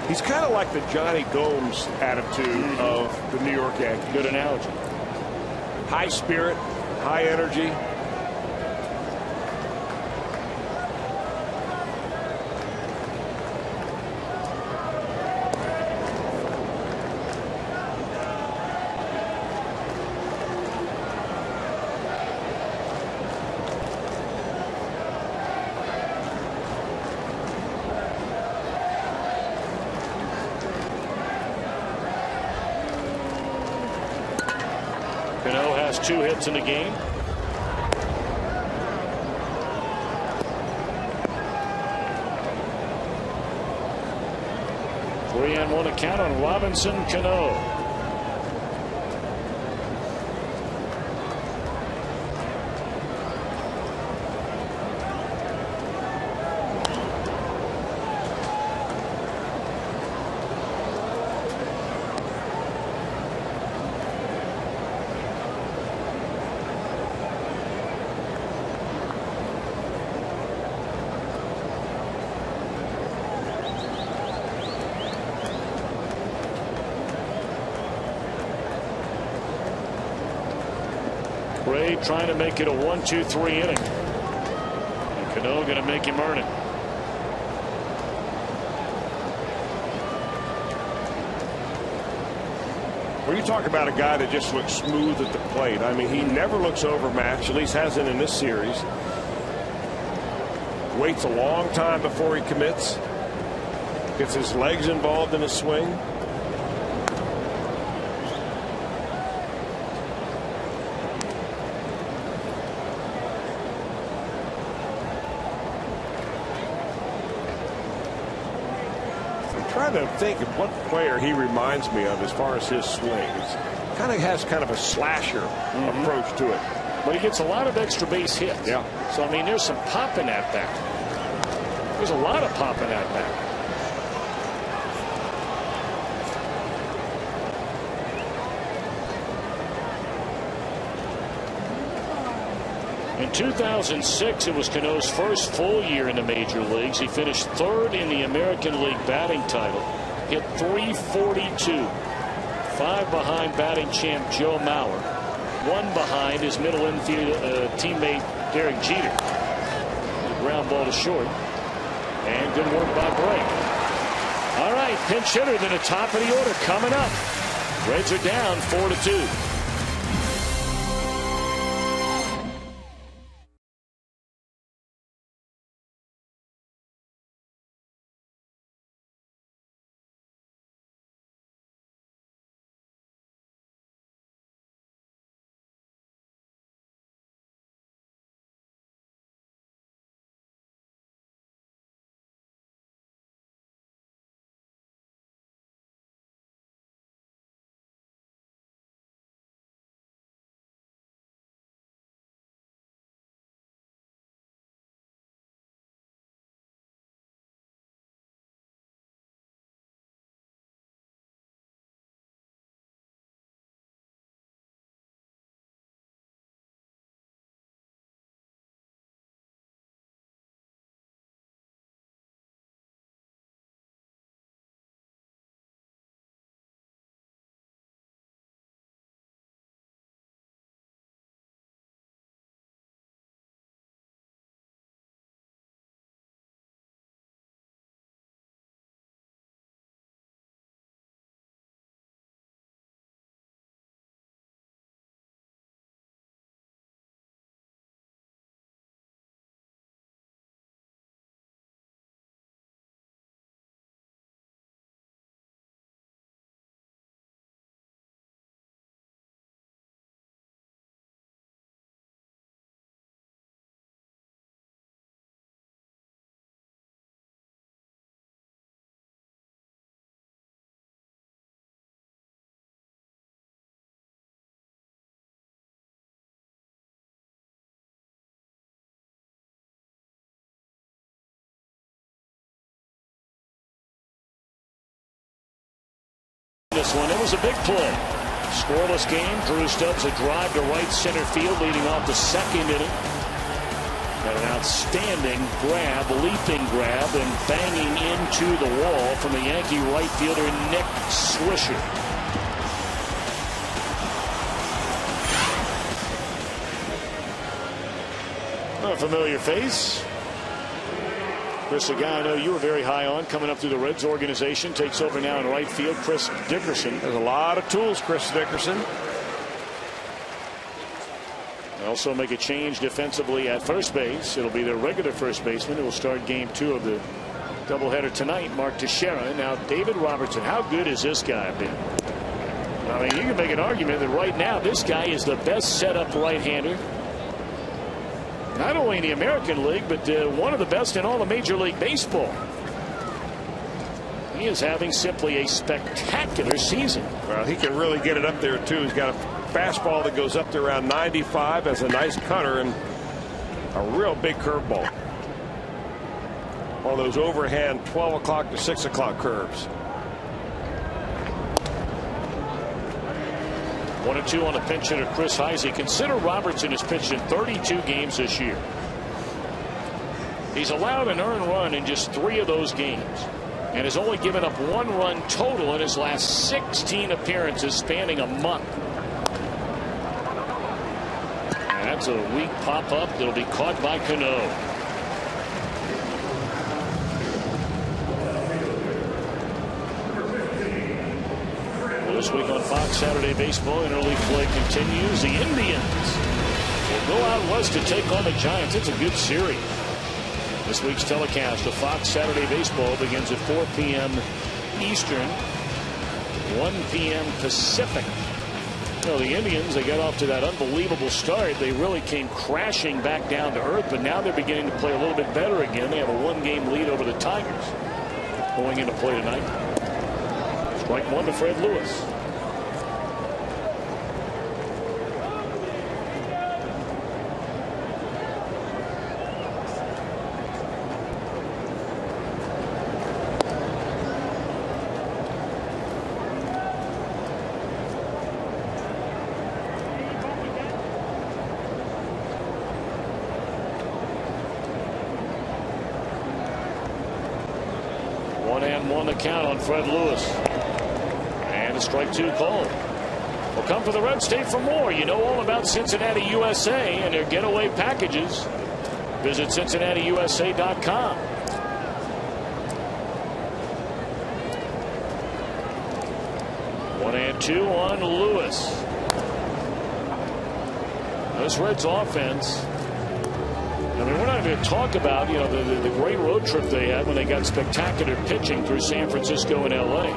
He's kind of like the Johnny Gomes attitude of the New York Yankees. Good analogy. High spirit, high energy. Cano has 2 hits in the game. 3-1 account on Robinson Cano. Ray trying to make it a 1-2-3 inning. And Cano going to make him earn it. Well, you talk about a guy that just looks smooth at the plate. I mean, he never looks overmatched, at least hasn't in this series. Waits a long time before he commits. Gets his legs involved in his swing. To think of what player he reminds me of as far as his swing. It's kind of a slasher approach to it. But he gets a lot of extra base hits. Yeah. So I mean, there's some pop in that bat. There's a lot of pop in that bat. In 2006, it was Cano's first full year in the major leagues. He finished third in the American League batting title, hit .342, 5 behind batting champ Joe Mauer, 1 behind his middle infield teammate Derek Jeter. The ground ball to short, and good work by Bray. All right, pinch hitter in the top of the order coming up. Reds are down 4-2. This one, it was a big play. Scoreless game. Drew Stubbs a drive to right center field, leading off the second inning. Got an outstanding grab, leaping grab, and banging into the wall from the Yankee right fielder Nick Swisher. A familiar face. Chris, a guy I know you were very high on coming up through the Reds organization, takes over now in right field. Chris Dickerson. There's a lot of tools, Chris Dickerson. They also make a change defensively at first base. It'll be their regular first baseman who will start game 2 of the doubleheader tonight, Mark Teixeira. Now David Robertson. How good has this guy been? I mean, you can make an argument that right now this guy is the best setup right-hander. Not only in the American League, but one of the best in all of Major League Baseball. He is having simply a spectacular season. Well, he can really get it up there, too. He's got a fastball that goes up to around 95 as a nice cutter and a real big curveball. One of those overhand 12 o'clock to 6 o'clock curves. 1-2 on a pinch hitter, Chris Heisey. Consider Robertson has pitched in 32 games this year. He's allowed an earned run in just 3 of those games and has only given up 1 run total in his last 16 appearances spanning a month. And that's a weak pop-up that'll be caught by Cano. This week on Fox Saturday Baseball, interleague play continues. The Indians will go out west to take on the Giants. It's a good series. This week's telecast of Fox Saturday Baseball begins at 4 p.m. Eastern, 1 p.m. Pacific. You know, the Indians, they got off to that unbelievable start. They really came crashing back down to earth, but now they're beginning to play a little bit better again. They have a 1-game lead over the Tigers going into play tonight. Strike 1 to Fred Lewis. The count on Fred Lewis. And a strike 2 call. Well, come to the Red State for more. You know all about Cincinnati USA and their getaway packages. Visit CincinnatiUSA.com. 1-2 on Lewis. This Reds offense, I mean, we're not going to talk about, you know, the great road trip they had when they got spectacular pitching through San Francisco and L.A.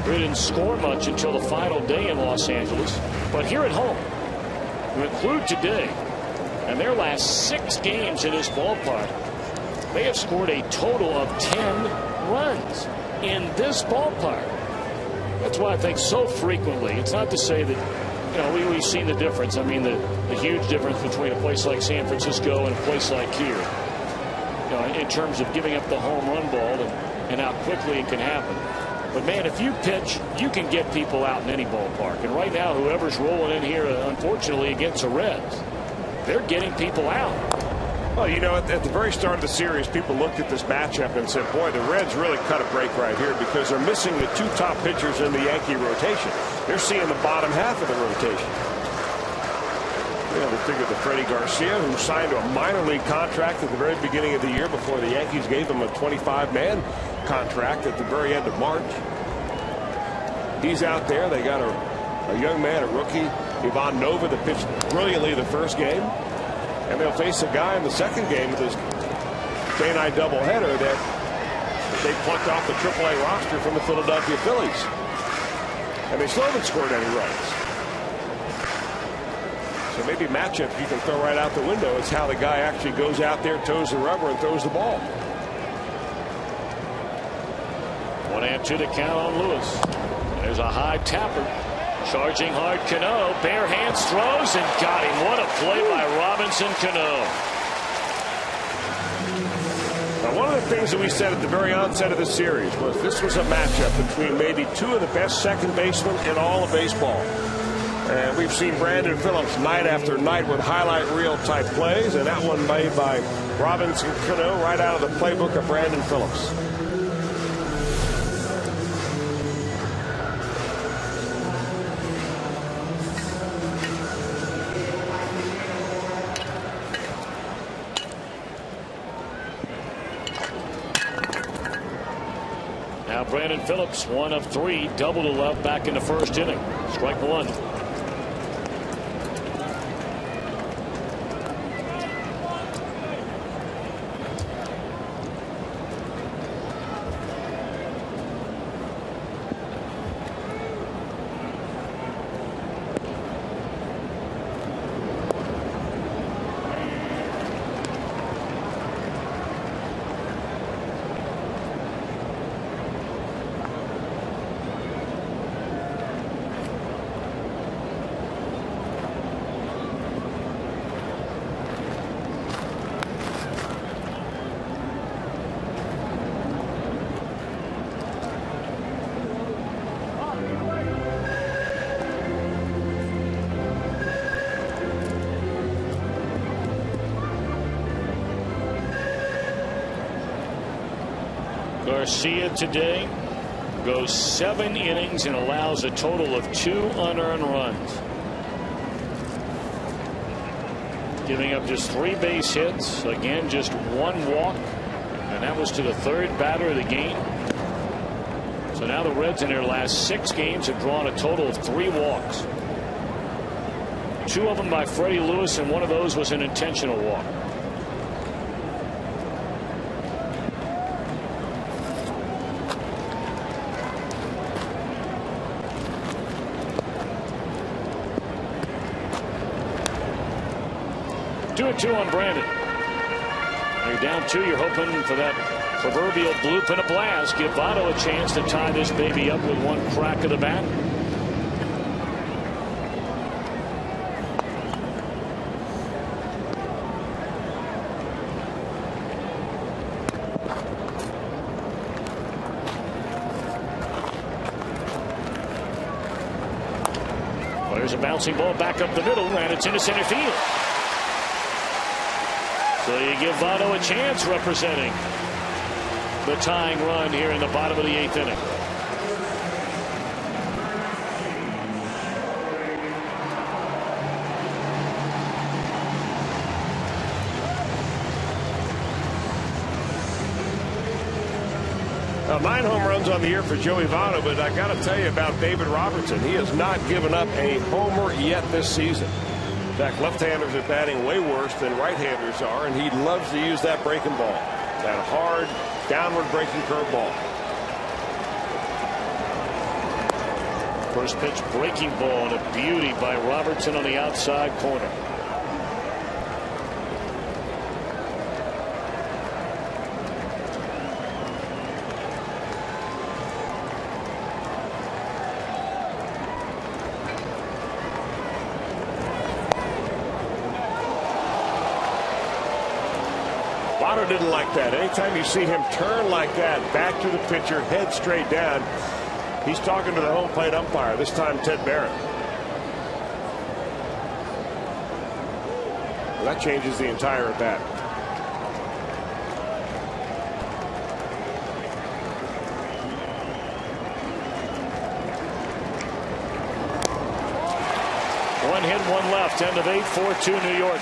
They didn't score much until the final day in Los Angeles. But here at home, you include today, and their last 6 games in this ballpark, they have scored a total of 10 runs in this ballpark. That's why I think so frequently, it's not to say that, you know, we've seen the difference. I mean, the huge difference between a place like San Francisco and a place like here, you know, in terms of giving up the home run ball and how quickly it can happen. But, man, if you pitch, you can get people out in any ballpark. And right now, whoever's rolling in here, unfortunately, against the Reds, they're getting people out. Well, you know, at the very start of the series, people looked at this matchup and said, boy, the Reds really cut a break right here because they're missing the 2 top pitchers in the Yankee rotation. They're seeing the bottom half of the rotation. You know, they figured that Freddie Garcia, who signed to a minor league contract at the very beginning of the year before the Yankees gave him a 25-man contract at the very end of March. He's out there. They got a young man, a rookie, Ivan Nova, that pitched brilliantly the first game. And they'll face a guy in the second game with this day-night doubleheader that they plucked off the AAA roster from the Philadelphia Phillies. And they still haven't scored any runs. So maybe matchup you can throw right out the window. It's how the guy actually goes out there, toes the rubber, and throws the ball. 1-2 to count on Lewis. There's a high tapper. Charging hard, Cano. Bare hands throws and got him. What a play by Robinson Cano. Now, one of the things that we said at the very onset of the series was this was a matchup between maybe 2 of the best second basemen in all of baseball. And we've seen Brandon Phillips night after night with highlight reel type plays, and that one made by Robinson Cano right out of the playbook of Brandon Phillips. Brandon Phillips, 1 of 3, double to left back in the first inning. Strike 1. Garcia today goes 7 innings and allows a total of 2 unearned runs, giving up just 3 base hits. Again, just 1 walk, and that was to the 3rd batter of the game. So now the Reds in their last 6 games have drawn a total of 3 walks. 2 of them by Freddie Lewis, and 1 of those was an intentional walk. Two and 2 on Brandon. You're down 2. You're hoping for that proverbial bloop and a blast. Give Votto a chance to tie this baby up with 1 crack of the bat. Well, there's a bouncing ball back up the middle, and it's into center field. So you give Votto a chance, representing the tying run here in the bottom of the 8th inning. Now, 9 home runs on the year for Joey Votto, but I got to tell you about David Robertson. He has not given up a homer yet this season. In fact, left-handers are batting way worse than right-handers are, and he loves to use that breaking ball, that hard, downward breaking curveball. First pitch breaking ball, and a beauty by Robertson on the outside corner. Votto didn't like that. Anytime you see him turn like that, back to the pitcher, head straight down, he's talking to the home plate umpire, this time Ted Barrett. Well, that changes the entire at bat. One hit, 1 left. End of 8, 4-2 New York.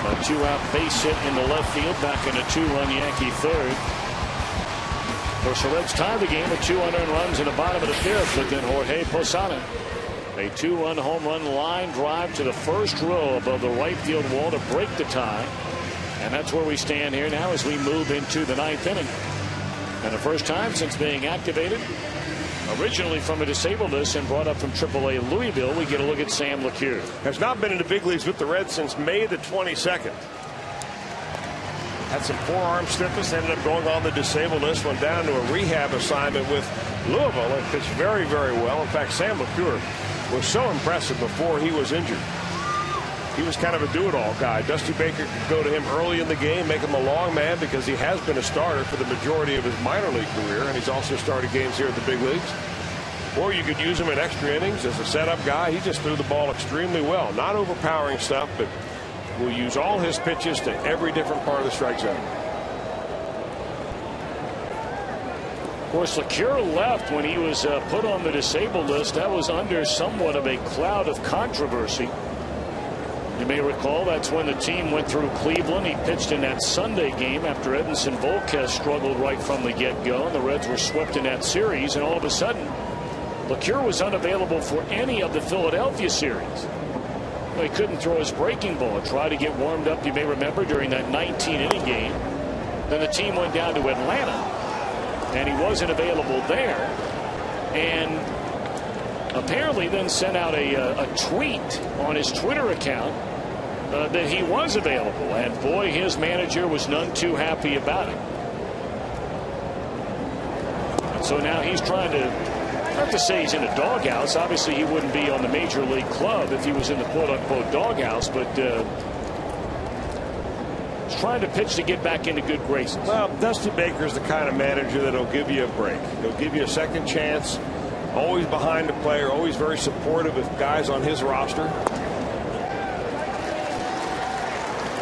A 2-out base hit in the left field, back in a 2-run Yankee third. Of course, the Reds tied the game with 2 unearned runs in the bottom of the 5th, but then Jorge Posada, a 2-run home run line drive to the first row above the right field wall to break the tie. And that's where we stand here now as we move into the 9th inning. And the first time since being activated, originally from a disabled list and brought up from AAA Louisville, we get a look at Sam LeCure. Has not been in the big leagues with the Reds since May the 22nd. Had some forearm stiffness, ended up going on the disabled list, went down to a rehab assignment with Louisville and pitched very, very well. In fact, Sam LeCure was so impressive before he was injured. He was kind of a do-it-all guy. Dusty Baker could go to him early in the game, make him a long man, because he has been a starter for the majority of his minor league career, and he's also started games here at the big leagues. Or you could use him in extra innings as a setup guy. He just threw the ball extremely well. Not overpowering stuff, but will use all his pitches to every different part of the strike zone. Of course, LeCure left when he was put on the disabled list. That was under somewhat of a cloud of controversy. You may recall that's when the team went through Cleveland. He pitched in that Sunday game after Edinson Volquez struggled right from the get-go, and the Reds were swept in that series, and all of a sudden LeCure was unavailable for any of the Philadelphia series. Well, he couldn't throw his breaking ball. Tried to get warmed up, you may remember, during that 19-inning game. Then the team went down to Atlanta, and he wasn't available there, and apparently then sent out a tweet on his Twitter account that he was available, and boy, his manager was none too happy about it. And so now he's trying to, not to say he's in a doghouse, obviously he wouldn't be on the major league club if he was in the quote-unquote doghouse, but he's trying to pitch to get back into good graces. Well, Dusty Baker's the kind of manager that'll give you a break. He'll give you a second chance, always behind the player, always very supportive of guys on his roster.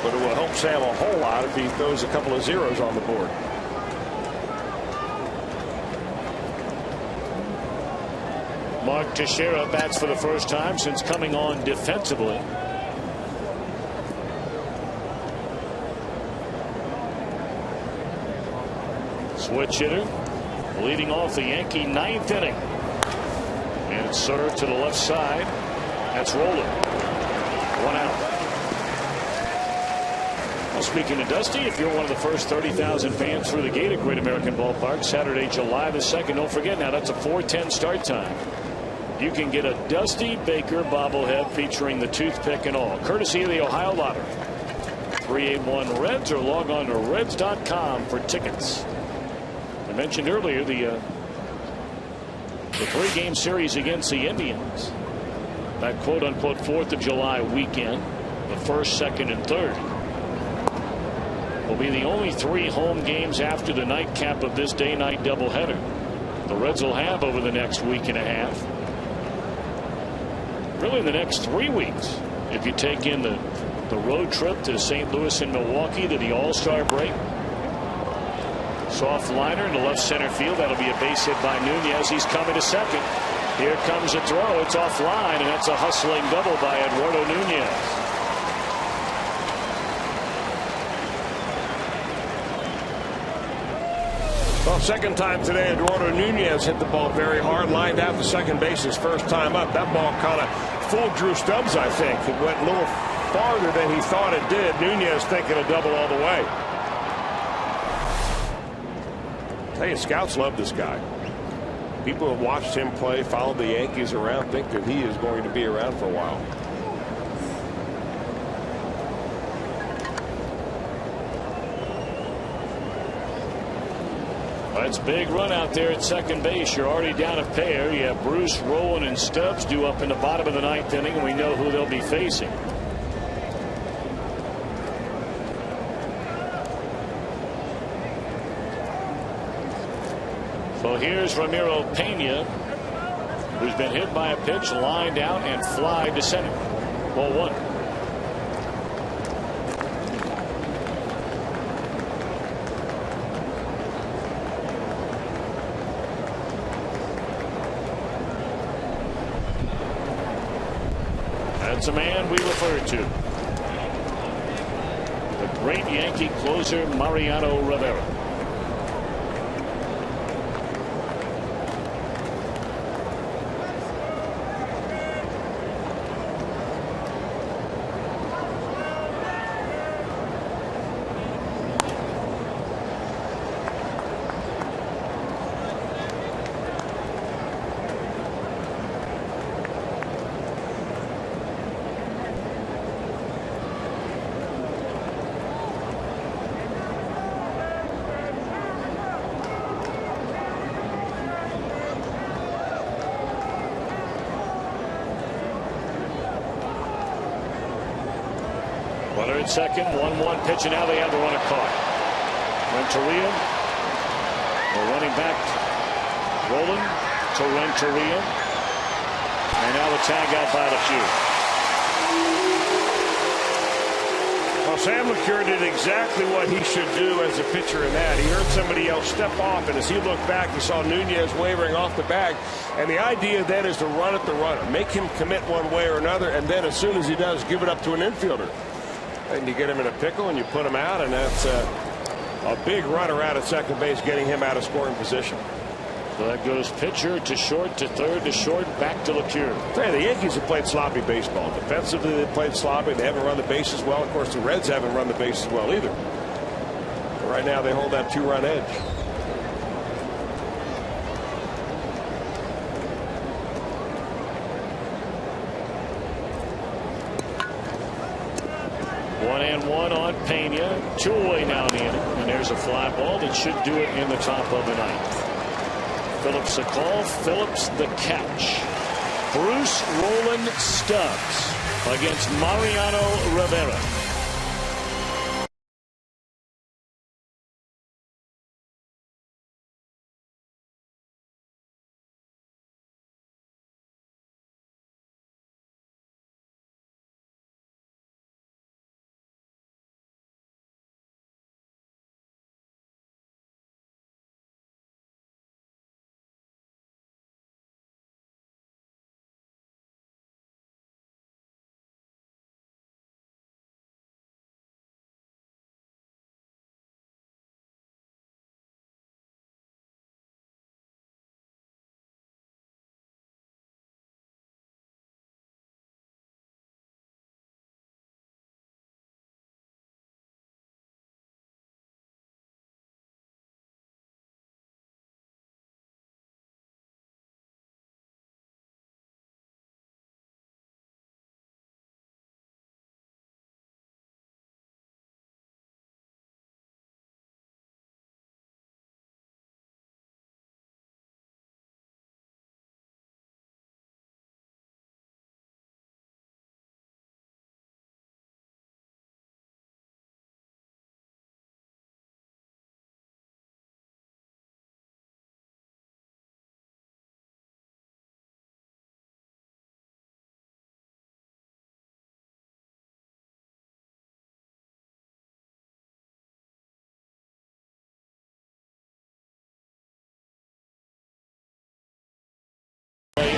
But it will help Sam a whole lot if he throws a couple of zeros on the board. Mark Teixeira bats for the first time since coming on defensively. Switch hitter leading off the Yankee ninth inning. And it's served to the left side. That's rolling. One out. Well, speaking of Dusty, if you're one of the first 30,000 fans through the gate at Great American Ballpark Saturday, July the 2nd, don't forget now that's a 4:10 start time. You can get a Dusty Baker bobblehead featuring the toothpick and all, courtesy of the Ohio Lottery. 381 Reds, or log on to Reds.com for tickets. I mentioned earlier the 3-game series against the Indians. That quote-unquote 4th of July weekend, the 1st, 2nd, and 3rd, will be the only 3 home games after the nightcap of this day-night doubleheader the Reds will have over the next week and a half. Really, in the next 3 weeks, if you take in the road trip to St. Louis and Milwaukee to the All-Star break. Soft liner into left center field. That'll be a base hit by Nunez. He's coming to second. Here comes a throw. It's offline, and that's a hustling double by Eduardo Nunez. Well, second time today, Eduardo Nunez hit the ball very hard, lined out to second base his first time up. That ball kind of fooled Drew Stubbs, I think. It went a little farther than he thought it did. Nunez thinking a double all the way. Hey, scouts love this guy. People have watched him play, followed the Yankees around, think that he is going to be around for a while. That's a big run out there at second base. You're already down a pair. You have Bruce, Rowan, and Stubbs due up in the bottom of the 9th inning, and we know who they'll be facing. So here's Ramiro Pena, who's been hit by a pitch, lined out, and fly to center. Ball 1. That's a man we refer to. The great Yankee closer, Mariano Rivera. Runner at second, 1-1 pitch, and now they have the runner caught. Renteria, the running back, rolling to Renteria, and now the tag out by LeCure. Well, Sam LeCure did exactly what he should do as a pitcher in that. He heard somebody else step off, and as he looked back, he saw Nunez wavering off the bag. And the idea then is to run at the runner, make him commit one way or another, and then as soon as he does, give it up to an infielder. And you get him in a pickle and you put him out, and that's a big runner out at second base, getting him out of scoring position. So that goes pitcher to short to third to short, back to LeCure. The Yankees have played sloppy baseball. Defensively, they played sloppy. They haven't run the bases well. Of course, the Reds haven't run the bases well either. But right now, they hold that 2-run edge. One and one on Pena. 2 away now in the inning. And there's a fly ball that should do it in the top of the ninth. Phillips a call. Phillips the catch. Bruce Roland Stubbs against Mariano Rivera.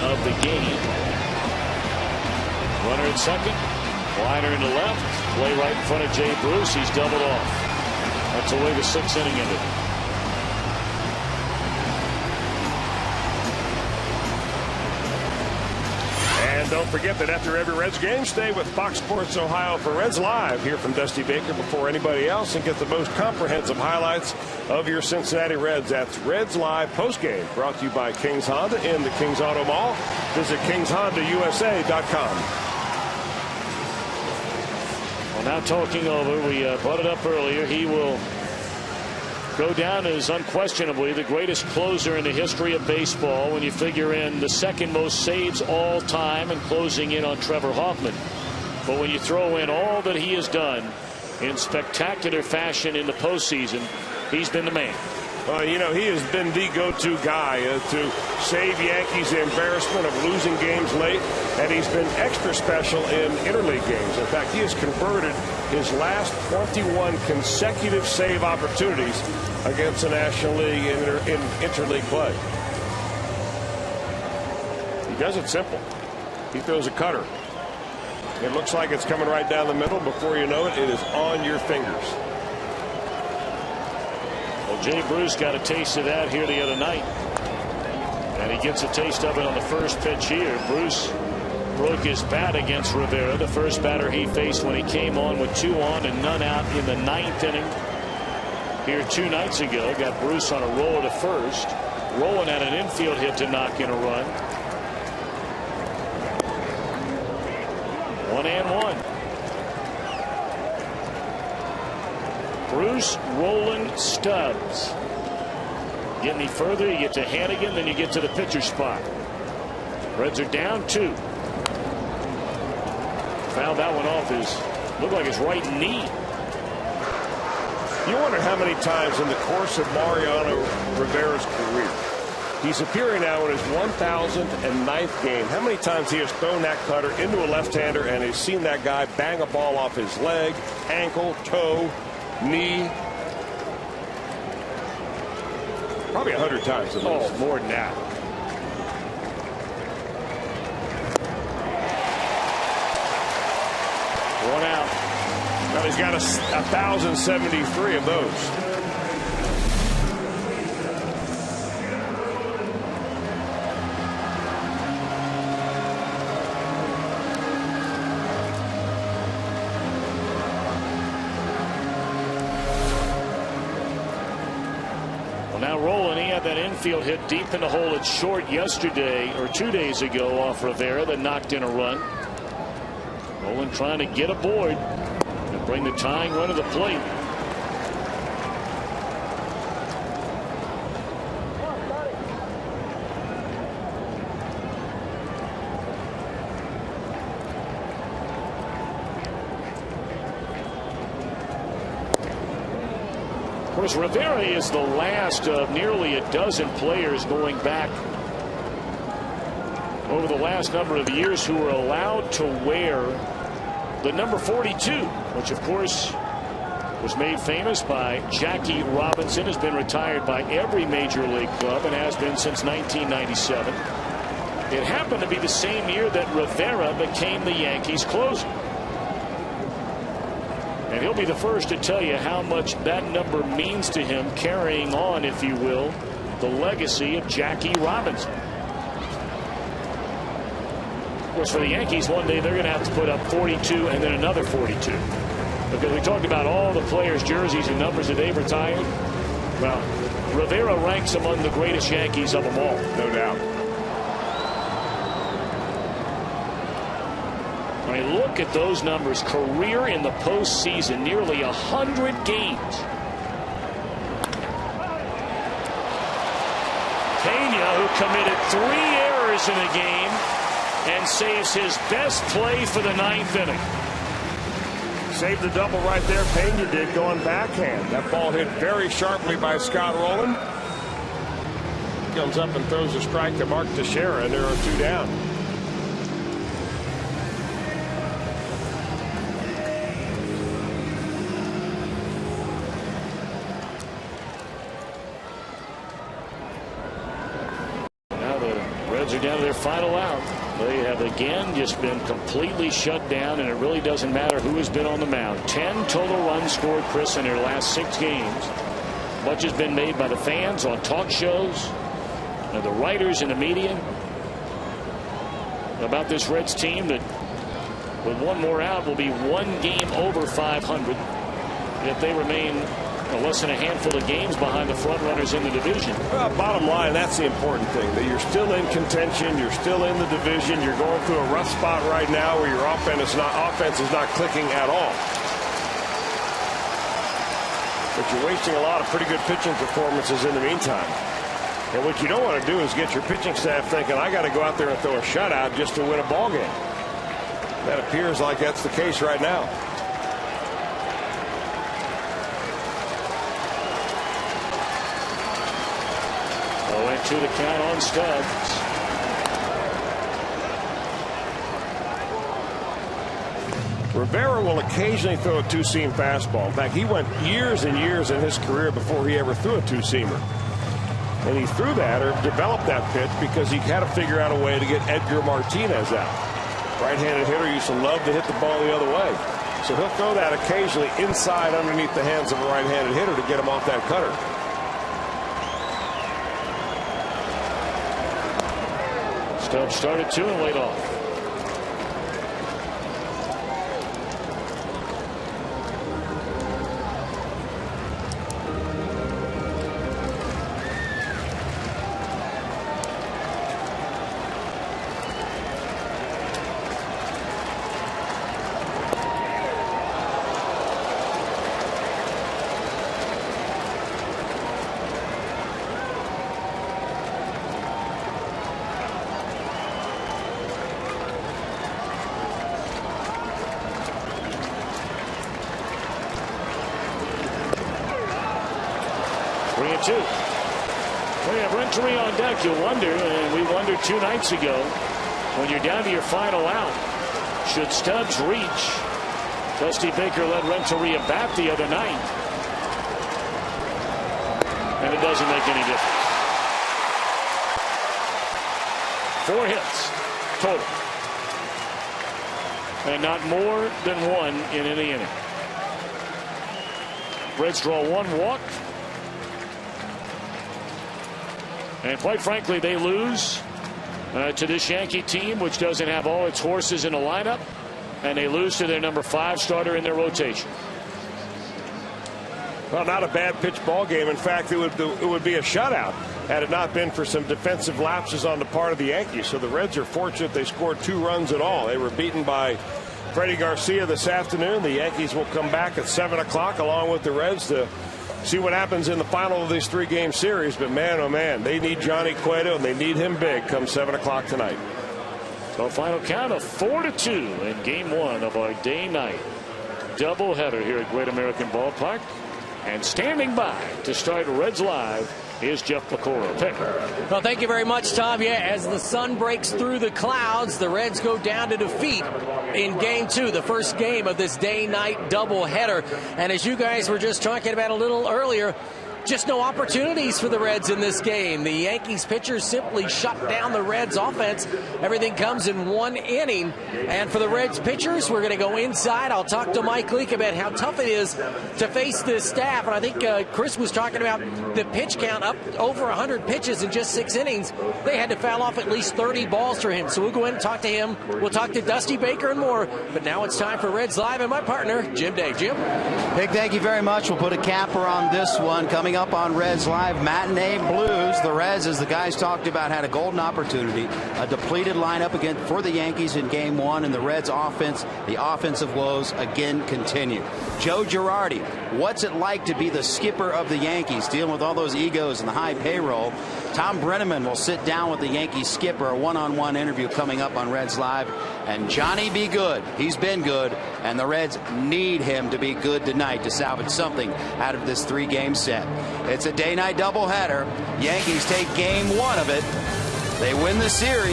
Of the game. Runner at second. Liner into left. Play right in front of Jay Bruce. He's doubled off. That's away the 6th inning ended. And don't forget that after every Reds game, stay with Fox Sports Ohio for Reds Live. Hear from Dusty Baker before anybody else and get the most comprehensive highlights of your Cincinnati Reds. That's Reds Live postgame, brought to you by Kings Honda in the Kings Auto Mall. Visit KingsHondaUSA.com. Well, now talking over, we brought it up earlier. He will go down as unquestionably the greatest closer in the history of baseball when you figure in the second most saves all time and closing in on Trevor Hoffman. But when you throw in all that he has done in spectacular fashion in the postseason, he's been the man. Well, you know, he has been the go-to guy to save Yankees the embarrassment of losing games late, and he's been extra special in interleague games. In fact, he has converted his last 21 consecutive save opportunities against the National League in interleague play. He does it simple. He throws a cutter. It looks like it's coming right down the middle. Before you know it, it is on your fingers. Well, Jay Bruce got a taste of that here the other night, and he gets a taste of it on the first pitch here. Bruce broke his bat against Rivera, the first batter he faced when he came on with 2 on and none out in the 9th inning here 2 nights ago. Got Bruce on a roll to first. Rowan had an infield hit to knock in a run. 1-1. Bruce Roland Stubbs. Get any further, you get to Hannigan, then you get to the pitcher spot. Reds are down 2. Fouled that one off his Looked like his right knee. You wonder how many times in the course of Mariano Rivera's career, he's appearing now in his 1,009th game, how many times he has thrown that cutter into a left-hander and has seen that guy bang a ball off his leg, ankle, toe, knee. Probably 100 times at least. Oh, more than that. One out. Well, he's got 1,073 of those. Well, now Roland, he had that infield hit deep in the hole at short yesterday or 2 days ago off Rivera that knocked in a run. Roland trying to get aboard and bring the tying run to the plate. Of course, Rivera is the last of nearly a dozen players going back over the last number of years who were allowed to wear the number 42, which of course was made famous by Jackie Robinson, has been retired by every major league club and has been since 1997. It happened to be the same year that Rivera became the Yankees closer. And he'll be the first to tell you how much that number means to him, carrying on, if you will, the legacy of Jackie Robinson. Of course, for the Yankees, one day they're going to have to put up 42 and then another 42. Because we talked about all the players' jerseys and numbers that they've retired. Well, Rivera ranks among the greatest Yankees of them all. No doubt. I mean, look at those numbers. Career in the postseason, nearly 100 games. Pena, who committed 3 errors in the game and saves his best play for the 9th inning. Saved the double right there. Pena did, going backhand. That ball hit very sharply by Scott Rowland. Comes up and throws a strike to Mark Teixeira, and there are 2 down. Are down to their final out. They have again just been completely shut down, and it really doesn't matter who has been on the mound. 10 total runs scored, Chris, in their last 6 games. Much has been made by the fans on talk shows and the writers in the media about this Reds team that with 1 more out will be 1 game over 500 if they remain less than a handful of games behind the front runners in the division. Well, bottom line, that's the important thing, that you're still in contention, you're still in the division, you're going through a rough spot right now where your offense is not clicking at all. But you're wasting a lot of pretty good pitching performances in the meantime. And what you don't want to do is get your pitching staff thinking, I got to go out there and throw a shutout just to win a ball game. That appears like that's the case right now. To the count on Stubbs. Rivera will occasionally throw a 2-seam fastball. In fact, he went years and years in his career before he ever threw a 2-seamer. And he threw that or developed that pitch because he had to figure out a way to get Edgar Martinez out. Right-handed hitter used to love to hit the ball the other way. So he'll throw that occasionally inside underneath the hands of a right-handed hitter to get him off that cutter. Stubbs started 2 and laid off. 3-2. We have Renteria on deck. You wonder, and we wondered 2 nights ago, when you're down to your final out, should Stubbs reach? Dusty Baker let Renteria bat the other night, and it doesn't make any difference. 4 hits total, and not more than 1 in any inning. Reds draw 1 walk, and quite frankly, they lose to this Yankee team, which doesn't have all its horses in the lineup, and they lose to their number 5 starter in their rotation. Well, not a bad pitch ball game. In fact, it would be a shutout had it not been for some defensive lapses on the part of the Yankees. So the Reds are fortunate they scored 2 runs at all. They were beaten by Freddie Garcia this afternoon. The Yankees will come back at 7 o'clock along with the Reds to see what happens in the final of this 3-game series. But man, oh man, they need Johnny Cueto, and they need him big come 7 o'clock tonight. So final count of 4-2 in game 1 of our day-night doubleheader here at Great American Ballpark. And standing by to start Reds Live is Jeff Pecora. Well, thank you very much, Tom. Yeah, as the sun breaks through the clouds, the Reds go down to defeat in game 2, the first game of this day-night doubleheader. And as you guys were just talking about a little earlier, just no opportunities for the Reds in this game. The Yankees pitchers simply shut down the Reds offense. Everything comes in 1 inning. And for the Reds pitchers, we're going to go inside. I'll talk to Mike Leake about how tough it is to face this staff. And I think Chris was talking about the pitch count up over 100 pitches in just 6 innings. They had to foul off at least 30 balls for him. So we'll go in and talk to him. We'll talk to Dusty Baker and more. But now it's time for Reds Live and my partner, Jim Day. Jim? Big thank you very much. We'll put a capper on this one. Coming up on Reds Live, Matinee Blues. The Reds, as the guys talked about, had a golden opportunity. A depleted lineup again for the Yankees in game 1, and the Reds offense, the offensive woes again continue. Joe Girardi, what's it like to be the skipper of the Yankees, dealing with all those egos and the high payroll? Tom Brenneman will sit down with the Yankees skipper, a one-on-one interview coming up on Reds Live. And Johnny be good. He's been good, and the Reds need him to be good tonight to salvage something out of this 3-game set. It's a day-night doubleheader. Yankees take game 1 of it. They win the series.